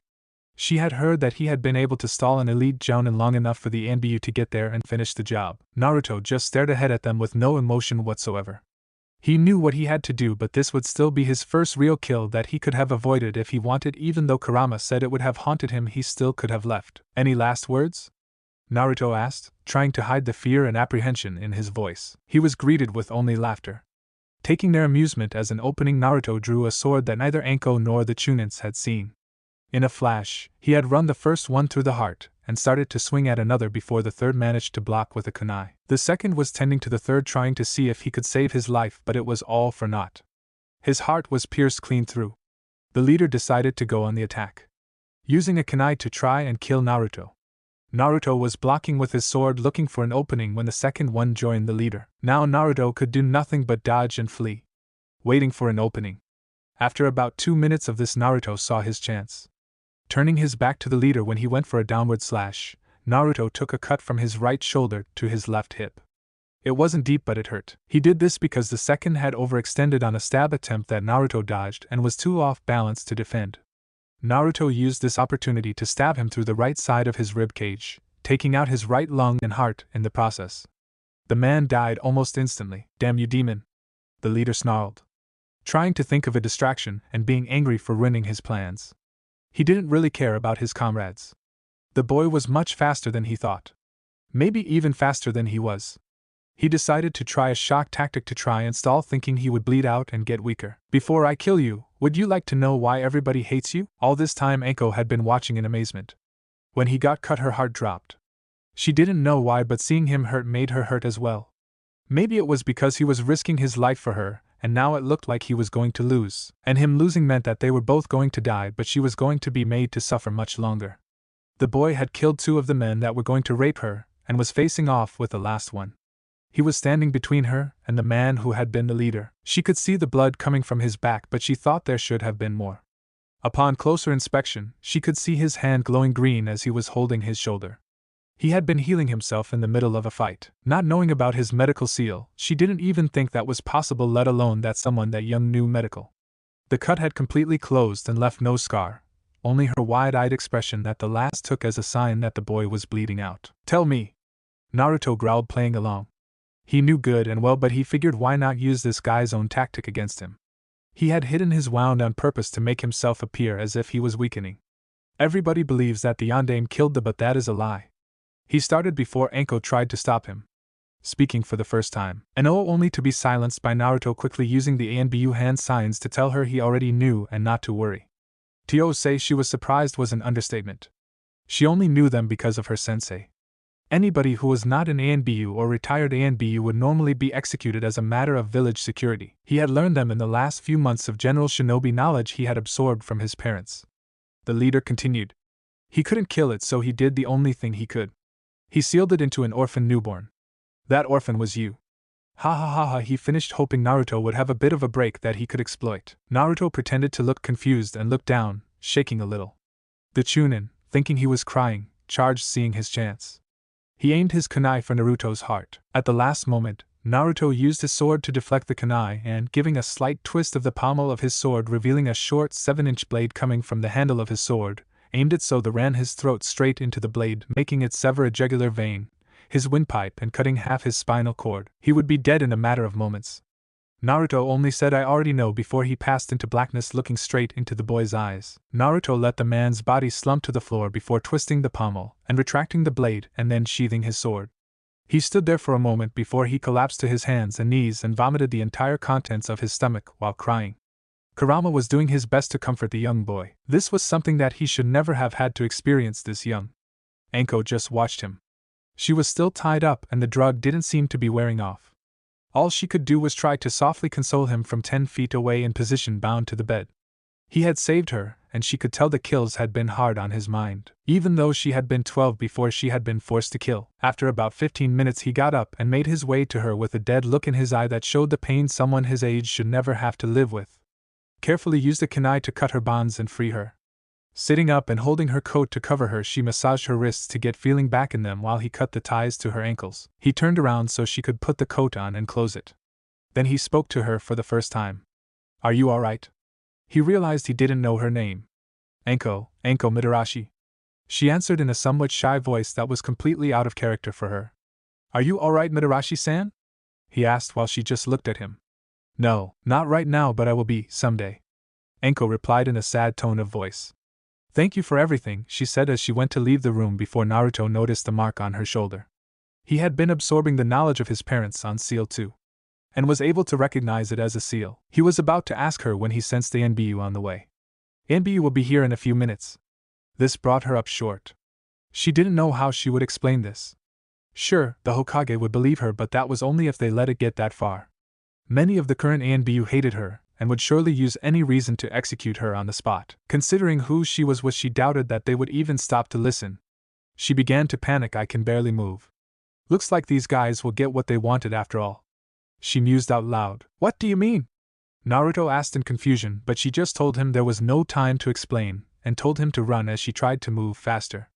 [SPEAKER 1] She had heard that he had been able to stall an elite jounin long enough for the Anbu to get there and finish the job. Naruto just stared ahead at them with no emotion whatsoever. He knew what he had to do, but this would still be his first real kill that he could have avoided if he wanted. Even though Kurama said it would have haunted him, he still could have left. Any last words? Naruto asked, trying to hide the fear and apprehension in his voice. He was greeted with only laughter. Taking their amusement as an opening, Naruto drew a sword that neither Anko nor the chunins had seen. In a flash, he had run the first one through the heart, and started to swing at another before the third managed to block with a kunai. The second was tending to the third, trying to see if he could save his life, but it was all for naught. His heart was pierced clean through. The leader decided to go on the attack, using a kunai to try and kill Naruto. Naruto was blocking with his sword, looking for an opening when the second one joined the leader. Now Naruto could do nothing but dodge and flee, waiting for an opening. After about 2 minutes of this, Naruto saw his chance. Turning his back to the leader when he went for a downward slash, Naruto took a cut from his right shoulder to his left hip. It wasn't deep, but it hurt. He did this because the second had overextended on a stab attempt that Naruto dodged and was too off balance to defend. Naruto used this opportunity to stab him through the right side of his rib cage, taking out his right lung and heart in the process. The man died almost instantly. Damn you, demon! The leader snarled, trying to think of a distraction and being angry for ruining his plans. He didn't really care about his comrades. The boy was much faster than he thought. Maybe even faster than he was. He decided to try a shock tactic to try and stall, thinking he would bleed out and get weaker. Before I kill you, would you like to know why everybody hates you? All this time Anko had been watching in amazement. When he got cut, her heart dropped. She didn't know why, but seeing him hurt made her hurt as well. Maybe it was because he was risking his life for her, and now it looked like he was going to lose. And him losing meant that they were both going to die, but she was going to be made to suffer much longer. The boy had killed 2 of the men that were going to rape her, and was facing off with the last one. He was standing between her and the man who had been the leader. She could see the blood coming from his back, but she thought there should have been more. Upon closer inspection, she could see his hand glowing green as he was holding his shoulder. He had been healing himself in the middle of a fight. Not knowing about his medical seal, she didn't even think that was possible, let alone that someone that young knew medical. The cut had completely closed and left no scar, only her wide-eyed expression that the last took as a sign that the boy was bleeding out. Tell me! Naruto growled, playing along. He knew good and well, but he figured why not use this guy's own tactic against him. He had hidden his wound on purpose to make himself appear as if he was weakening. Everybody believes that the yondaime killed the, but that is a lie. He started before Anko tried to stop him, speaking for the first time, and only to be silenced by Naruto quickly using the ANBU hand signs to tell her he already knew and not to worry. To say she was surprised was an understatement. She only knew them because of her sensei. Anybody who was not an ANBU or retired ANBU would normally be executed as a matter of village security. He had learned them in the last few months of general shinobi knowledge he had absorbed from his parents. The leader continued. He couldn't kill it, so he did the only thing he could. He sealed it into an orphan newborn. That orphan was you. Ha ha ha ha, he finished, hoping Naruto would have a bit of a break that he could exploit. Naruto pretended to look confused and looked down, shaking a little. The Chunin, thinking he was crying, charged, seeing his chance. He aimed his kunai for Naruto's heart. At the last moment, Naruto used his sword to deflect the kunai and, giving a slight twist of the pommel of his sword, revealing a short 7-inch blade coming from the handle of his sword, aimed it so that ran his throat straight into the blade, making it sever a jugular vein, his windpipe, and cutting half his spinal cord. He would be dead in a matter of moments. Naruto only said, "I already know," before he passed into blackness, looking straight into the boy's eyes. Naruto let the man's body slump to the floor before twisting the pommel and retracting the blade and then sheathing his sword. He stood there for a moment before he collapsed to his hands and knees and vomited the entire contents of his stomach while crying. Kurama was doing his best to comfort the young boy. This was something that he should never have had to experience this young. Anko just watched him. She was still tied up and the drug didn't seem to be wearing off. All she could do was try to softly console him from 10 feet away in position bound to the bed. He had saved her, and she could tell the kills had been hard on his mind, even though she had been 12 before she had been forced to kill. After about 15 minutes he got up and made his way to her with a dead look in his eye that showed the pain someone his age should never have to live with. Carefully used a kunai to cut her bonds and free her. Sitting up and holding her coat to cover her, she massaged her wrists to get feeling back in them while he cut the ties to her ankles. He turned around so she could put the coat on and close it. Then he spoke to her for the first time. "Are you all right?" He realized he didn't know her name. Anko Mitarashi." She answered in a somewhat shy voice that was completely out of character for her. "Are you all right, Mitarashi-san?" he asked while she just looked at him. "No, not right now, but I will be, someday," Anko replied in a sad tone of voice. "Thank you for everything," she said as she went to leave the room before Naruto noticed the mark on her shoulder. He had been absorbing the knowledge of his parents on Seal 2, and was able to recognize it as a seal. He was about to ask her when he sensed the NBU on the way. "NBU will be here in a few minutes." This brought her up short. She didn't know how she would explain this. Sure, the Hokage would believe her, but that was only if they let it get that far. Many of the current ANBU hated her, and would surely use any reason to execute her on the spot. Considering who she was, she doubted that they would even stop to listen. She began to panic. "I can barely move. Looks like these guys will get what they wanted after all," she mused out loud. "What do you mean?" Naruto asked in confusion, but she just told him there was no time to explain, and told him to run as she tried to move faster.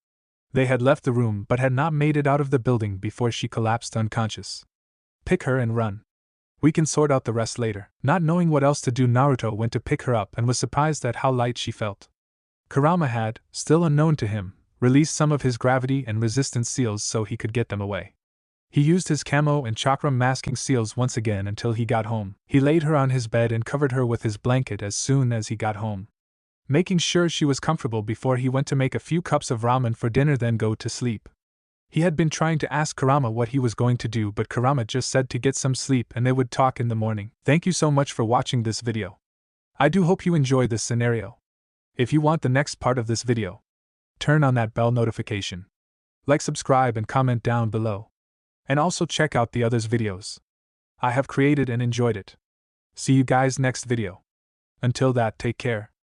[SPEAKER 1] They had left the room but had not made it out of the building before she collapsed unconscious. "Pick her and run. We can sort out the rest later." Not knowing what else to do, Naruto went to pick her up and was surprised at how light she felt. Kurama had, still unknown to him, released some of his gravity and resistance seals so he could get them away. He used his camo and chakra masking seals once again until he got home. He laid her on his bed and covered her with his blanket as soon as he got home, making sure she was comfortable before he went to make a few cups of ramen for dinner, then go to sleep. He had been trying to ask Kurama what he was going to do, but Kurama just said to get some sleep and they would talk in the morning. Thank you so much for watching this video. I do hope you enjoyed this scenario. If you want the next part of this video, turn on that bell notification. Like, subscribe, and comment down below. And also check out the others' videos I have created and enjoyed it. See you guys next video. Until that, take care.